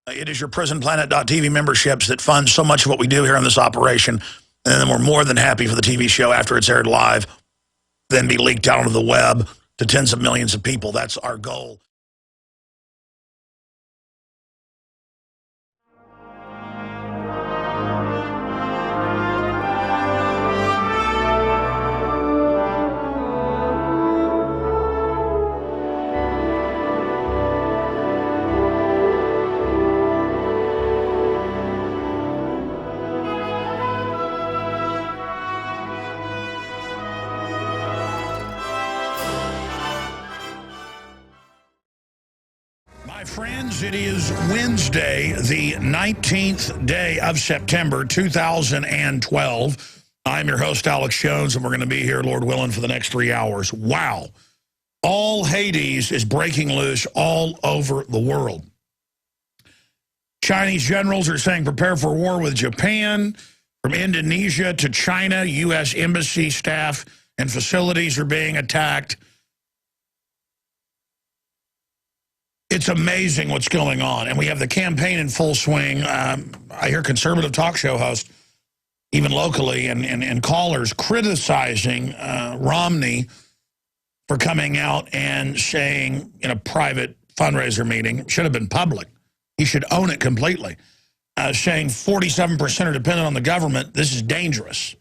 It is your prisonplanet.tv memberships that fund so much of what we do here on this operation. And then we're more than happy for the TV show after it's aired live, then be leaked out onto the web to tens of millions of people. That's our goal. My friends, it is Wednesday, the 19th day of September, 2012. I'm your host, Alex Jones, and we're going to be here, Lord willing, for the next 3 hours. Wow. All Hades is breaking loose all over the world. Chinese generals are saying prepare for war with Japan. From Indonesia to China, U.S. embassy staff and facilities are being attacked. It's amazing what's going on, and we have the campaign in full swing. I hear conservative talk show hosts, even locally, and callers criticizing Romney for coming out and saying in a private fundraiser meeting, it should have been public, he should own it completely, saying 47% are dependent on the government, this is dangerous,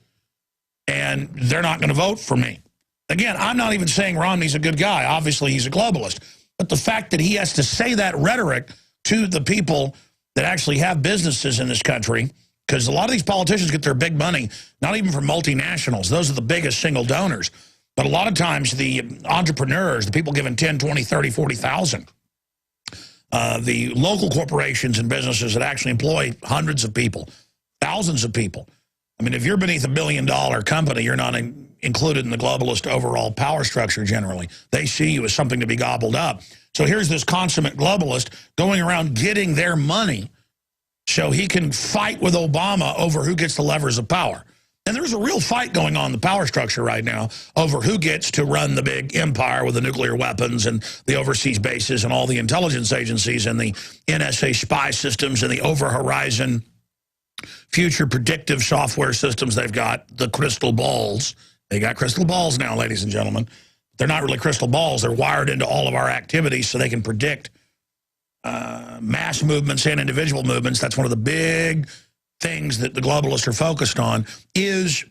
and they're not going to vote for me. Again, I'm not even saying Romney's a good guy. Obviously, he's a globalist. But the fact that he has to say that rhetoric to the people that actually have businesses in this country, because a lot of these politicians get their big money, not even from multinationals. Those are the biggest single donors. But a lot of times the entrepreneurs, the people giving 10, 20, 30, 40,000, the local corporations and businesses that actually employ hundreds of people, thousands of people. I mean, if you're beneath $1 billion company, you're not included in the globalist overall power structure generally. They see you as something to be gobbled up. So here's this consummate globalist going around getting their money so he can fight with Obama over who gets the levers of power. And there's a real fight going on in the power structure right now over who gets to run the big empire with the nuclear weapons and the overseas bases and all the intelligence agencies and the NSA spy systems and the over-horizon future predictive software systems they've got, the crystal balls. They got crystal balls now, ladies and gentlemen. They're not really crystal balls. They're wired into all of our activities so they can predict mass movements and individual movements. That's one of the big things that the globalists are focused on, is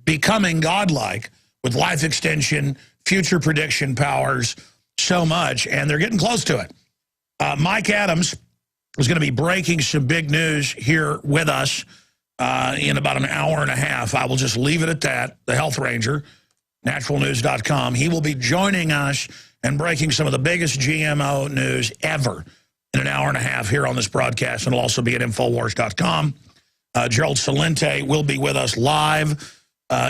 becoming godlike with life extension, future prediction powers, so much, and they're getting close to it. Mike Adams is going to be breaking some big news here with us in about an hour and a half. I will just leave it at that. The Health Ranger, naturalnews.com. He will be joining us and breaking some of the biggest GMO news ever in an hour and a half here on this broadcast, and it'll also be at Infowars.com. Gerald Celente will be with us live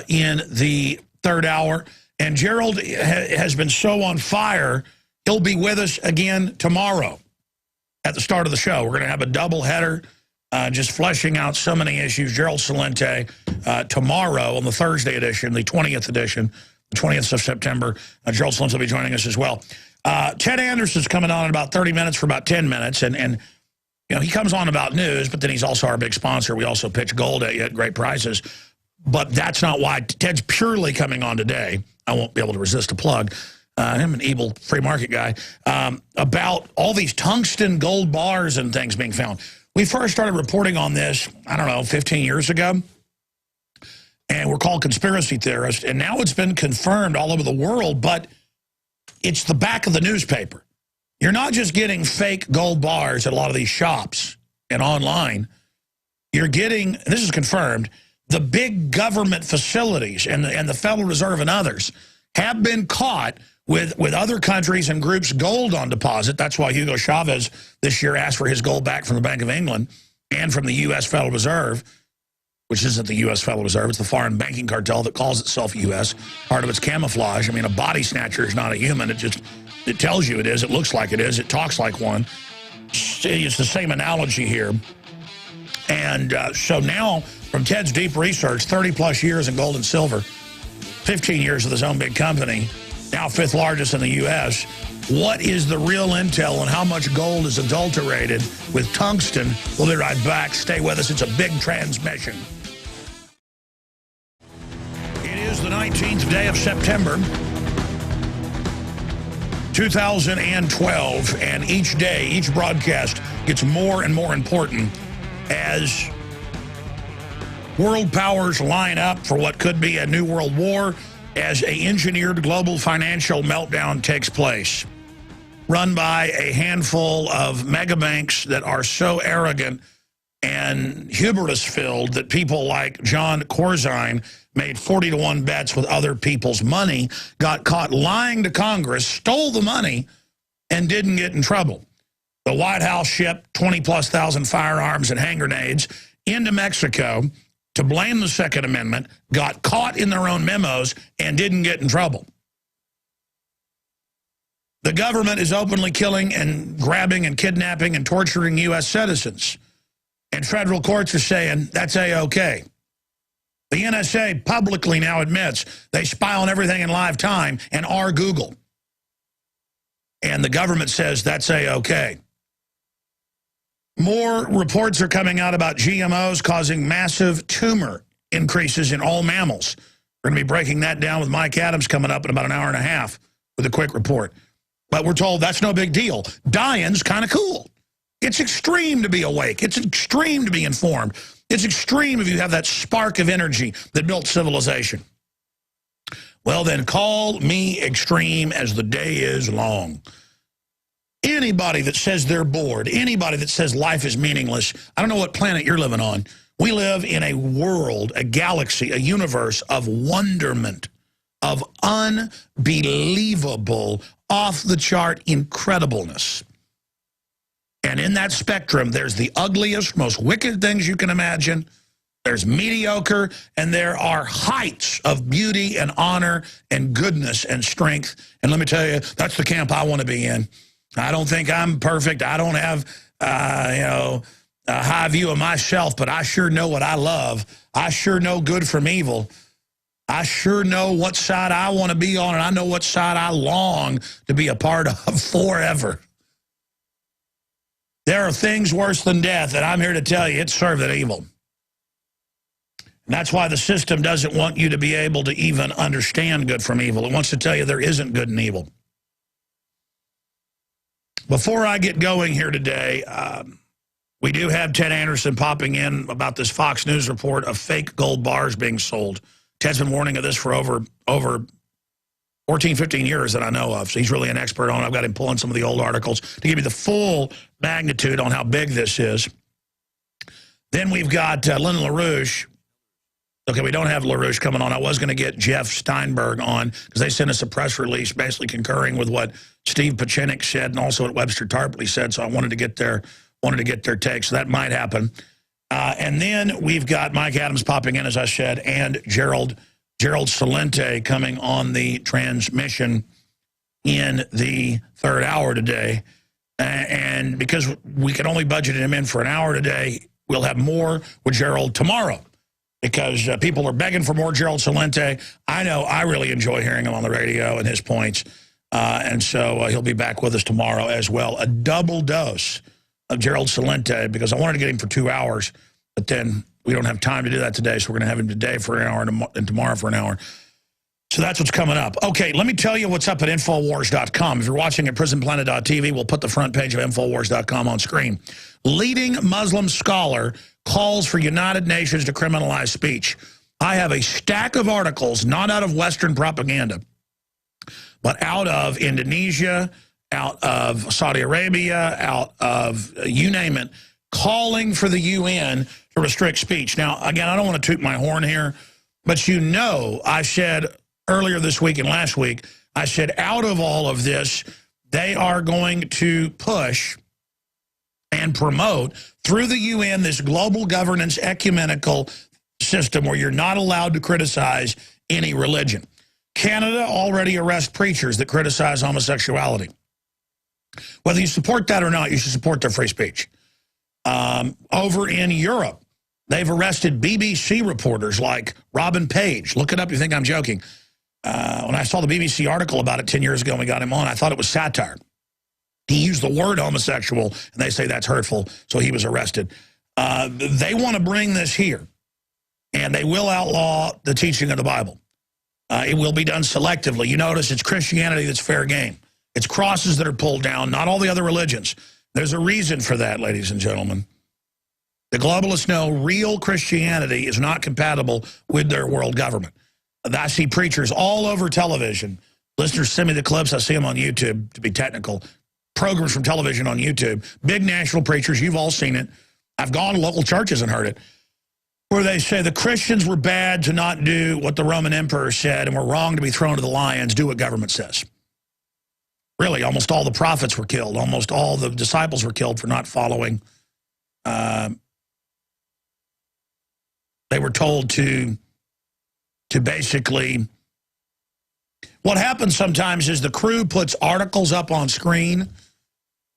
in the third hour. And Gerald has been so on fire, he'll be with us again tomorrow at the start of the show. We're going to have a double header, just fleshing out so many issues. Gerald Celente tomorrow on the Thursday edition, the 20th edition, the 20th of September. Gerald Celente will be joining us as well. Ted Anderson's coming on in about 30 minutes for about 10 minutes, and you know, he comes on about news, but then he's also our big sponsor. We also pitch gold at you at great prices. But that's not why. Ted's purely coming on today. I won't be able to resist a plug. I'm an evil free market guy, about all these tungsten gold bars and things being found. We first started reporting on this, I don't know, 15 years ago. And we're called conspiracy theorists. And now it's been confirmed all over the world, but it's the back of the newspaper. You're not just getting fake gold bars at a lot of these shops and online. You're getting, this is confirmed, the big government facilities and the Federal Reserve and others have been caught with other countries and groups' gold on deposit. That's why Hugo Chavez this year asked for his gold back from the Bank of England and from the U.S. Federal Reserve, which isn't the U.S. Federal Reserve. It's the foreign banking cartel that calls itself U.S. Part of its camouflage. I mean, a body snatcher is not a human. It tells you it is. It looks like it is. It talks like one. It's the same analogy here. And so now, from Ted's deep research, 30-plus years in gold and silver, 15 years with his own big company, now 5th largest in the U.S. What is the real intel on how much gold is adulterated with tungsten? We'll be right back. Stay with us. It's a big transmission. It is the 19th day of September, 2012, and each day, each broadcast gets more and more important as world powers line up for what could be a new world war as an engineered global financial meltdown takes place, run by a handful of mega banks that are so arrogant and hubris-filled that people like John Corzine made 40-to-1 bets with other people's money, got caught lying to Congress, stole the money, and didn't get in trouble. The White House shipped 20-plus thousand firearms and hand grenades into Mexico to blame the Second Amendment, got caught in their own memos, and didn't get in trouble. The government is openly killing and grabbing and kidnapping and torturing U.S. citizens. And federal courts are saying that's A-OK. The NSA publicly now admits they spy on everything in live time and are Google. And the government says that's A-OK. More reports are coming out about GMOs causing massive tumor increases in all mammals. We're going to be breaking that down with Mike Adams coming up in about an hour and a half with a quick report. But we're told that's no big deal. Dying's kind of cool. It's extreme to be awake. It's extreme to be informed. It's extreme if you have that spark of energy that built civilization. Well, then call me extreme as the day is long. Anybody that says they're bored, anybody that says life is meaningless, I don't know what planet you're living on. We live in a world, a galaxy, a universe of wonderment, of unbelievable, off-the-chart incredibleness. And in that spectrum, there's the ugliest, most wicked things you can imagine. There's mediocre, and there are heights of beauty and honor and goodness and strength. And let me tell you, that's the camp I want to be in. I don't think I'm perfect. I don't have, a high view of myself, but I sure know what I love. I sure know good from evil. I sure know what side I want to be on, and I know what side I long to be a part of forever. There are things worse than death, and I'm here to tell you it's serving evil. And that's why the system doesn't want you to be able to even understand good from evil. It wants to tell you there isn't good and evil. Before I get going here today, we do have Ted Anderson popping in about this Fox News report of fake gold bars being sold. Ted's been warning of this for over 14, 15 years that I know of, so he's really an expert on it. I've got him pulling some of the old articles to give you the full magnitude on how big this is. Then we've got Lynn LaRouche. Okay, we don't have LaRouche coming on. I was going to get Jeff Steinberg on because they sent us a press release basically concurring with what Steve Pachinik said and also what Webster Tarpley said, so I wanted to get their take, so that might happen. And then we've got Mike Adams popping in, as I said, and Gerald Celente coming on the transmission in the third hour today. And because we can only budget him in for an hour today, we'll have more with Gerald tomorrow. Because people are begging for more Gerald Celente. I know I really enjoy hearing him on the radio and his points. And so he'll be back with us tomorrow as well. A double dose of Gerald Celente because I wanted to get him for 2 hours. But then we don't have time to do that today. So we're going to have him today for an hour and tomorrow for an hour. So that's what's coming up. Okay, let me tell you what's up at Infowars.com. If you're watching at prisonplanet.tv, we'll put the front page of Infowars.com on screen. Leading Muslim scholar calls for United Nations to criminalize speech. I have a stack of articles, not out of Western propaganda, but out of Indonesia, out of Saudi Arabia, out of you name it, calling for the UN to restrict speech. Now, again, I don't want to toot my horn here, but you know I said earlier this week and last week, I said out of all of this, they are going to push and promote through the UN this global governance ecumenical system where you're not allowed to criticize any religion. Canada already arrests preachers that criticize homosexuality. Whether you support that or not, you should support their free speech. Over in Europe, they've arrested BBC reporters like Robin Page. Look it up, you think I'm joking. When I saw the BBC article about it 10 years ago and we got him on, I thought it was satire. He used the word homosexual, and they say that's hurtful, so he was arrested. They want to bring this here, and they will outlaw the teaching of the Bible. It will be done selectively. You notice it's Christianity that's fair game. It's crosses that are pulled down, not all the other religions. There's a reason for that, ladies and gentlemen. The globalists know real Christianity is not compatible with their world government. I see preachers all over television. Listeners send me the clips. I see them on YouTube, to be technical. Programs from television on YouTube. Big national preachers. You've all seen it. I've gone to local churches and heard it, where they say the Christians were bad to not do what the Roman emperor said and were wrong to be thrown to the lions. Do what government says. Really, almost all the prophets were killed. Almost all the disciples were killed for not following. They were told to basically, what happens sometimes is the crew puts articles up on screen,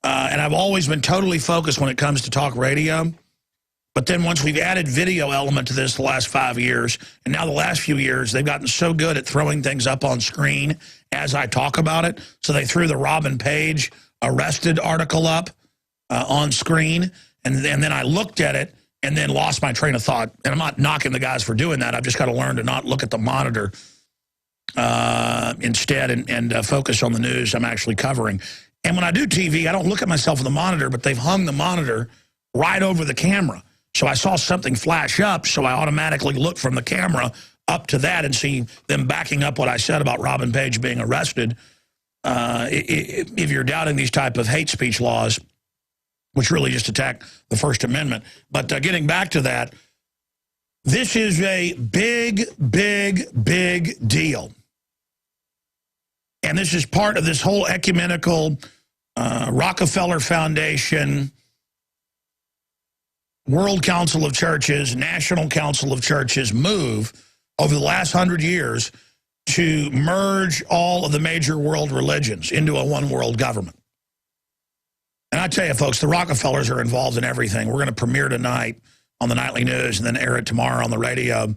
and I've always been totally focused when it comes to talk radio. But then once we've added video element to this the last 5 years, and now the last few years, they've gotten so good at throwing things up on screen as I talk about it. So they threw the Robin Page arrested article up on screen, and then I looked at it and then lost my train of thought. And I'm not knocking the guys for doing that. I've just got to learn to not look at the monitor instead and focus on the news I'm actually covering. And when I do TV, I don't look at myself in the monitor, but they've hung the monitor right over the camera. So I saw something flash up, so I automatically look from the camera up to that and see them backing up what I said about Robin Page being arrested. If you're doubting these type of hate speech laws, which really just attack the First Amendment. But getting back to that, this is a big, big, big deal. And this is part of this whole ecumenical Rockefeller Foundation, World Council of Churches, National Council of Churches move over the last 100 years to merge all of the major world religions into a one world government. And I tell you, folks, the Rockefellers are involved in everything. We're going to premiere tonight on the nightly news and then air it tomorrow on the radio.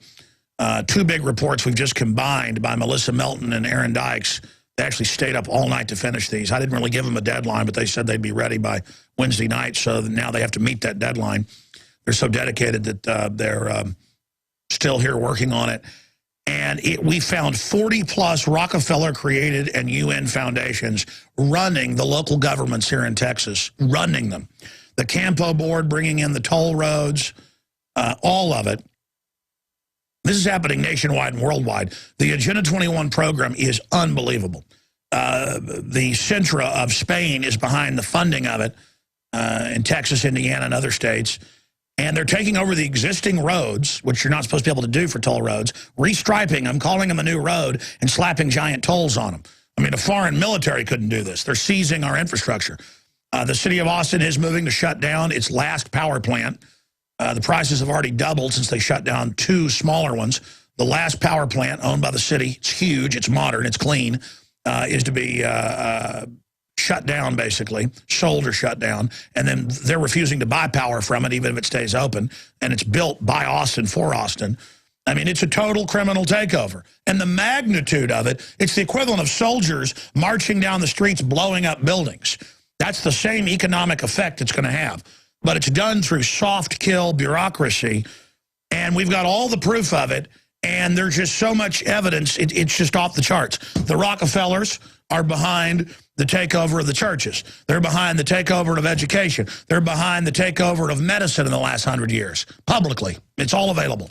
Two big reports we've just combined by Melissa Melton and Aaron Dykes. They actually stayed up all night to finish these. I didn't really give them a deadline, but they said they'd be ready by Wednesday night, so now they have to meet that deadline. They're so dedicated that they're still here working on it. And we found 40-plus Rockefeller-created and UN foundations running the local governments here in Texas, running them. The Campo board bringing in the toll roads, all of it. This is happening nationwide and worldwide. The Agenda 21 program is unbelievable. The Centra of Spain is behind the funding of it in Texas, Indiana, and other states. And they're taking over the existing roads, which you're not supposed to be able to do for toll roads, restriping them, calling them a new road, and slapping giant tolls on them. I mean, a foreign military couldn't do this. They're seizing our infrastructure. The city of Austin is moving to shut down its last power plant. The prices have already doubled since they shut down two smaller ones. The last power plant owned by the city, it's huge, it's modern, it's clean, is to be shut down, basically, sold or shut down, and then they're refusing to buy power from it, even if it stays open, and it's built by Austin for Austin. I mean, it's a total criminal takeover. And the magnitude of it, it's the equivalent of soldiers marching down the streets, blowing up buildings. That's the same economic effect it's going to have. But it's done through soft kill bureaucracy, and we've got all the proof of it, and there's just so much evidence, it's just off the charts. The Rockefellers are behind the takeover of the churches. They're behind the takeover of education. They're behind the takeover of medicine in the last 100 years, publicly. It's all available.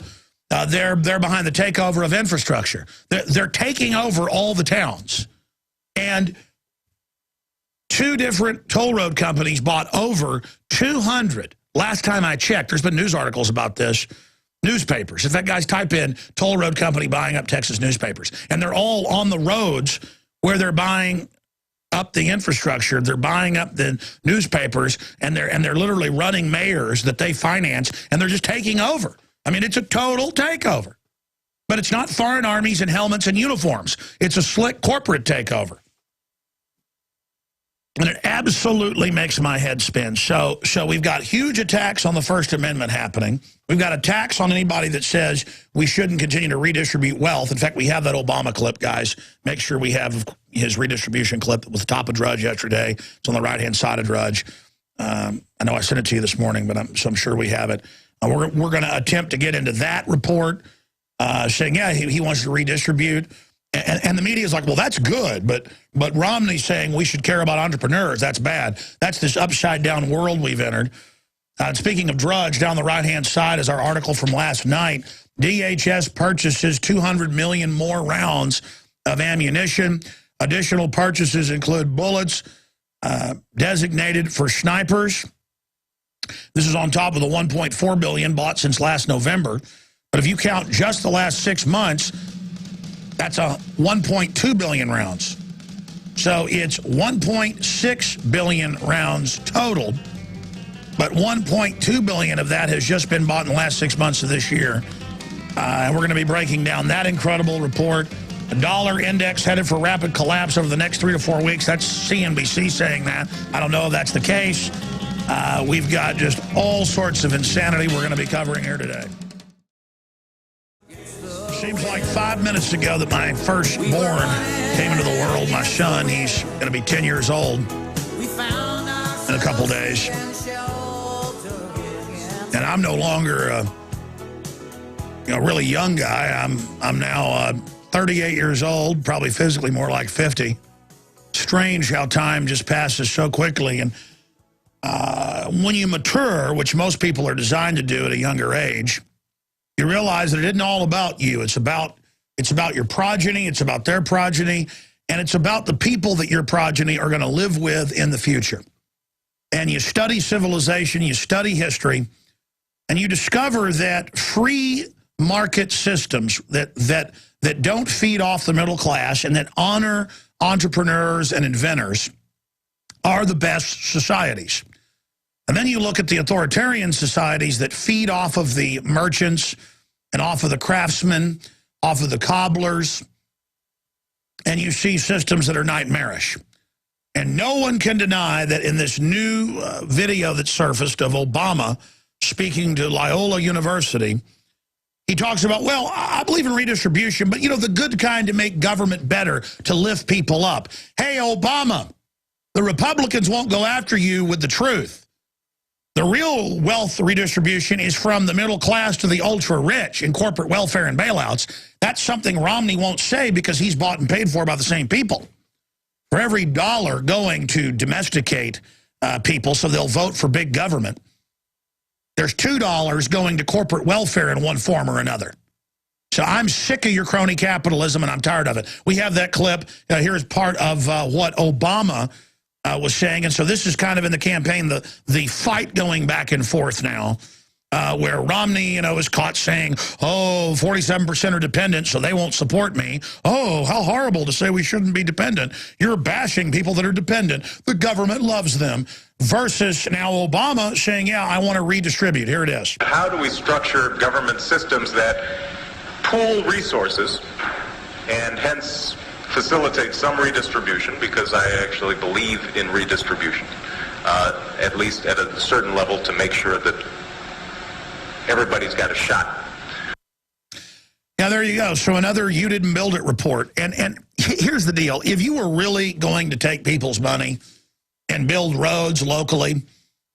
They're behind the takeover of infrastructure. They're taking over all the towns. And two different toll road companies bought over 200. Last time I checked, there's been news articles about this, newspapers. In fact, guys, type in toll road company buying up Texas newspapers. And they're all on the roads where they're buying up the infrastructure. They're buying up the newspapers, and they're literally running mayors that they finance, and they're just taking over. I mean, it's a total takeover. But it's not foreign armies and helmets and uniforms. It's a slick corporate takeover. And it absolutely makes my head spin. So we've got huge attacks on the First Amendment happening. We've got attacks on anybody that says we shouldn't continue to redistribute wealth. In fact, we have that Obama clip, guys. Make sure we have his redistribution clip with the top of Drudge yesterday. It's on the right-hand side of Drudge. I know I sent it to you this morning, but I'm sure we have it. We're going to attempt to get into that report, saying, yeah, he wants to redistribute. And the media is like, well, that's good, but Romney's saying we should care about entrepreneurs. That's bad. That's this upside-down world we've entered. And speaking of Drudge, down the right-hand side is our article from last night. DHS purchases 200 million more rounds of ammunition. Additional purchases include bullets designated for snipers. This is on top of the 1.4 billion bought since last November. But if you count just the last 6 months, that's a 1.2 billion rounds. So it's 1.6 billion rounds total, but 1.2 billion of that has just been bought in the last 6 months of this year. And we're going to be breaking down that incredible report. The dollar index headed for rapid collapse over the next 3 to 4 weeks. That's CNBC saying that. I don't know if that's the case. We've got just all sorts of insanity we're going to be covering here today. Seems like 5 minutes ago that my firstborn came into the world. My son, he's going to be 10 years old in a couple days. And I'm no longer a really young guy. I'm now 38 years old, probably physically more like 50. Strange how time just passes so quickly. And when you mature, which most people are designed to do at a younger age, you realize that it isn't all about you. It's about your progeny, it's about their progeny, and it's about the people that your progeny are going to live with in the future. And you study civilization, you study history, and you discover that free market systems that don't feed off the middle class and that honor entrepreneurs and inventors are the best societies. And then you look at the authoritarian societies that feed off of the merchants and off of the craftsmen, off of the cobblers, and you see systems that are nightmarish. And no one can deny that in this new video that surfaced of Obama speaking to Loyola University, he talks about, well, I believe in redistribution, but, you know, the good kind to make government better, to lift people up. Hey, Obama, the Republicans won't go after you with the truth. The real wealth redistribution is from the middle class to the ultra-rich in corporate welfare and bailouts. That's something Romney won't say because he's bought and paid for by the same people. For every dollar going to domesticate people so they'll vote for big government, there's $2 going to corporate welfare in one form or another. So I'm sick of your crony capitalism, and I'm tired of it. We have that clip. Here's part of what Obama was saying. And so this is kind of in the campaign, the fight going back and forth now, where Romney, is caught saying, oh, 47% are dependent, so they won't support me. Oh, how horrible to say we shouldn't be dependent. You're bashing people that are dependent. The government loves them. Versus now Obama saying, yeah, I want to redistribute. Here it is. How do we structure government systems that pool resources and hence facilitate some redistribution, because I actually believe in redistribution, at least at a certain level, to make sure that everybody's got a shot. Now, there you go. So another you didn't build it report. And here's the deal. If you were really going to take people's money and build roads locally,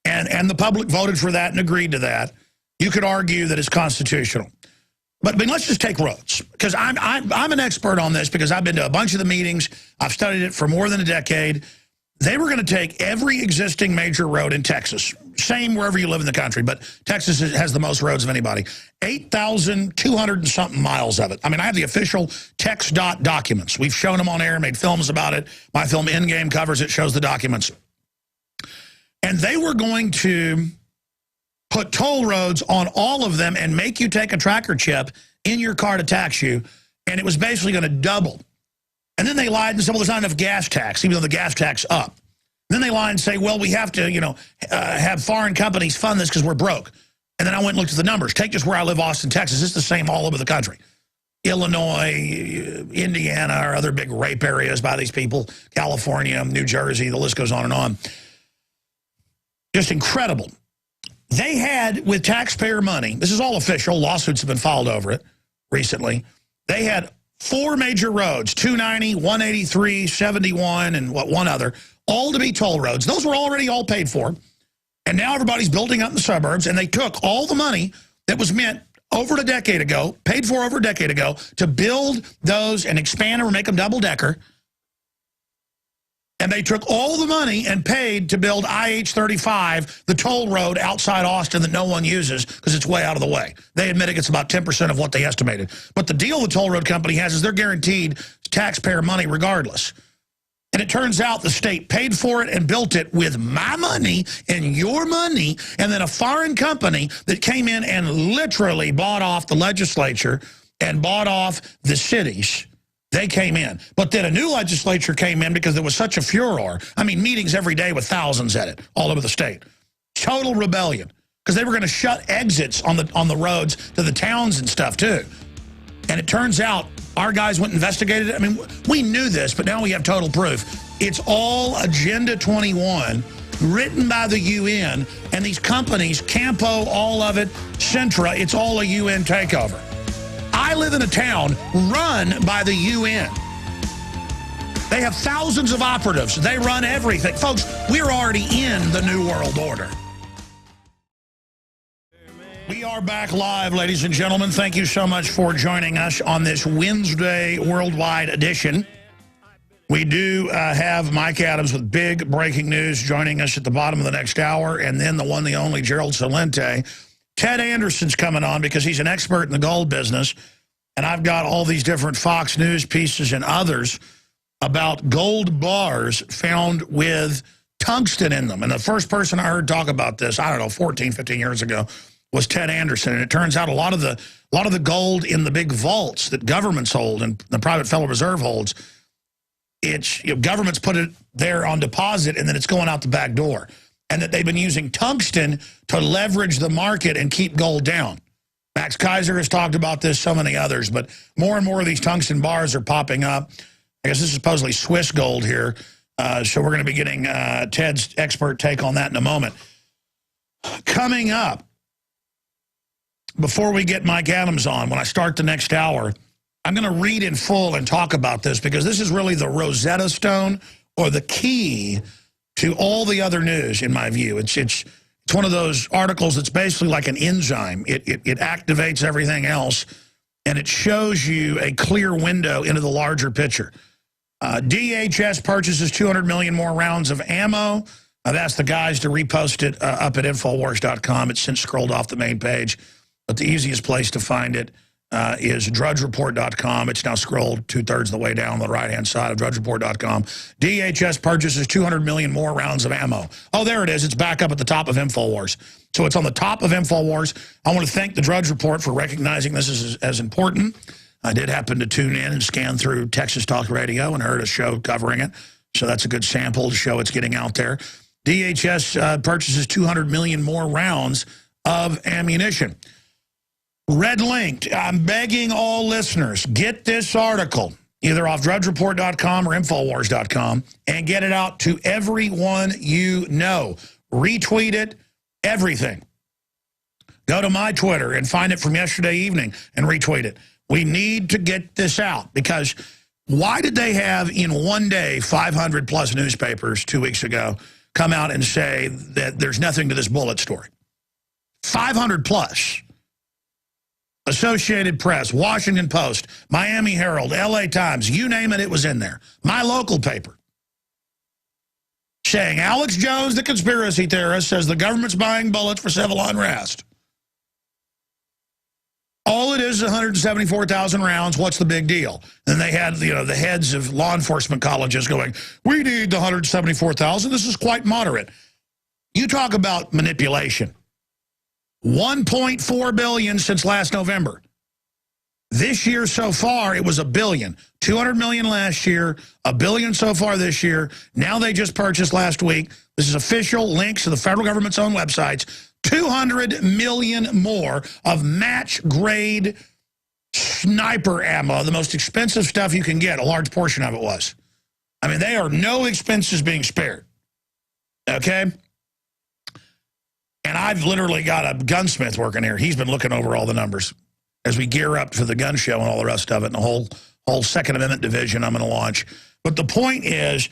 and the public voted for that and agreed to that, you could argue that it's constitutional. But let's just take roads, because I'm an expert on this because I've been to a bunch of the meetings. I've studied it for more than a decade. They were going to take every existing major road in Texas, same wherever you live in the country, but Texas has the most roads of anybody, 8,200 and something miles of it. I mean, I have the official TxDOT documents. We've shown them on air, made films about it. My film Endgame covers it, shows the documents. And they were going to put toll roads on all of them and make you take a tracker chip in your car to tax you, and it was basically going to double. And then they lied and said, well, there's not enough gas tax, even though the gas tax up. Then they lied and say, well, we have to, have foreign companies fund this because we're broke. And then I went and looked at the numbers. Take just where I live, Austin, Texas. It's the same all over the country. Illinois, Indiana, or other big rape areas by these people, California, New Jersey, the list goes on and on. Just incredible. They had, with taxpayer money, this is all official, lawsuits have been filed over it recently, they had 4 major roads, 290, 183, 71, and one other, all to be toll roads. Those were already all paid for. And now everybody's building up in the suburbs, and they took all the money that was meant over a decade ago, paid for over a decade ago, to build those and expand them or make them double-decker. And they took all the money and paid to build IH-35, the toll road outside Austin that no one uses because it's way out of the way. They admit it gets about 10% of what they estimated. But the deal the toll road company has is they're guaranteed taxpayer money regardless. And it turns out the state paid for it and built it with my money and your money, and then a foreign company that came in and literally bought off the legislature and bought off the cities. They came in. But then a new legislature came in because there was such a furor. I mean, meetings every day with thousands at it all over the state. Total rebellion. Because they were going to shut exits on the roads to the towns and stuff, too. And it turns out our guys went and investigated it. I mean, we knew this, but now we have total proof. It's all Agenda 21, written by the UN, and these companies, Campo, all of it, Centra, it's all a UN takeover. I live in a town run by the UN. They have thousands of operatives. They run everything. Folks, we're already in the New World Order. We are back live, ladies and gentlemen. Thank you so much for joining us on this Wednesday Worldwide edition. We do have Mike Adams with big breaking news joining us at the bottom of the next hour, and then the one, the only Gerald Celente. Ted Anderson's coming on because he's an expert in the gold business, and I've got all these different Fox News pieces and others about gold bars found with tungsten in them. And the first person I heard talk about this, I don't know, 14, 15 years ago, was Ted Anderson. And it turns out a lot of the gold in the big vaults that governments hold and the private Federal Reserve holds, it's, you know, governments put it there on deposit and then it's going out the back door. And that they've been using tungsten to leverage the market and keep gold down. Max Kaiser has talked about this, so many others, but more and more of these tungsten bars are popping up. I guess this is supposedly Swiss gold here, so we're going to be getting Ted's expert take on that in a moment. Coming up, before we get Mike Adams on, when I start the next hour, I'm going to read in full and talk about this because this is really the Rosetta Stone or the key to all the other news, in my view. It's one of those articles that's basically like an enzyme. It activates everything else, and it shows you a clear window into the larger picture. DHS purchases 200 million more rounds of ammo. I've asked the guys to repost it up at Infowars.com. It's since scrolled off the main page, but the easiest place to find it is drudgereport.com. It's now scrolled 2/3 of the way down the right-hand side of drudgereport.com. DHS purchases 200 million more rounds of ammo. Oh, there it is. It's back up at the top of Infowars. So it's on the top of Infowars. I want to thank the Drudge Report for recognizing this as important. I did happen to tune in and scan through Texas Talk Radio and heard a show covering it. So that's a good sample to show it's getting out there. DHS purchases 200 million more rounds of ammunition. Red linked. I'm begging all listeners, get this article, either off drudgereport.com or Infowars.com, and get it out to everyone you know. Retweet it, everything. Go to my Twitter and find it from yesterday evening and retweet it. We need to get this out because why did they have in one day 500 plus newspapers 2 weeks ago come out and say that there's nothing to this bullet story? 500 plus. Associated Press, Washington Post, Miami Herald, LA Times, you name it, it was in there. My local paper. Saying Alex Jones, the conspiracy theorist, says the government's buying bullets for civil unrest. All it is 174,000 rounds. What's the big deal? Then they had, you know, the heads of law enforcement colleges going, we need the 174,000. This is quite moderate. You talk about manipulation. 1.4 billion since last November. This year so far, it was $1 billion. 200 million last year, $1 billion so far this year. Now they just purchased last week. This is official links to the federal government's own websites. 200 million more of match grade sniper ammo, the most expensive stuff you can get, a large portion of it was. I mean, there are no expenses being spared. Okay? And I've literally got a gunsmith working here. He's been looking over all the numbers as we gear up for the gun show and all the rest of it, and the whole Second Amendment division I'm going to launch. But the point is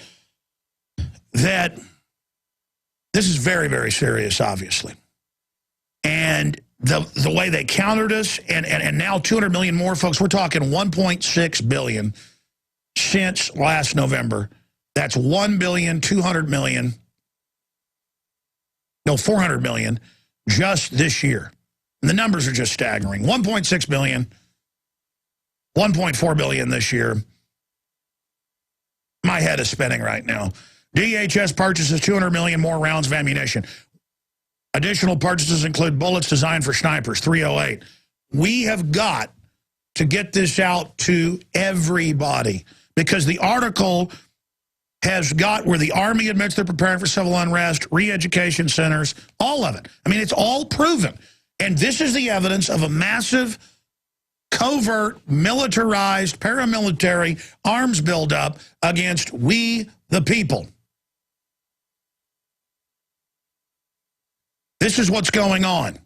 that this is very, very serious, obviously. And the way they countered us, and now 200 million more, folks, we're talking 1.6 billion since last November. That's 1,200 million. No, 400 million just this year. And the numbers are just staggering. 1.6 billion, 1.4 billion this year. My head is spinning right now. DHS purchases 200 million more rounds of ammunition. Additional purchases include bullets designed for snipers, 308. We have got to get this out to everybody, because the article has got where the Army admits they're preparing for civil unrest, re-education centers, all of it. I mean, it's all proven. And this is the evidence of a massive, covert, militarized, paramilitary arms buildup against we, the people. This is what's going on.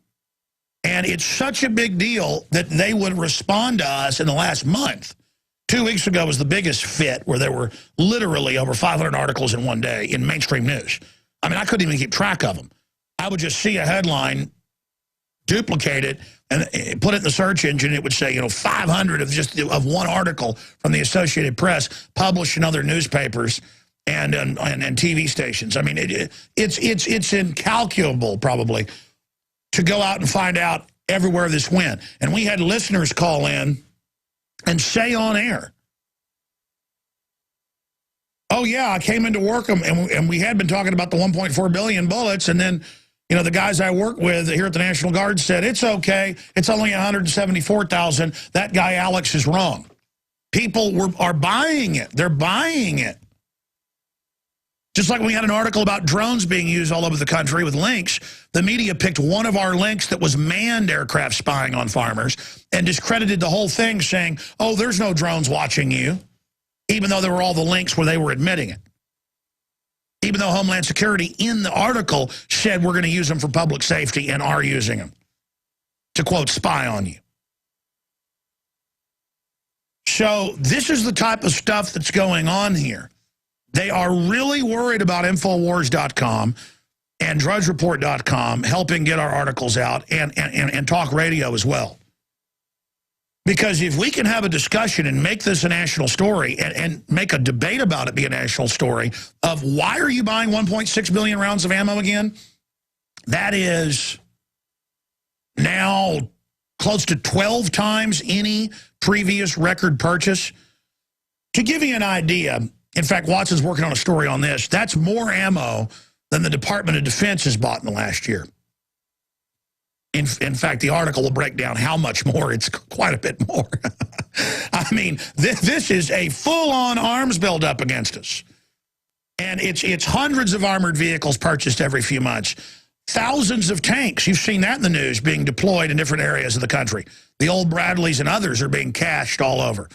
And it's such a big deal that they would respond to us in the last month. 2 weeks ago was the biggest fit, where there were literally over 500 articles in one day in mainstream news. I mean, I couldn't even keep track of them. I would just see a headline, duplicate it, and put it in the search engine. It would say, 500 of one article from the Associated Press published in other newspapers and TV stations. I mean, it's incalculable, probably, to go out and find out everywhere this went. And we had listeners call in and say on air, oh, yeah, I came into work and we had been talking about the 1.4 billion bullets, and then, the guys I work with here at the National Guard said, it's okay, it's only 174,000. That guy Alex is wrong. People are buying it. They're buying it. Just like we had an article about drones being used all over the country with links, the media picked one of our links that was manned aircraft spying on farmers and discredited the whole thing, saying, oh, there's no drones watching you, even though there were all the links where they were admitting it. Even though Homeland Security in the article said we're going to use them for public safety and are using them to, quote, spy on you. So this is the type of stuff that's going on here. They are really worried about Infowars.com and DrudgeReport.com helping get our articles out, and talk radio as well. Because if we can have a discussion and make this a national story, and make a debate about it be a national story of why are you buying 1.6 billion rounds of ammo again? That is now close to 12 times any previous record purchase. To give you an idea, in fact, Watson's working on a story on this. That's more ammo than the Department of Defense has bought in the last year. In fact, the article will break down how much more. It's quite a bit more. I mean, this is a full-on arms buildup against us. And it's hundreds of armored vehicles purchased every few months. Thousands of tanks, you've seen that in the news, being deployed in different areas of the country. The old Bradleys and others are being cached all over.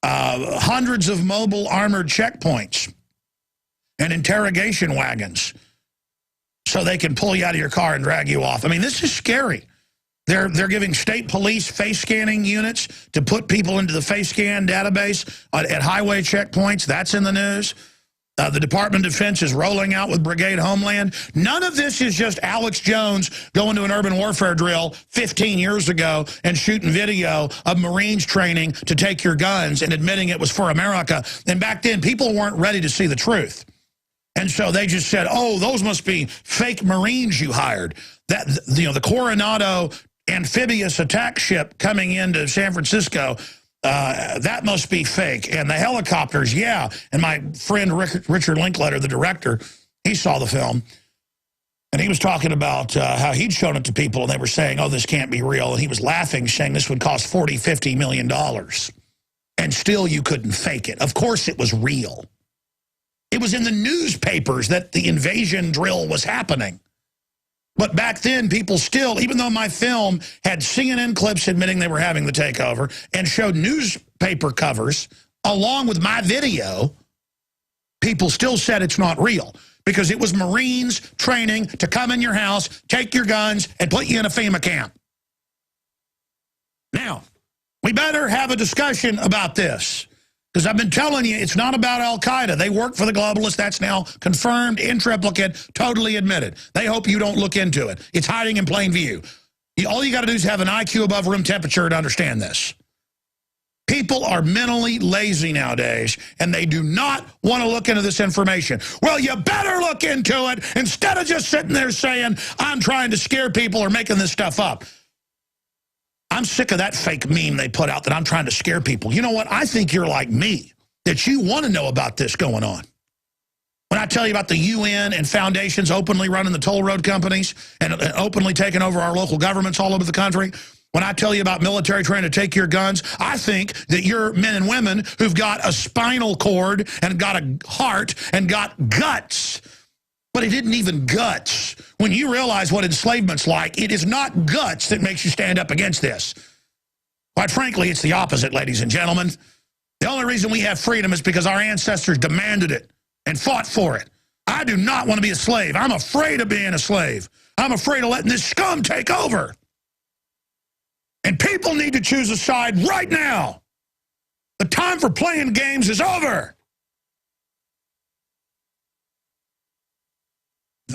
Hundreds of mobile armored checkpoints and interrogation wagons so they can pull you out of your car and drag you off. I mean, this is scary. They're giving state police face scanning units to put people into the face scan database at highway checkpoints. That's in the news. The Department of Defense is rolling out with Brigade Homeland. None of this is just Alex Jones going to an urban warfare drill 15 years ago and shooting video of Marines training to take your guns and admitting it was for America. And back then, people weren't ready to see the truth. And so they just said, oh, those must be fake Marines you hired. That, the Coronado amphibious attack ship coming into San Francisco, that must be fake. And the helicopters, yeah. And my friend Richard Linklater, the director, he saw the film. And he was talking about how he'd shown it to people, and they were saying, oh, this can't be real. And he was laughing, saying this would cost $40, $50 million. And still you couldn't fake it. Of course it was real. It was in the newspapers that the invasion drill was happening. But back then, people still, even though my film had CNN clips admitting they were having the takeover and showed newspaper covers along with my video, people still said it's not real because it was Marines training to come in your house, take your guns, and put you in a FEMA camp. Now, we better have a discussion about this because I've been telling you it's not about Al-Qaeda. They work for the globalists. That's now confirmed, in triplicate, totally admitted. They hope you don't look into it. It's hiding in plain view. All you got to do is have an IQ above room temperature to understand this. People are mentally lazy nowadays, and they do not want to look into this information. Well, you better look into it instead of just sitting there saying, I'm trying to scare people or making this stuff up. I'm sick of that fake meme they put out that I'm trying to scare people. You know what? I think you're like me, that you want to know about this going on. When I tell you about the UN and foundations openly running the toll road companies and openly taking over our local governments all over the country, when I tell you about military trying to take your guns, I think that you're men and women who've got a spinal cord and got a heart and got guts. But it isn't even guts. When you realize what enslavement's like, it is not guts that makes you stand up against this. Quite frankly, it's the opposite, ladies and gentlemen. The only reason we have freedom is because our ancestors demanded it and fought for it. I do not want to be a slave. I'm afraid of being a slave. I'm afraid of letting this scum take over. And people need to choose a side right now. The time for playing games is over.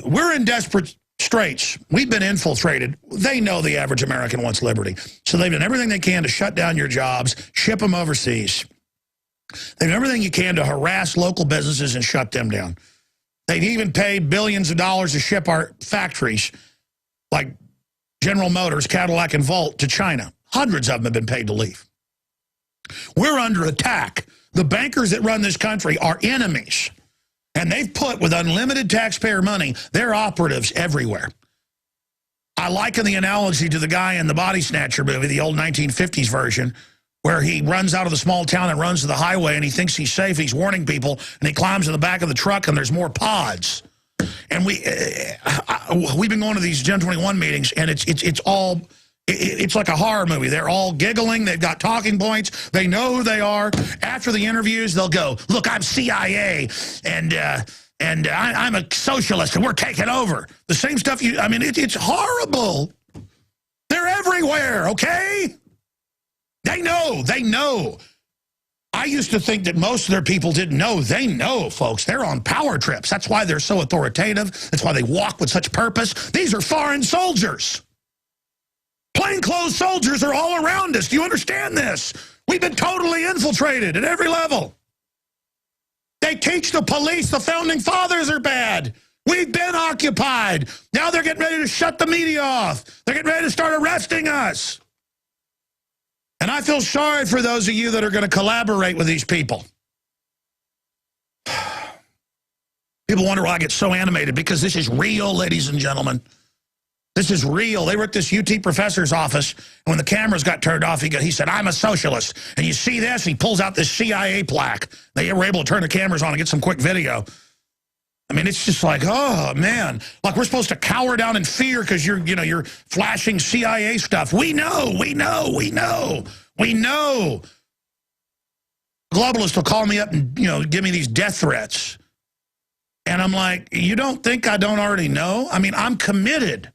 We're in desperate straits. We've been infiltrated. They know the average American wants liberty. So they've done everything they can to shut down your jobs, ship them overseas. They've done everything you can to harass local businesses and shut them down. They've even paid billions of dollars to ship our factories, like General Motors, Cadillac, and Volt, to China. Hundreds of them have been paid to leave. We're under attack. The bankers that run this country are enemies. And they've put, with unlimited taxpayer money, their operatives everywhere. I liken the analogy to the guy in the Body Snatcher movie, the old 1950s version, where he runs out of the small town and runs to the highway and he thinks he's safe. He's warning people, and he climbs in the back of the truck and there's more pods. And we've been going to these Gen 21 meetings, and it's like a horror movie. They're all giggling. They've got talking points. They know who they are. After the interviews, they'll go, look, I'm CIA, and I'm a socialist, and we're taking over. The same stuff it's horrible. They're everywhere, okay? They know. They know. I used to think that most of their people didn't know. They know, folks. They're on power trips. That's why they're so authoritative. That's why they walk with such purpose. These are foreign soldiers. Plainclothes soldiers are all around us. Do you understand this? We've been totally infiltrated at every level. They teach the police the Founding Fathers are bad. We've been occupied. Now they're getting ready to shut the media off. They're getting ready to start arresting us. And I feel sorry for those of you that are going to collaborate with these people. People wonder why I get so animated, because this is real, ladies and gentlemen. This is real. They were at this UT professor's office, and when the cameras got turned off, he said, I'm a socialist. And you see this? He pulls out this CIA plaque. They were able to turn the cameras on and get some quick video. I mean, it's just like, oh, man. Like we're supposed to cower down in fear because you're flashing CIA stuff. We know. Globalists will call me up and, give me these death threats. And I'm like, you don't think I don't already know? I mean, I'm committed.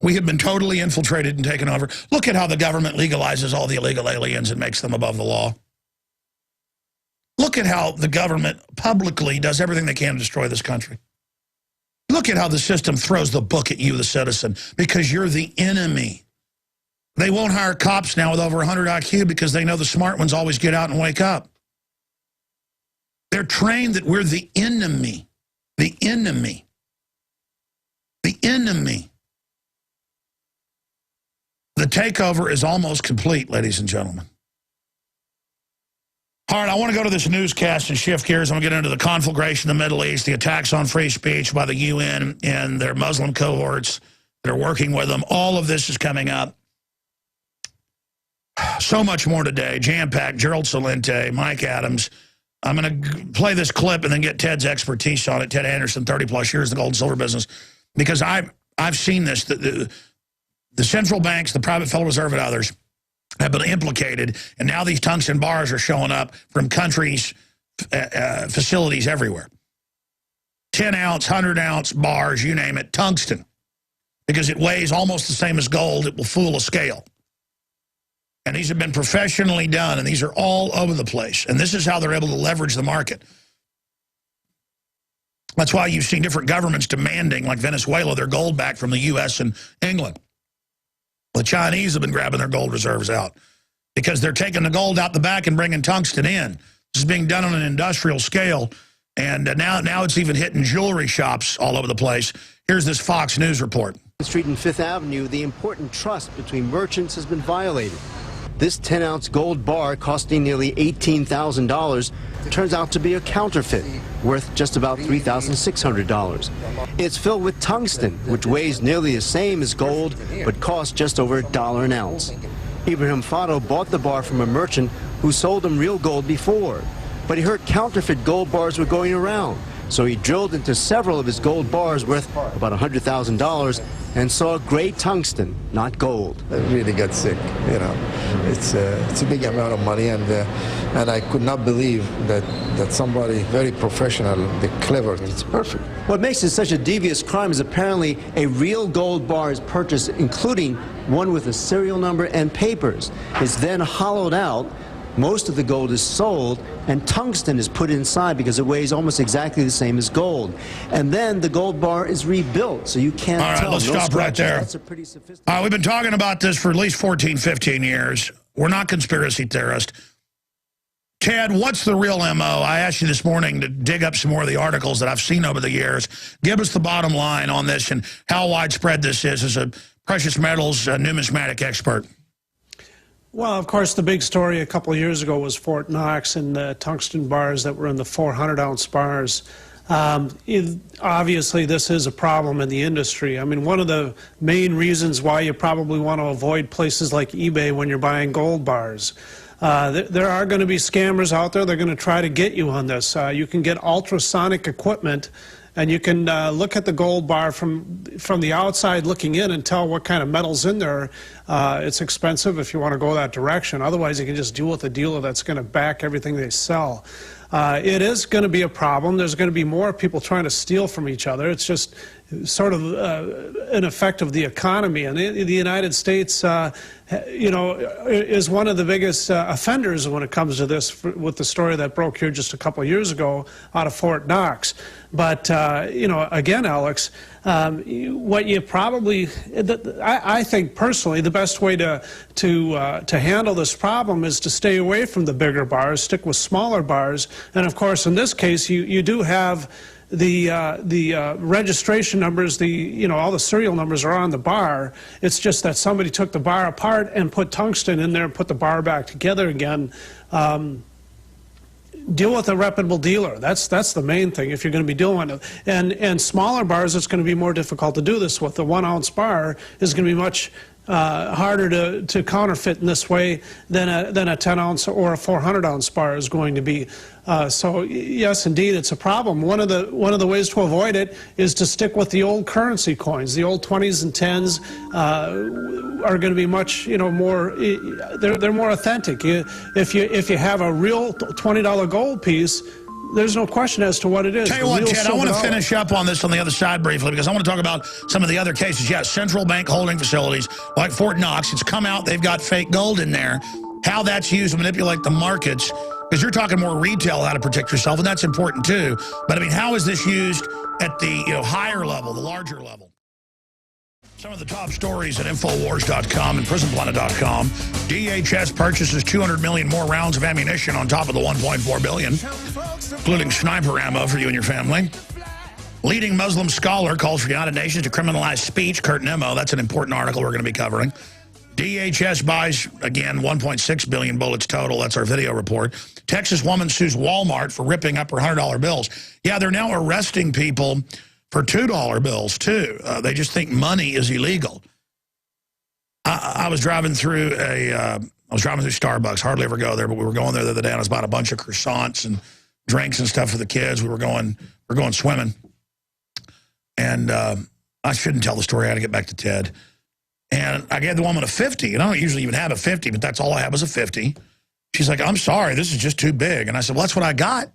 We have been totally infiltrated and taken over. Look at how the government legalizes all the illegal aliens and makes them above the law. Look at how the government publicly does everything they can to destroy this country. Look at how the system throws the book at you, the citizen, because you're the enemy. They won't hire cops now with over 100 IQ because they know the smart ones always get out and wake up. They're trained that we're the enemy. The enemy. The enemy. The takeover is almost complete, ladies and gentlemen. All right, I want to go to this newscast and shift gears. I'm going to get into the conflagration in the Middle East, the attacks on free speech by the UN and their Muslim cohorts that are working with them. All of this is coming up. So much more today. Jam-packed. Gerald Celente, Mike Adams, I'm going to play this clip and then get Ted's expertise on it. Ted Anderson, 30-plus years in the gold and silver business. Because I've seen this. The central banks, the private Federal Reserve and others have been implicated. And now these tungsten bars are showing up from countries, facilities everywhere. 10-ounce, 100-ounce bars, you name it, tungsten. Because it weighs almost the same as gold. It will fool a scale. And these have been professionally done, and these are all over the place. And this is how they're able to leverage the market. That's why you've seen different governments demanding, like Venezuela, their gold back from the U.S. and England. The Chinese have been grabbing their gold reserves out because they're taking the gold out the back and bringing tungsten in. This is being done on an industrial scale. And now it's even hitting jewelry shops all over the place. Here's this Fox News report. Street and Fifth Avenue, the important trust between merchants has been violated. This 10-ounce gold bar costing nearly $18,000 turns out to be a counterfeit, worth just about $3,600. It's filled with tungsten, which weighs nearly the same as gold, but costs just over $1 an ounce. Ibrahim Fado bought the bar from a merchant who sold him real gold before, but he heard counterfeit gold bars were going around. So he drilled into several of his gold bars worth about $100,000 and saw gray tungsten, not gold. I really got sick, you know. It's a big amount of money, and I could not believe that somebody very professional, clever, it's perfect. What makes it such a devious crime is apparently a real gold bar is purchased, including one with a serial number and papers. It's then hollowed out. Most of the gold is sold, and tungsten is put inside because it weighs almost exactly the same as gold. And then the gold bar is rebuilt, so you can't tell. All right, let's stop right there. That's a pretty sophisticated... All right, we've been talking about this for at least 14, 15 years. We're not conspiracy theorists. Ted, what's the real M.O.? I asked you this morning to dig up some more of the articles that I've seen over the years. Give us the bottom line on this and how widespread this is as a precious metals numismatic expert. Well, of course, the big story a couple of years ago was Fort Knox and the tungsten bars that were in the 400-ounce bars. Obviously, this is a problem in the industry. I mean, one of the main reasons why you probably want to avoid places like eBay when you're buying gold bars. There are going to be scammers out there. They're going to try to get you on this. You can get ultrasonic equipment, and you can look at the gold bar from the outside looking in and tell what kind of metal's in there. It's expensive if you want to go that direction. Otherwise, you can just deal with a dealer that's going to back everything they sell. It is going to be a problem. There's going to be more people trying to steal from each other. It's just sort of an effect of the economy. And the United States, you know, is one of the biggest offenders when it comes to this, with the story that broke here just a couple of years ago out of Fort Knox. But, you know, again, Alex, what you probably, I think personally, the best way to handle this problem is to stay away from the bigger bars, stick with smaller bars. And of course, in this case, you do have the registration numbers, you know, all the serial numbers are on the bar. It's just that somebody took the bar apart and put tungsten in there and put the bar back together again. Deal with a reputable dealer. That's the main thing if you're going to be doing it. And smaller bars, it's going to be more difficult to do this with. The 1-ounce bar is going to be much harder to counterfeit in this way than a 10-ounce or a 400-ounce bar is going to be. So yes, indeed, it's a problem. One of the ways to avoid it is to stick with the old currency coins. The old 20s and 10s are going to be much, you know, more. They're more authentic. If you have a real $20 gold piece, there's no question as to what it is. Tell you what, Ted, I want to finish up on this on the other side briefly because I want to talk about some of the other cases. Yes, central bank holding facilities like Fort Knox. It's come out, they've got fake gold in there. How that's used to manipulate the markets, because you're talking more retail, how to protect yourself, and that's important too. But I mean, how is this used at the higher level, the larger level? Some of the top stories at Infowars.com and PrisonPlanet.com. DHS purchases 200 million more rounds of ammunition on top of the 1.4 billion, including sniper ammo for you and your family. Leading Muslim scholar calls for the United Nations to criminalize speech. Kurt Nemo, that's an important article we're going to be covering. DHS buys, again, 1.6 billion bullets total. That's our video report. Texas woman sues Walmart for ripping up her $100 bills. Yeah, they're now arresting people for $2 bills, too. They just think money is illegal. I was driving through Starbucks. Hardly ever go there, but we were going there the other day, and I was bought a bunch of croissants and drinks and stuff for the kids. We're going swimming. And I shouldn't tell the story. I had to get back to Ted. And I gave the woman a 50. And I don't usually even have a 50, but that's all I had was a 50. She's like, I'm sorry, this is just too big. And I said, well, that's what I got.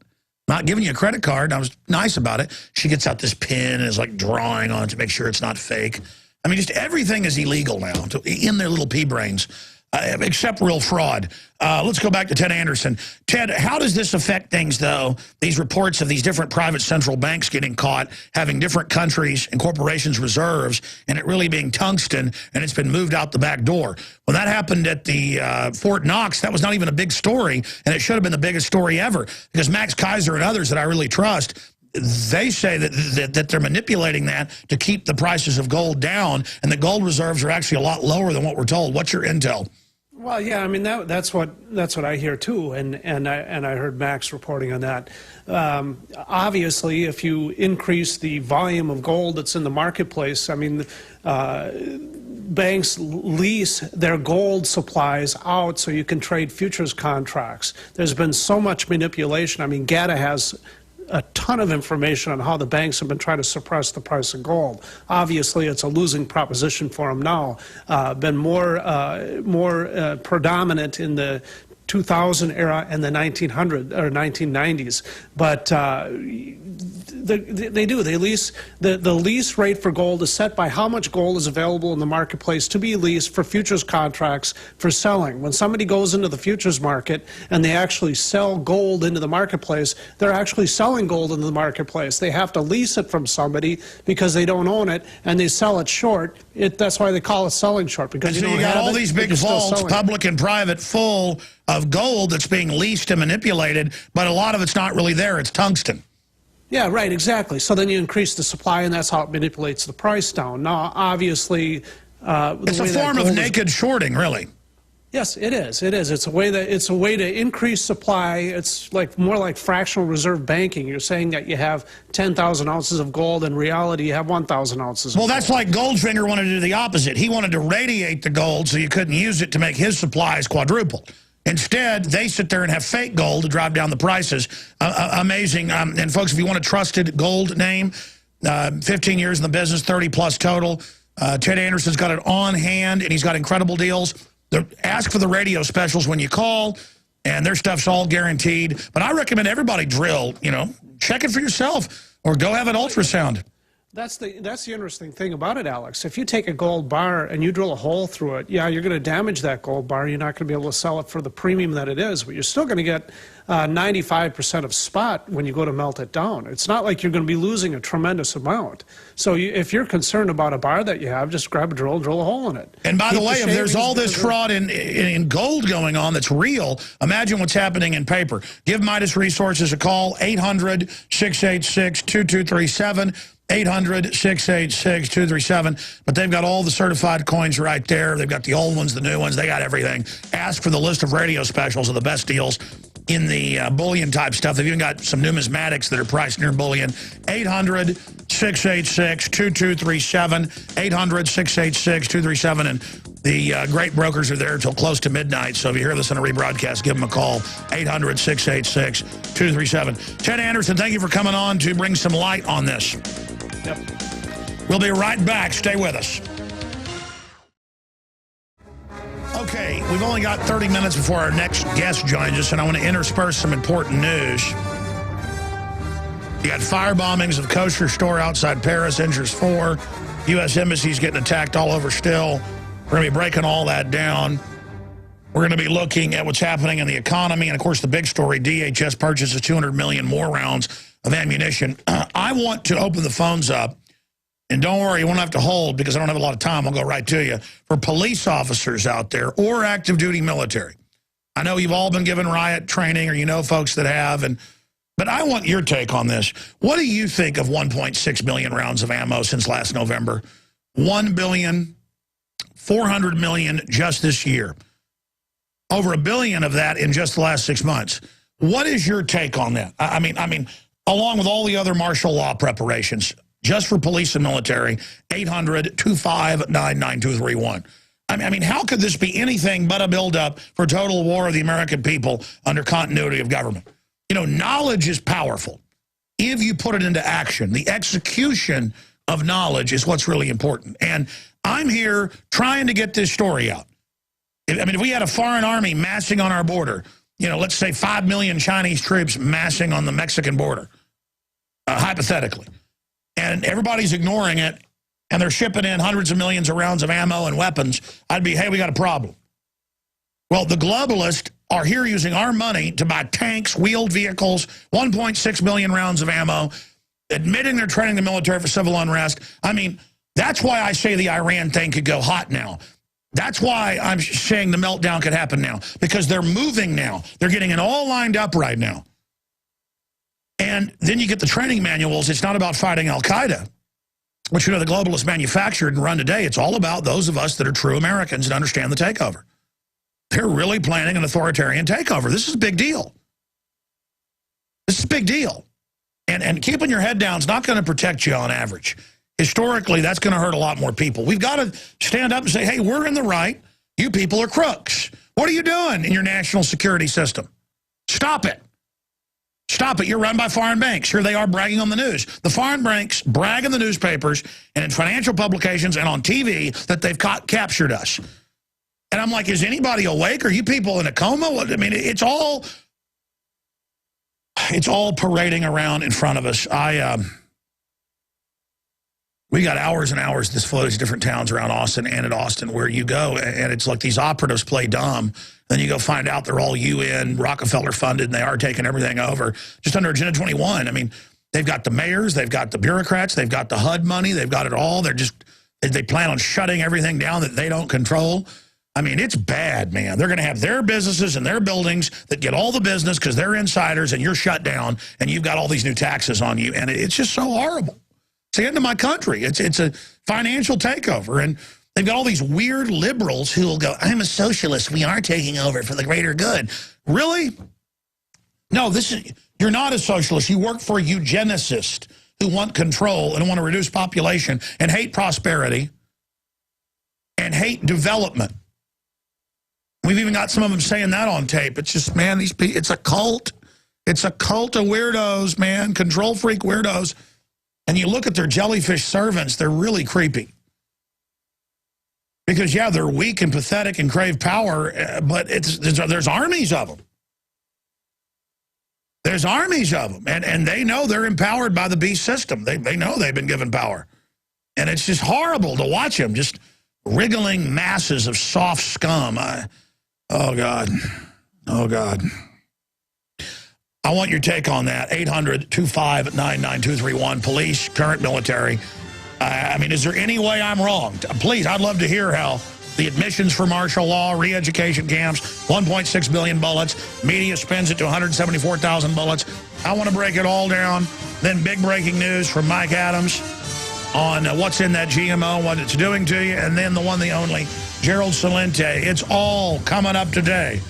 Not giving you a credit card. And I was nice about it. She gets out this pen and is like drawing on it to make sure it's not fake. I mean, just everything is illegal now in their little pea brains, except real fraud. Let's go back to Ted Anderson. Ted, how does this affect things, though, these reports of these different private central banks getting caught, having different countries and corporations' reserves, and it really being tungsten, and it's been moved out the back door? When that happened at the Fort Knox, that was not even a big story, and it should have been the biggest story ever, because Max Kaiser and others that I really trust, they say that they're manipulating that to keep the prices of gold down, and the gold reserves are actually a lot lower than what we're told. What's your intel? Well, yeah, I mean that's what I hear too, and I heard Max reporting on that. Obviously, if you increase the volume of gold that's in the marketplace, I mean, banks lease their gold supplies out so you can trade futures contracts. There's been so much manipulation. I mean, GATA has a ton of information on how the banks have been trying to suppress the price of gold. Obviously, it's a losing proposition for them now. Been more predominant in the 2000 era and the 1900 or 1990s, but they do. They lease the lease rate for gold is set by how much gold is available in the marketplace to be leased for futures contracts for selling. When somebody goes into the futures market and they actually sell gold into the marketplace, they're actually selling gold into the marketplace. They have to lease it from somebody because they don't own it, and they sell it short. That's why they call it selling short, because so you got all these big vaults, public and private, full of gold that's being leased and manipulated, but a lot of it's not really there. It's tungsten. Yeah, right, exactly. So then you increase the supply, and that's how it manipulates the price down. Now, obviously, it's a form of naked shorting, really. Yes, it is. It is. It's a way to increase supply. It's like more like fractional reserve banking. You're saying that you have 10,000 ounces of gold. In reality, you have 1,000 ounces. Well, that's like Goldfinger wanted to do the opposite. He wanted to radiate the gold so you couldn't use it to make his supplies quadruple. Instead, they sit there and have fake gold to drive down the prices. Amazing. And folks, if you want a trusted gold name, 15 years in the business, 30 plus total. Ted Anderson's got it on hand, and he's got incredible deals. Ask for the radio specials when you call, and their stuff's all guaranteed. But I recommend everybody drill, check it for yourself, or go have an ultrasound. That's the interesting thing about it, Alex. If you take a gold bar and you drill a hole through it, yeah, you're going to damage that gold bar. You're not going to be able to sell it for the premium that it is, but you're still going to get 95% of spot when you go to melt it down. It's not like you're going to be losing a tremendous amount. So if you're concerned about a bar that you have, just grab a drill a hole in it. And by the way, if there's all this fraud in gold going on that's real, imagine what's happening in paper. Give Midas Resources a call, 800-686-2237. 800-686-2237. But they've got all the certified coins right there. They've got the old ones, the new ones. They got everything. Ask for the list of radio specials of the best deals in the bullion type stuff. They've even got some numismatics that are priced near bullion. 800-686-2237. 800-686-2237. And the great brokers are there until close to midnight. So if you hear this on a rebroadcast, give them a call. 800-686-2237. Ted Anderson, thank you for coming on to bring some light on this. Yep. We'll be right back. Stay with us. Okay, we've only got 30 minutes before our next guest joins us, and I want to intersperse some important news. You got fire bombings of kosher store outside Paris, injures 4. U.S. embassies getting attacked all over still. We're going to be breaking all that down. We're going to be looking at what's happening in the economy. And, of course, the big story, DHS purchases 200 million more rounds of ammunition. I want to open the phones up. And don't worry, you won't have to hold because I don't have a lot of time. I'll go right to you. For police officers out there or active duty military. I know you've all been given riot training, or you know folks that have. But I want your take on this. What do you think of 1.6 million rounds of ammo since last November? 1 billion, 400 million just this year. Over 1 billion of that in just the last 6 months. What is your take on that? I mean, along with all the other martial law preparations, just for police and military, 800-259-9231. I mean, how could this be anything but a buildup for total war of the American people under continuity of government? You know, knowledge is powerful if you put it into action. The execution of knowledge is what's really important. And I'm here trying to get this story out. I mean, if we had a foreign army massing on our border, you know, let's say 5 million Chinese troops massing on the Mexican border, hypothetically, and everybody's ignoring it, and they're shipping in hundreds of millions of rounds of ammo and weapons, I'd be, hey, we got a problem. Well, the globalists are here using our money to buy tanks, wheeled vehicles, 1.6 million rounds of ammo, admitting they're training the military for civil unrest. I mean, that's why I say the Iran thing could go hot now. That's why I'm saying the meltdown could happen now, because they're moving now. They're getting it all lined up right now. And then you get the training manuals. It's not about fighting al-Qaeda, which, you know, the globalists manufactured and run today. It's all about those of us that are true Americans and understand the takeover. They're really planning an authoritarian takeover. This is a big deal. This is a big deal. And keeping your head down is not going to protect you on average. Historically, that's going to hurt a lot more people. We've got to stand up and say, hey, we're in the right. You people are crooks. What are you doing in your national security system? Stop it. Stop it. You're run by foreign banks. Here they are bragging on the news. The foreign banks brag in the newspapers and in financial publications and on TV that they've captured us. And I'm like, is anybody awake? Are you people in a coma? I mean, it's all parading around in front of us. We got hours and hours of this footage, different towns around Austin and at Austin where you go, and it's like these operatives play dumb. Then you go find out they're all UN, Rockefeller funded, and they are taking everything over. Just under Agenda 21. I mean, they've got the mayors, they've got the bureaucrats, they've got the HUD money, they've got it all. They plan on shutting everything down that they don't control. I mean, it's bad, man. They're going to have their businesses and their buildings that get all the business because they're insiders and you're shut down and you've got all these new taxes on you. And it's just so horrible. It's the end of my country. It's a financial takeover. And they've got all these weird liberals who will go, I'm a socialist. We are taking over for the greater good. Really? No, you're not a socialist. You work for eugenicists who want control and want to reduce population and hate prosperity and hate development. We've even got some of them saying that on tape. It's just, man, these people, it's a cult. It's a cult of weirdos, man, control freak weirdos. And you look at their jellyfish servants, they're really creepy. Because, yeah, they're weak and pathetic and crave power, but there's armies of them. There's armies of them, and they know they're empowered by the beast system. They know they've been given power. And it's just horrible to watch them, just wriggling masses of soft scum. Oh, God. Oh, God. I want your take on that. 800-259-9231. Police, current military. I mean, is there any way I'm wrong? Please, I'd love to hear how the admissions for martial law, re-education camps, 1.6 billion bullets, media spends it to 174,000 bullets. I want to break it all down. Then big breaking news from Mike Adams on what's in that G.M.O, what it's doing to you, and then the one, the only, Gerald Celente. It's all coming up today.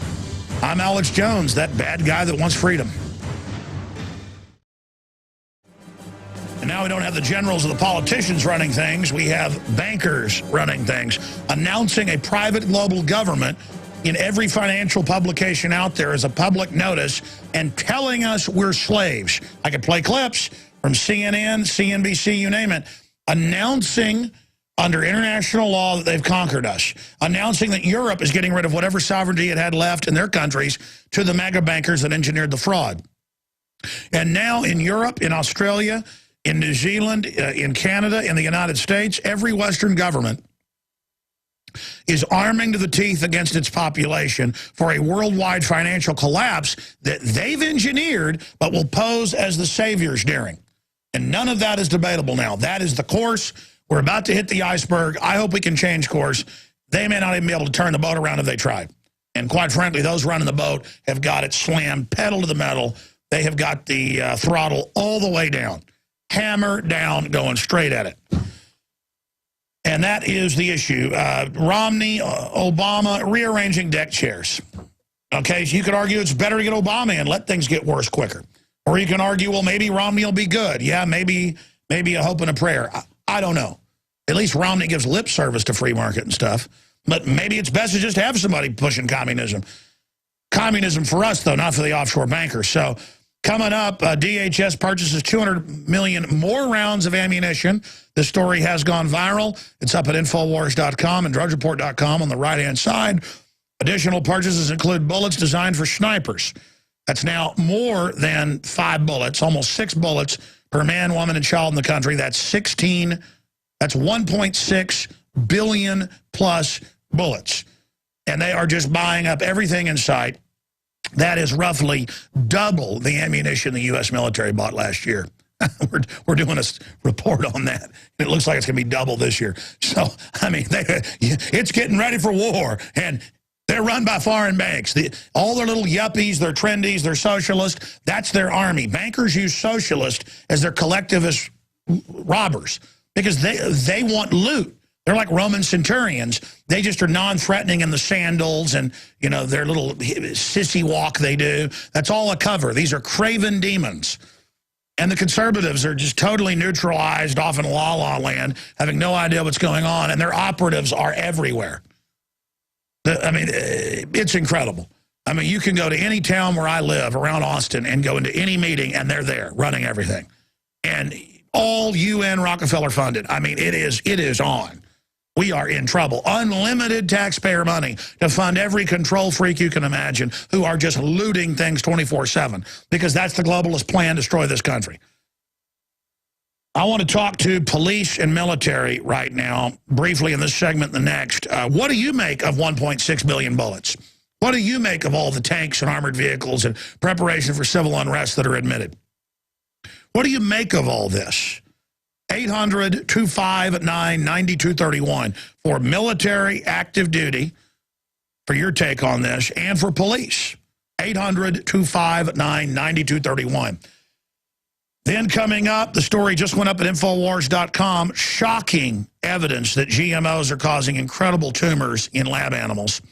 I'm Alex Jones, that bad guy that wants freedom. And now we don't have the generals or the politicians running things. We have bankers running things, announcing a private global government in every financial publication out there as a public notice and telling us we're slaves. I could play clips from CNN, CNBC, you name it, announcing under international law that they've conquered us, announcing that Europe is getting rid of whatever sovereignty it had left in their countries to the mega bankers that engineered the fraud. And now in Europe, in Australia, in New Zealand, in Canada, in the United States, every Western government is arming to the teeth against its population for a worldwide financial collapse that they've engineered but will pose as the saviors during. And none of that is debatable now. That is the course. We're about to hit the iceberg. I hope we can change course. They may not even be able to turn the boat around if they try. And quite frankly, those running the boat have got it slammed pedal to the metal. They have got the throttle all the way down. Hammer down, going straight at it. And that is the issue. Romney, Obama, rearranging deck chairs. Okay, so you could argue it's better to get Obama in, let things get worse quicker. Or you can argue, well, maybe Romney will be good. Yeah, maybe a hope and a prayer. I don't know. At least Romney gives lip service to free market and stuff. But maybe it's best to just have somebody pushing communism. Communism for us, though, not for the offshore bankers. So Coming up, DHS purchases 200 million more rounds of ammunition. This story has gone viral. It's up at Infowars.com and DrudgeReport.com on the right-hand side. Additional purchases include bullets designed for snipers. That's now more than 5 bullets, almost 6 bullets per man, woman, and child in the country. That's 1.6 billion plus bullets. And they are just buying up everything in sight. That is roughly double the ammunition the U.S. military bought last year. We're doing a report on that. It looks like it's going to be double this year. So, I mean, it's getting ready for war, and they're run by foreign banks. All their little yuppies, they're trendies, they're socialists. That's their army. Bankers use socialists as their collectivist robbers because they want loot. They're like Roman centurions. They just are non-threatening in the sandals and, you know, their little sissy walk they do. That's all a cover. These are craven demons. And the conservatives are just totally neutralized off in la-la land, having no idea what's going on, and their operatives are everywhere. I mean, it's incredible. I mean, you can go to any town where I live around Austin and go into any meeting, and they're there running everything. And all UN Rockefeller funded. I mean, it is on. We are in trouble. Unlimited taxpayer money to fund every control freak you can imagine who are just looting things 24/7 because that's the globalist plan to destroy this country. I want to talk to police and military right now, briefly in this segment and the next. What do you make of 1.6 billion bullets? What do you make of all the tanks and armored vehicles and preparation for civil unrest that are admitted? What do you make of all this? 800-259-9231 for military active duty, for your take on this, and for police. 800-259-9231. Then coming up, the story just went up at Infowars.com, shocking evidence that GMOs are causing incredible tumors in lab animals.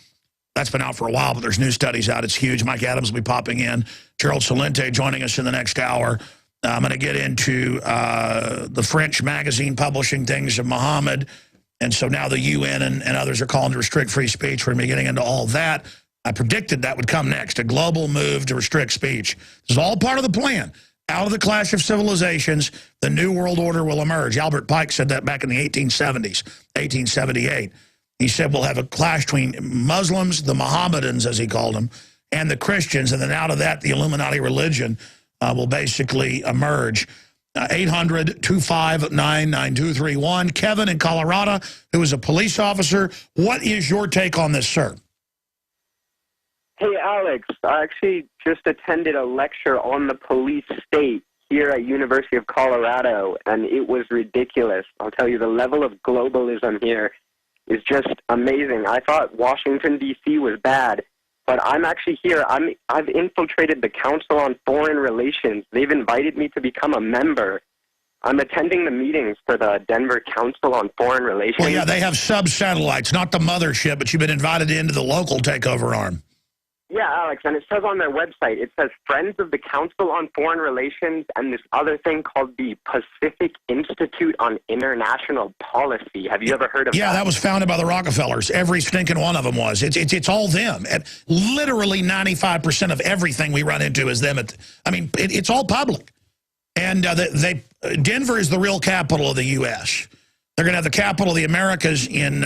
That's been out for a while, but there's new studies out. It's huge. Mike Adams will be popping in. Gerald Celente joining us in the next hour. I'm going to get into the French magazine publishing things of Mohammed. And so now the UN and others are calling to restrict free speech. We're going to be getting into all that. I predicted that would come next, a global move to restrict speech. This is all part of the plan. Out of the clash of civilizations, the new world order will emerge. Albert Pike said that back in the 1870s, 1878. He said we'll have a clash between Muslims, the Mohammedans, as he called them, and the Christians. And then out of that, the Illuminati religion will basically emerge. 800-259-9231. Kevin in Colorado, who is a police officer. What is your take on this, sir? Hey, Alex. I actually just attended a lecture on the police state here at University of Colorado, and it was ridiculous. I'll tell you, the level of globalism here is just amazing. I thought Washington, D.C. was bad. But I'm actually here. I've infiltrated the Council on Foreign Relations. They've invited me to become a member. I'm attending the meetings for the Denver Council on Foreign Relations. Well, yeah, they have sub-satellites, not the mothership, but you've been invited into the local takeover arm. Yeah, Alex, and it says on their website, it says Friends of the Council on Foreign Relations and this other thing called the Pacific Institute on International Policy. Have you ever heard of that? Yeah, that was founded by the Rockefellers. Every stinking one of them was. It's all them. And literally 95% of everything we run into is them. It's all public. And Denver is the real capital of the U.S. They're going to have the capital of the Americas in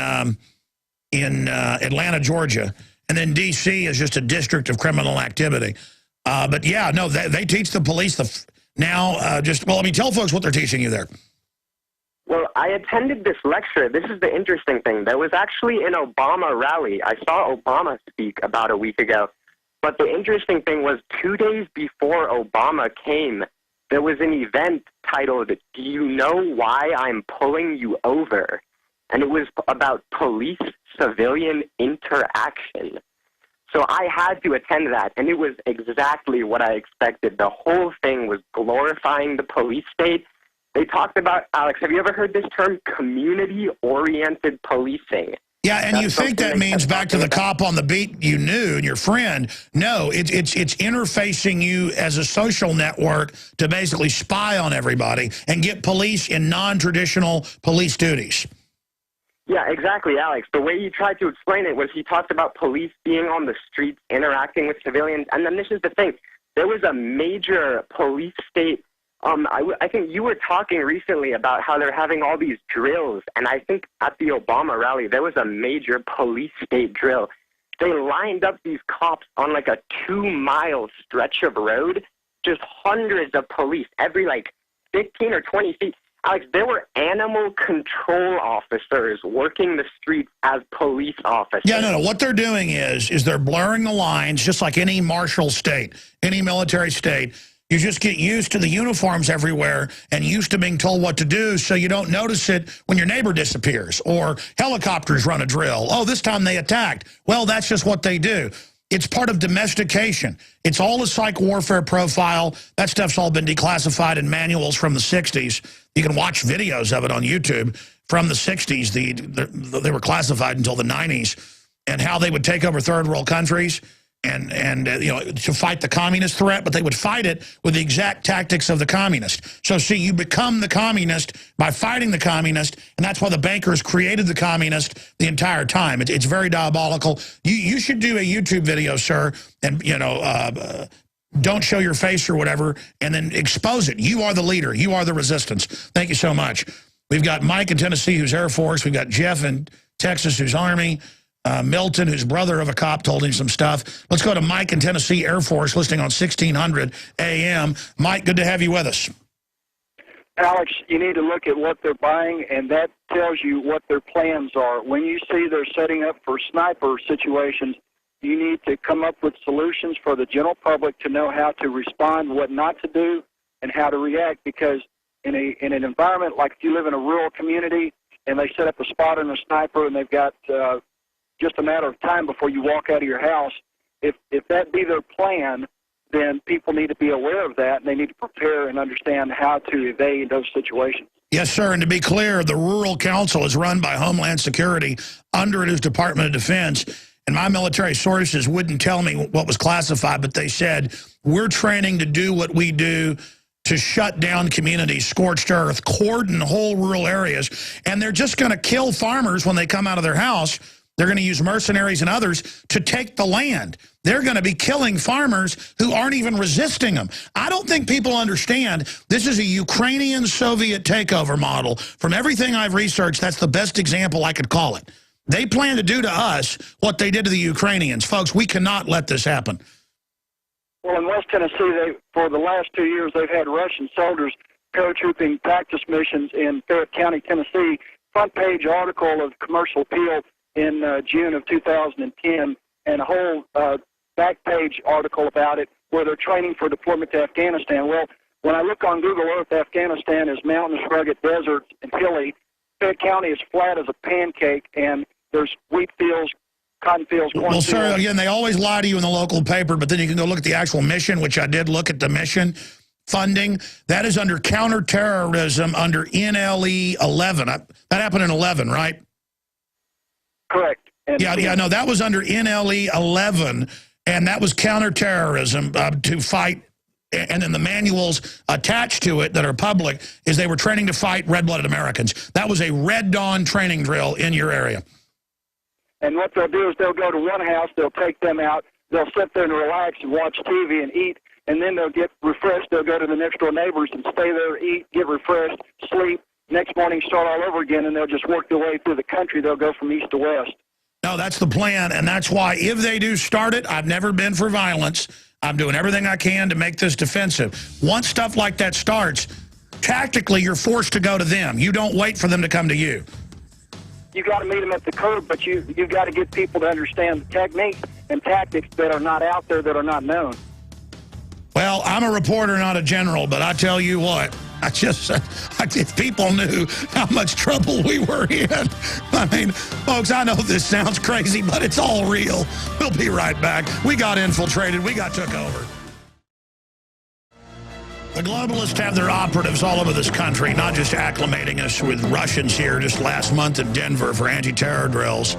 Atlanta, Georgia. And then D.C. is just a district of criminal activity. But, yeah, no, they teach the police tell folks what they're teaching you there. Well, I attended this lecture. This is the interesting thing. There was actually an Obama rally. I saw Obama speak about a week ago. But the interesting thing was 2 days before Obama came, there was an event titled, "Do You Know Why I'm Pulling You Over?" And it was about police-civilian interaction. So I had to attend that, and it was exactly what I expected. The whole thing was glorifying the police state. They talked about, Alex, have you ever heard this term, community-oriented policing? Yeah, and you think that means back to the cop on the beat you knew and your friend. No, it's interfacing you as a social network to basically spy on everybody and get police in non-traditional police duties. Yeah, exactly, Alex. The way he tried to explain it was he talked about police being on the streets, interacting with civilians, and then this is the thing. there was a major police state. I think you were talking recently about how they're having all these drills, and I think at the Obama rally there was a major police state drill. They lined up these cops on like a 2-mile stretch of road, just hundreds of police every like 15 or 20 feet. Alex, there were animal control officers working the streets as police officers. Yeah, no. What they're doing is they're blurring the lines, just like any martial state, any military state. You just get used to the uniforms everywhere and used to being told what to do, so you don't notice it when your neighbor disappears or helicopters run a drill. Oh, this time they attacked. Well, that's just what they do. It's part of domestication. It's all a psych warfare profile. That stuff's all been declassified in manuals from the 60s. You can watch videos of it on YouTube from the 60s. They were classified until the 90s, and how they would take over third world countries and you know, to fight the communist threat, but they would fight it with the exact tactics of the communist. So see, you become the communist by fighting the communist, and that's why the bankers created the communist the entire time. It's very diabolical. You should do a YouTube video, sir, and you know, don't show your face or whatever, and then expose it. You are the leader. You are the resistance. Thank you so much. We've got Mike in Tennessee, who's Air Force. We've got Jeff in Texas, who's Army. Milton, whose brother of a cop told him some stuff. Let's go to Mike in Tennessee Air Force, listening on 1600 AM. Mike, good to have you with us. Alex, you need to look at what they're buying, and that tells you what their plans are. When you see they're setting up for sniper situations, you need to come up with solutions for the general public to know how to respond, what not to do, and how to react, because in an environment like if you live in a rural community and they set up a spot on a sniper and they've got just a matter of time before you walk out of your house, if that be their plan, then people need to be aware of that, and they need to prepare and understand how to evade those situations. Yes, sir, and to be clear, the Rural Council is run by Homeland Security. Under it is Department of Defense, and my military sources wouldn't tell me what was classified, but they said, we're training to do what we do to shut down communities, scorched earth, cordon whole rural areas, and they're just going to kill farmers when they come out of their house. They're going to use mercenaries and others to take the land. They're going to be killing farmers who aren't even resisting them. I don't think people understand this is a Ukrainian-Soviet takeover model. From everything I've researched, that's the best example I could call it. They plan to do to us what they did to the Ukrainians. Folks, we cannot let this happen. Well, in West Tennessee, for the last 2 years, they've had Russian soldiers paratrooping practice missions in Fayette County, Tennessee. Front page article of Commercial Appeal in June of 2010, and a whole back page article about it where they're training for deployment to Afghanistan. Well, when I look on Google Earth, Afghanistan is mountainous, rugged, desert, and hilly. Fayette County is flat as a pancake, and there's wheat fields, cotton fields, corn Well, fields. sir, again, they always lie to you in the local paper, but then you can go look at the actual mission, which I did look at the mission funding. That is under counterterrorism under NLE 11. That happened in 11, right? Correct. And Yeah, no, that was under NLE 11, and that was counterterrorism to fight. And then the manuals attached to it that are public is they were training to fight red-blooded Americans. That was a Red Dawn training drill in your area. And what they'll do is they'll go to one house, they'll take them out, they'll sit there and relax and watch TV and eat, and then they'll get refreshed. They'll go to the next door neighbors and stay there, eat, get refreshed, sleep. Next morning, start all over again, and they'll just work their way through the country. They'll go from east to west. No, that's the plan, and that's why if they do start it, I've never been for violence. I'm doing everything I can to make this defensive. Once stuff like that starts, tactically, you're forced to go to them. You don't wait for them to come to you. You got to meet them at the curb, but you've got to get people to understand the techniques and tactics that are not out there, that are not known. Well, I'm a reporter, not a general, but I tell you what, if people knew how much trouble we were in. I mean, folks, I know this sounds crazy, but it's all real. We'll be right back. We got infiltrated. We got took over. The globalists have their operatives all over this country, not just acclimating us with Russians here just last month in Denver for anti-terror drills.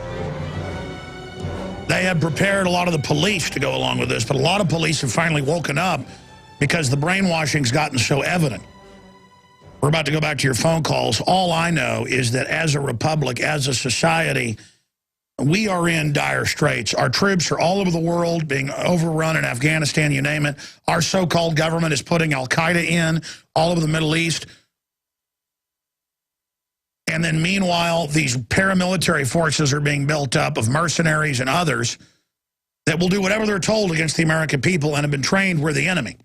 They have prepared a lot of the police to go along with this, but a lot of police have finally woken up because the brainwashing's gotten so evident. We're about to go back to your phone calls. All I know is that as a republic, as a society, we are in dire straits. Our troops are all over the world being overrun in Afghanistan, you name it. Our so-called government is putting al-Qaeda in all over the Middle East. And then meanwhile, these paramilitary forces are being built up of mercenaries and others that will do whatever they're told against the American people and have been trained we're the enemy.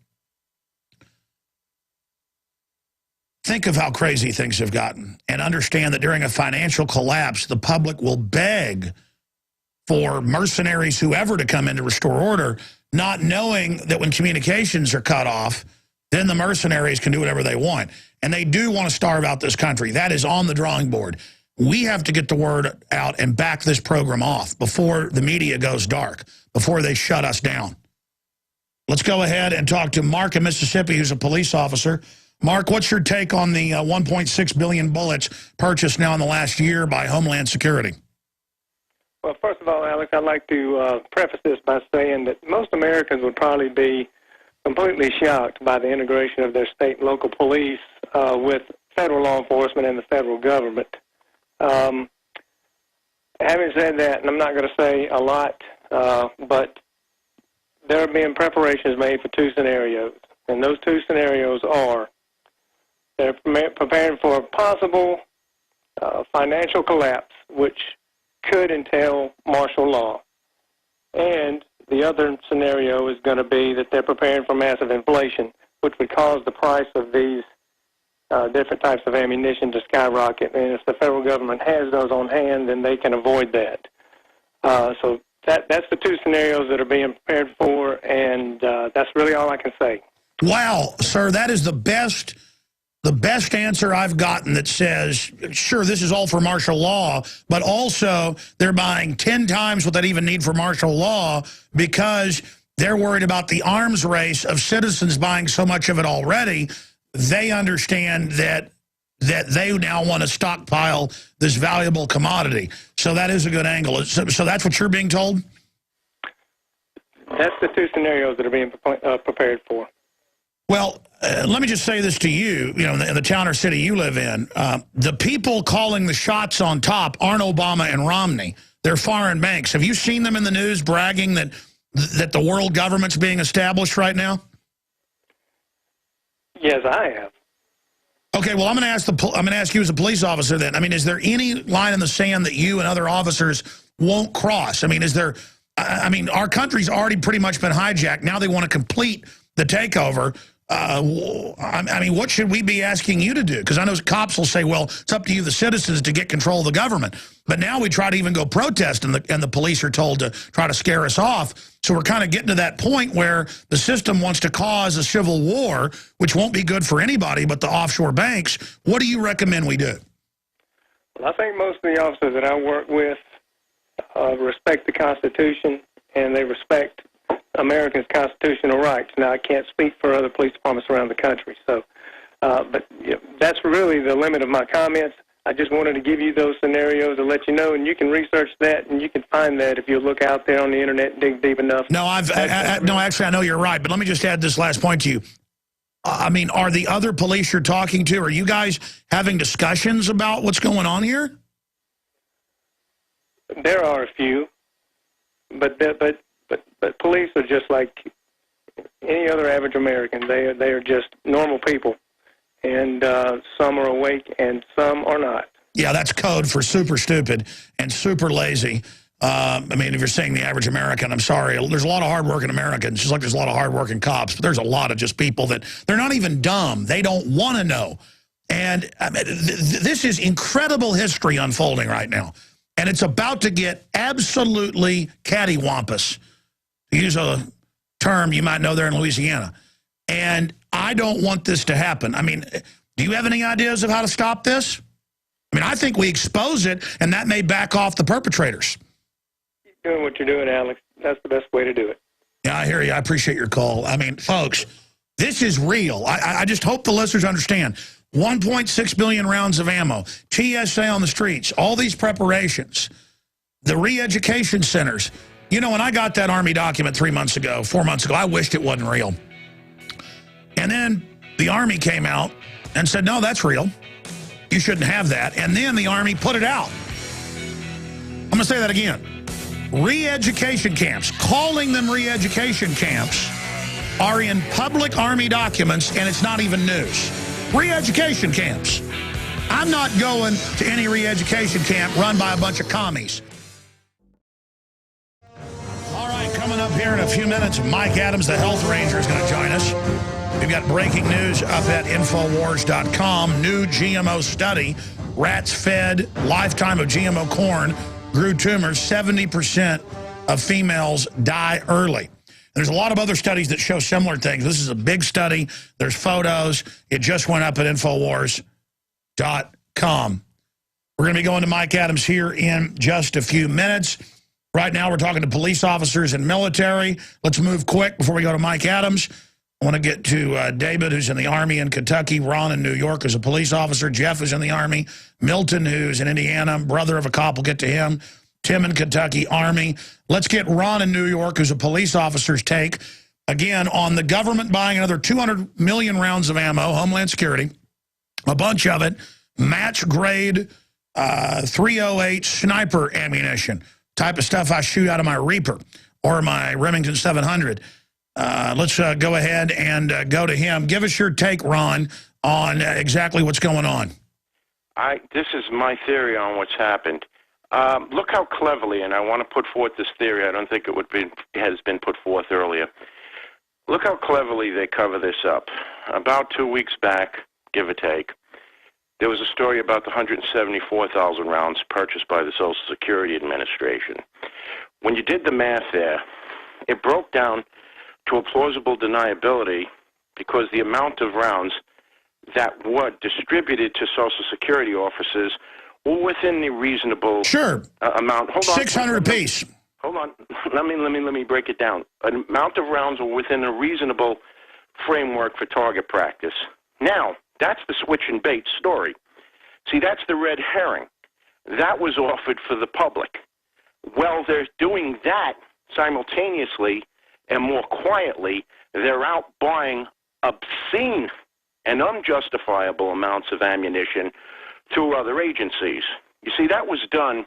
Think of how crazy things have gotten and understand that during a financial collapse, the public will beg for mercenaries, whoever, to come in to restore order, not knowing that when communications are cut off, then the mercenaries can do whatever they want. And they do want to starve out this country. That is on the drawing board. We have to get the word out and back this program off before the media goes dark, before they shut us down. Let's go ahead and talk to Mark in Mississippi, who's a police officer. Mark, what's your take on the 1.6 billion bullets purchased now in the last year by Homeland Security? Well, first of all, Alex, I'd like to preface this by saying that most Americans would probably be completely shocked by the integration of their state and local police with federal law enforcement and the federal government. Having said that, and I'm not going to say a lot, but there are being preparations made for two scenarios, and those two scenarios are they're preparing for a possible financial collapse, which could entail martial law. And the other scenario is going to be that they're preparing for massive inflation, which would cause the price of these different types of ammunition to skyrocket. And if the federal government has those on hand, then they can avoid that. So that's the two scenarios that are being prepared for, and that's really all I can say. Wow, sir, that is the best answer I've gotten that says, sure, this is all for martial law, but also they're buying 10 times what they even need for martial law because they're worried about the arms race of citizens buying so much of it already. They understand that they now want to stockpile this valuable commodity. So that is a good angle. So that's what you're being told? That's the two scenarios that are being prepared for. Well, let me just say this to you, in the town or city you live in. The people calling the shots on top aren't Obama and Romney. They're foreign banks. Have you seen them in the news bragging that the world government's being established right now? Yes, I have. Okay, well, I'm going to ask you as a police officer then. I mean, is there any line in the sand that you and other officers won't cross? I mean, our country's already pretty much been hijacked. Now they want to complete the takeover. I mean, what should we be asking you to do? Because I know cops will say, well, it's up to you, the citizens, to get control of the government. But now we try to even go protest, and the police are told to try to scare us off. So we're kind of getting to that point where the system wants to cause a civil war, which won't be good for anybody but the offshore banks. What do you recommend we do? Well, I think most of the officers that I work with respect the Constitution, and they respect Americans' constitutional rights. Now, I can't speak for other police departments around the country, so but that's really the limit of my comments. I just wanted to give you those scenarios to let you know, and you can research that, and you can find that if you look out there on the internet and dig deep enough. No, actually, I know you're right, but let me just add this last point to you. I mean, are the other police you're talking to, are you guys having discussions about what's going on here? There are a few, but police are just like any other average American. They are just normal people, and some are awake and some are not. Yeah, that's code for super stupid and super lazy. I mean, if you're saying the average American, I'm sorry. There's a lot of hardworking Americans, just like there's a lot of hardworking cops, but there's a lot of just people that they're not even dumb. They don't want to know. And I mean, this is incredible history unfolding right now. And it's about to get absolutely cattywampus, to use a term you might know there in Louisiana. And I don't want this to happen. I mean, do you have any ideas of how to stop this? I mean, I think we expose it, and that may back off the perpetrators. Keep doing what you're doing, Alex. That's the best way to do it. Yeah, I hear you. I appreciate your call. I mean, folks, this is real. I just hope the listeners understand. 1.6 billion rounds of ammo, TSA on the streets, all these preparations, the re-education centers. You know, when I got that Army document 4 months ago, I wished it wasn't real. And then the Army came out and said, no, that's real. You shouldn't have that. And then the Army put it out. I'm going going to say that again. Re-education camps, calling them re-education camps, are in public Army documents, and it's not even news. Re-education camps. I'm not going to any re-education camp run by a bunch of commies. All right, coming up here in a few minutes, Mike Adams, the health ranger, is going to join us. We've got breaking news up at Infowars.com. New GMO study. Rats fed lifetime of GMO corn grew tumors. 70% of females die early. There's a lot of other studies that show similar things. This is a big study. There's photos. It just went up at Infowars.com. We're going to be going to Mike Adams here in just a few minutes. Right now, we're talking to police officers and military. Let's move quick before we go to Mike Adams. I want to get to David, who's in the Army in Kentucky, Ron in New York as a police officer, Jeff is in the Army, Milton, who's in Indiana, brother of a cop, we'll get to him, Tim in Kentucky, Army. Let's get Ron in New York, who's a police officer's take, again, on the government buying another 200 million rounds of ammo, Homeland Security, a bunch of it, match-grade .308 sniper ammunition, type of stuff I shoot out of my Reaper or my Remington 700. Let's go ahead and go to him. Give us your take, Ron, on exactly what's going on. This is my theory on what's happened. Look how cleverly, and I want to put forth this theory. I don't think has been put forth earlier. Look how cleverly they cover this up. About 2 weeks back, give or take, there was a story about the 174,000 rounds purchased by the Social Security Administration. When you did the math there, it broke down to a plausible deniability because the amount of rounds that were distributed to Social Security officers were within the reasonable amount. Hold on. 600 apiece. Hold on. Let me break it down. An amount of rounds were within a reasonable framework for target practice. Now, that's the switch and bait story. See, that's the red herring. That was offered for the public. Well, they're doing that simultaneously and more quietly. They're out buying obscene and unjustifiable amounts of ammunition through other agencies. You see, that was done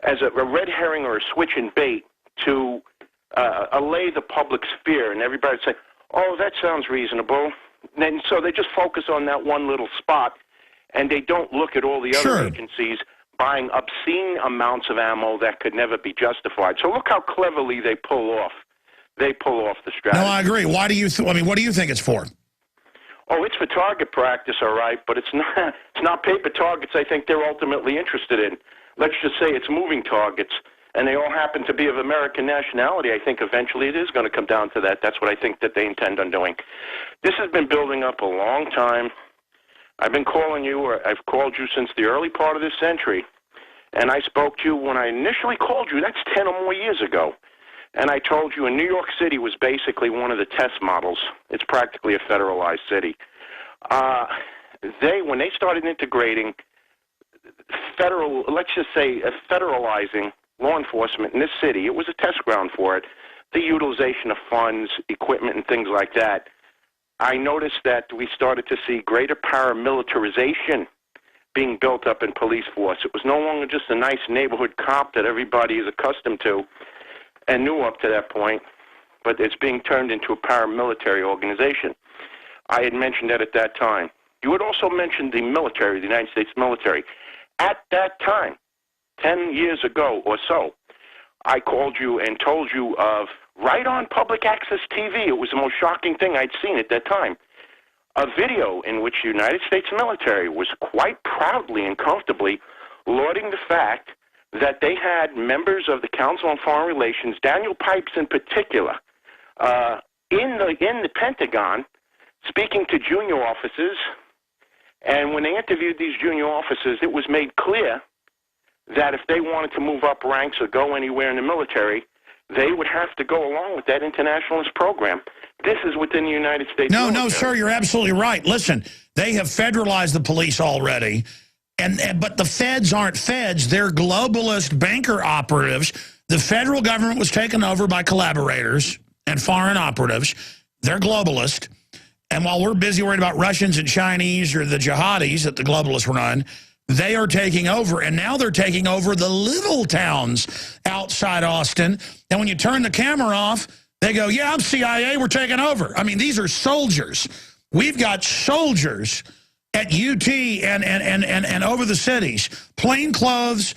as a red herring or a switch and bait to allay the public's fear, and everybody would say, oh, that sounds reasonable. And so they just focus on that one little spot, and they don't look at all the other agencies buying obscene amounts of ammo that could never be justified. So look how cleverly they pull off the strategy. No, I agree. Why do you what do you think it's for? Oh, it's for target practice, all right, but it's not paper targets I think they're ultimately interested in. Let's just say it's moving targets, and they all happen to be of American nationality. I think eventually it is going to come down to that. That's what I think that they intend on doing. This has been building up a long time. I've been calling you, or I've called you since the early part of this century, and I spoke to you when I initially called you. That's 10 or more years ago. And I told you New York City was basically one of the test models. It's practically a federalized city. When they started integrating federalizing law enforcement in this city, it was a test ground for it. The utilization of funds, equipment, and things like that. I noticed that we started to see greater paramilitarization being built up in police force. It was no longer just a nice neighborhood cop that everybody is accustomed to and knew up to that point, but it's being turned into a paramilitary organization. I had mentioned that at that time. You had also mentioned the military, the United States military. At that time, 10 years ago or so, I called you and told you of, right on public access TV, it was the most shocking thing I'd seen at that time, a video in which the United States military was quite proudly and comfortably lauding the fact that they had members of the Council on Foreign Relations, Daniel Pipes in particular, in the Pentagon, speaking to junior officers. And when they interviewed these junior officers, it was made clear that if they wanted to move up ranks or go anywhere in the military, they would have to go along with that internationalist program. This is within the United States military. No, sir, you're absolutely right. Listen, they have federalized the police already. But the feds aren't feds. They're globalist banker operatives. The federal government was taken over by collaborators and foreign operatives. They're globalist. And while we're busy worried about Russians and Chinese or the jihadis that the globalists run, they are taking over. And now they're taking over the little towns outside Austin. And when you turn the camera off, they go, yeah, I'm CIA, we're taking over. I mean, these are soldiers. We've got soldiers at UT and over the cities, plainclothes,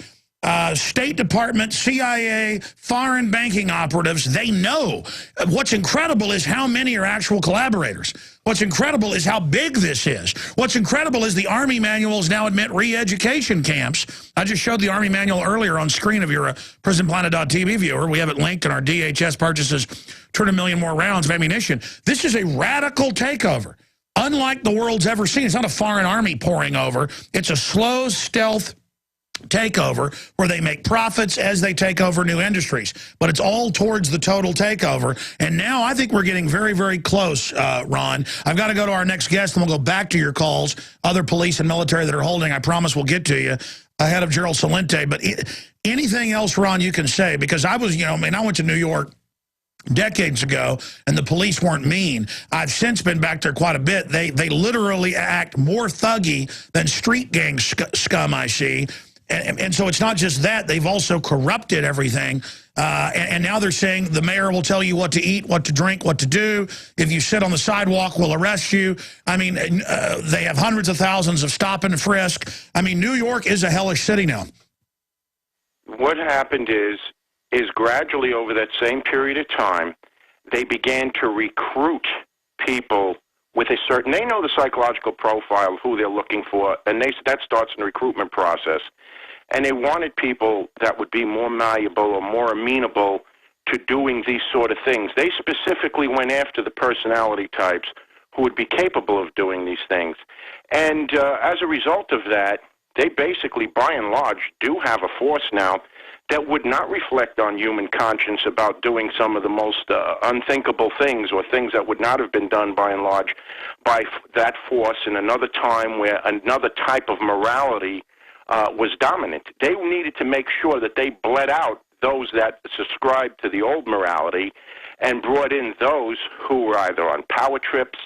State Department, CIA, foreign banking operatives. They know. What's incredible is how many are actual collaborators. What's incredible is how big this is. What's incredible is the Army manuals now admit re-education camps. I just showed the Army manual earlier on screen if you're a PrisonPlanet.tv viewer. We have it linked in our DHS purchases, turn 1 million more rounds of ammunition. This is a radical takeover, unlike the world's ever seen. It's not a foreign army pouring over. It's a slow, stealth takeover where they make profits as they take over new industries. But it's all towards the total takeover. And now I think we're getting very, very close, Ron. I've got to go to our next guest, and we'll go back to your calls, other police and military that are holding. I promise we'll get to you ahead of Gerald Celente. But anything else, Ron, you can say? Because I was, I went to New York decades ago, and the police weren't mean. I've since been back there quite a bit. They literally act more thuggy than street gang scum I see. And so it's not just that. They've also corrupted everything. And now they're saying the mayor will tell you what to eat, what to drink, what to do. If you sit on the sidewalk, we'll arrest you. I mean, they have hundreds of thousands of stop and frisk. I mean, New York is a hellish city now. What happened is gradually over that same period of time, they began to recruit people with a certain, they know the psychological profile of who they're looking for, and that starts in the recruitment process. And they wanted people that would be more malleable or more amenable to doing these sort of things. They specifically went after the personality types who would be capable of doing these things. And as a result of that, they basically, by and large, do have a force now that would not reflect on human conscience about doing some of the most unthinkable things, or things that would not have been done by and large by that force in another time where another type of morality was dominant. They needed to make sure that they bled out those that subscribed to the old morality and brought in those who were either on power trips,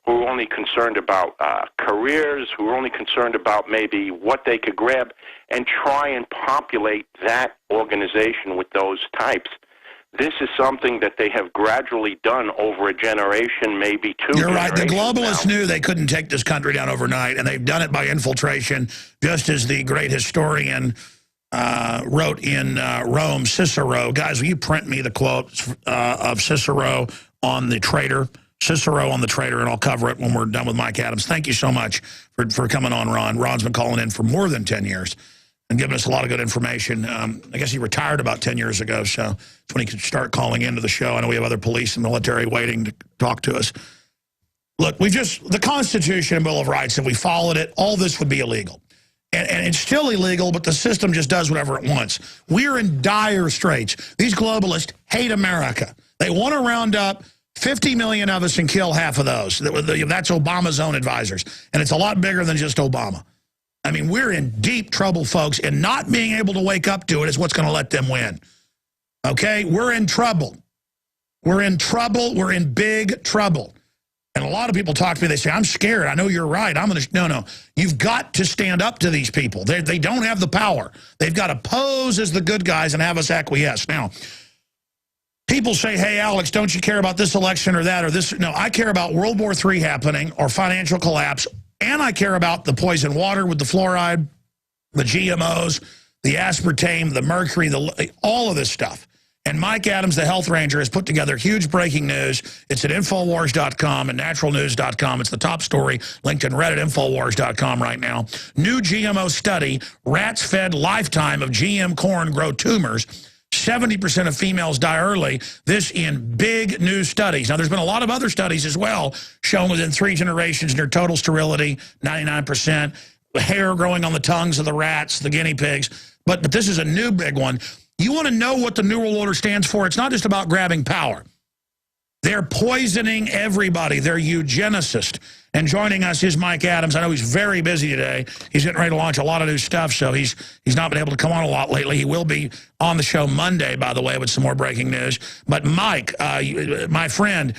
who were only concerned about careers, who were only concerned about maybe what they could grab, and try and populate that organization with those types. This is something that they have gradually done over a generation, maybe two. You're right. The globalists knew they couldn't take this country down overnight, and they've done it by infiltration, just as the great historian wrote in Rome, Cicero. Guys, will you print me the quote of Cicero on the traitor? Cicero on the traitor, and I'll cover it when we're done with Mike Adams. Thank you so much for coming on, Ron. Ron's been calling in for more than 10 years and giving us a lot of good information. I guess he retired about 10 years ago, so that's when he could start calling into the show. I know we have other police and military waiting to talk to us. Look, the Constitution and Bill of Rights, if we followed it, all this would be illegal. And it's still illegal, but the system just does whatever it wants. We're in dire straits. These globalists hate America. They want to round up 50 million of us and kill half of those. That's Obama's own advisors. And it's a lot bigger than just Obama. I mean, we're in deep trouble, folks, and not being able to wake up to it is what's going to let them win. Okay? We're in trouble. We're in trouble. We're in big trouble. And a lot of people talk to me, they say, I'm scared. I know you're right. No. You've got to stand up to these people. They don't have the power. They've got to pose as the good guys and have us acquiesce. Now, people say, hey, Alex, don't you care about this election or that or this? No, I care about World War III happening or financial collapse, and I care about the poison water with the fluoride, the GMOs, the aspartame, the mercury, all of this stuff. And Mike Adams, the health ranger, has put together huge breaking news. It's at Infowars.com and naturalnews.com. It's the top story, linked in Reddit, Infowars.com right now. New GMO study, rats fed lifetime of GM corn grow tumors. 70% of females die early. This in big new studies. Now, there's been a lot of other studies as well showing within 3 generations near total sterility, 99%, hair growing on the tongues of the rats, the guinea pigs. But this is a new big one. You want to know what the New World Order stands for? It's not just about grabbing power. They're poisoning everybody. They're eugenicists. And joining us is Mike Adams. I know he's very busy today. He's getting ready to launch a lot of new stuff, so he's not been able to come on a lot lately. He will be on the show Monday, by the way, with some more breaking news. But Mike, my friend,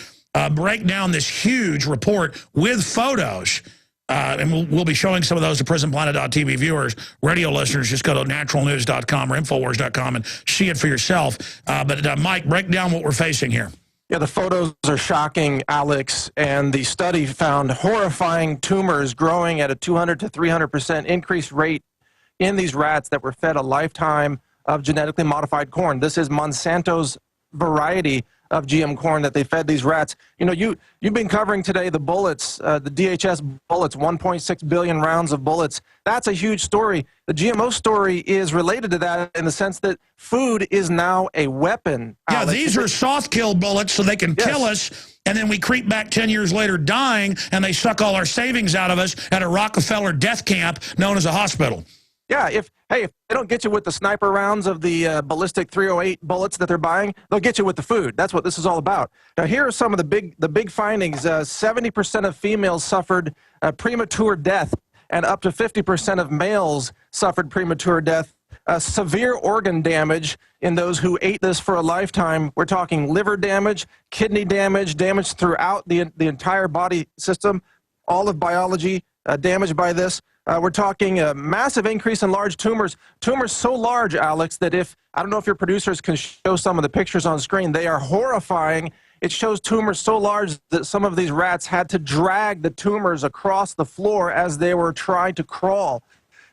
break down this huge report with photos And we'll be showing some of those to PrisonPlanet.tv viewers. Radio listeners, just go to naturalnews.com or Infowars.com and see it for yourself. But Mike, break down what we're facing here. Yeah, the photos are shocking, Alex, and the study found horrifying tumors growing at a 200 to 300% increased rate in these rats that were fed a lifetime of genetically modified corn. This is Monsanto's variety of GM corn that they fed these rats. You know, you've been covering today the bullets, the DHS bullets, 1.6 billion rounds of bullets. That's a huge story. The GMO story is related to that in the sense that food is now a weapon. Yeah, Alex. these are soft kill bullets so they can kill us, and then we creep back 10 years later dying, and they suck all our savings out of us at a Rockefeller death camp known as a hospital. Yeah, if they don't get you with the sniper rounds of the ballistic 308 bullets that they're buying, they'll get you with the food. That's what this is all about. Now, here are some of the big findings. 70% of females suffered premature death, and up to 50% of males suffered premature death. Severe organ damage in those who ate this for a lifetime. We're talking liver damage, kidney damage, damage throughout the entire body system, all of biology damaged by this. We're talking a massive increase in large tumors. Tumors so large, Alex, that I don't know if your producers can show some of the pictures on screen. They are horrifying. It shows tumors so large that some of these rats had to drag the tumors across the floor as they were trying to crawl.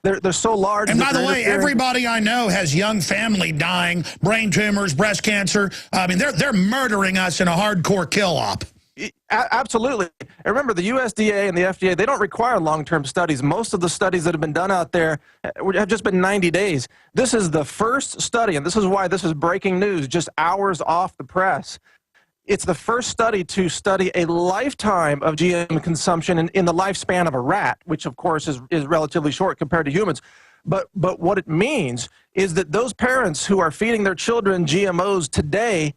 They're so large. And by the way, everybody I know has young family dying, brain tumors, breast cancer. I mean, they're murdering us in a hardcore kill-op. Absolutely. And remember, the USDA and the FDA, they don't require long-term studies. Most of the studies that have been done out there have just been 90 days. This is the first study, and this is why this is breaking news, just hours off the press. It's the first study to study a lifetime of GM consumption in the lifespan of a rat, which, of course, is relatively short compared to humans. But what it means is that those parents who are feeding their children GMOs today,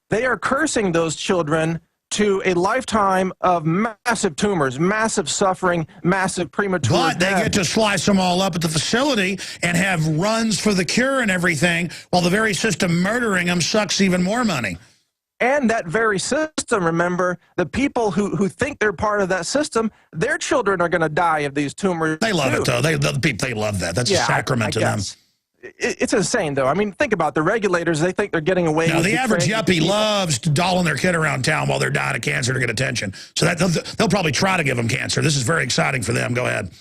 they are cursing those children to a lifetime of massive tumors, massive suffering, massive premature death. But they get to slice them all up at the facility and have runs for the cure and everything, while the very system murdering them sucks even more money. And that very system, remember, the people who think they're part of that system, their children are going to die of these tumors. They love it, though. They love that. That's a sacrament to them. It's insane, though. I mean, think about the regulators. They think they're getting away with it. The average yuppie loves dolling their kid around town while they're dying of cancer to get attention. So they'll probably try to give them cancer. This is very exciting for them. Go ahead.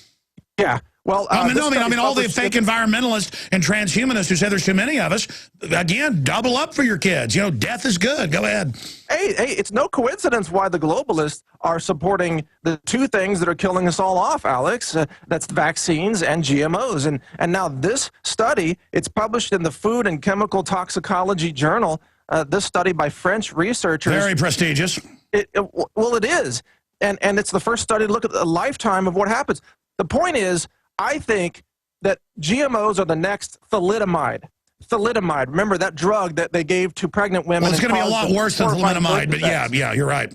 Yeah. Well, I mean, all the fake environmentalists and transhumanists who say there's too many of us, again, double up for your kids. You know, death is good. Go ahead. Hey, it's no coincidence why the globalists are supporting the two things that are killing us all off, Alex. That's vaccines and GMOs. And now this study, it's published in the Food and Chemical Toxicology Journal, this study by French researchers. Very prestigious. Well, it is. And it's the first study to look at a lifetime of what happens. The point is, I think that GMOs are the next thalidomide. Thalidomide, remember that drug that they gave to pregnant women? Well, it's going to be a lot worse than thalidomide, but yeah, you're right.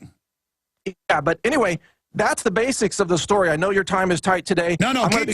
Yeah, but anyway, that's the basics of the story. I know your time is tight today. No, keep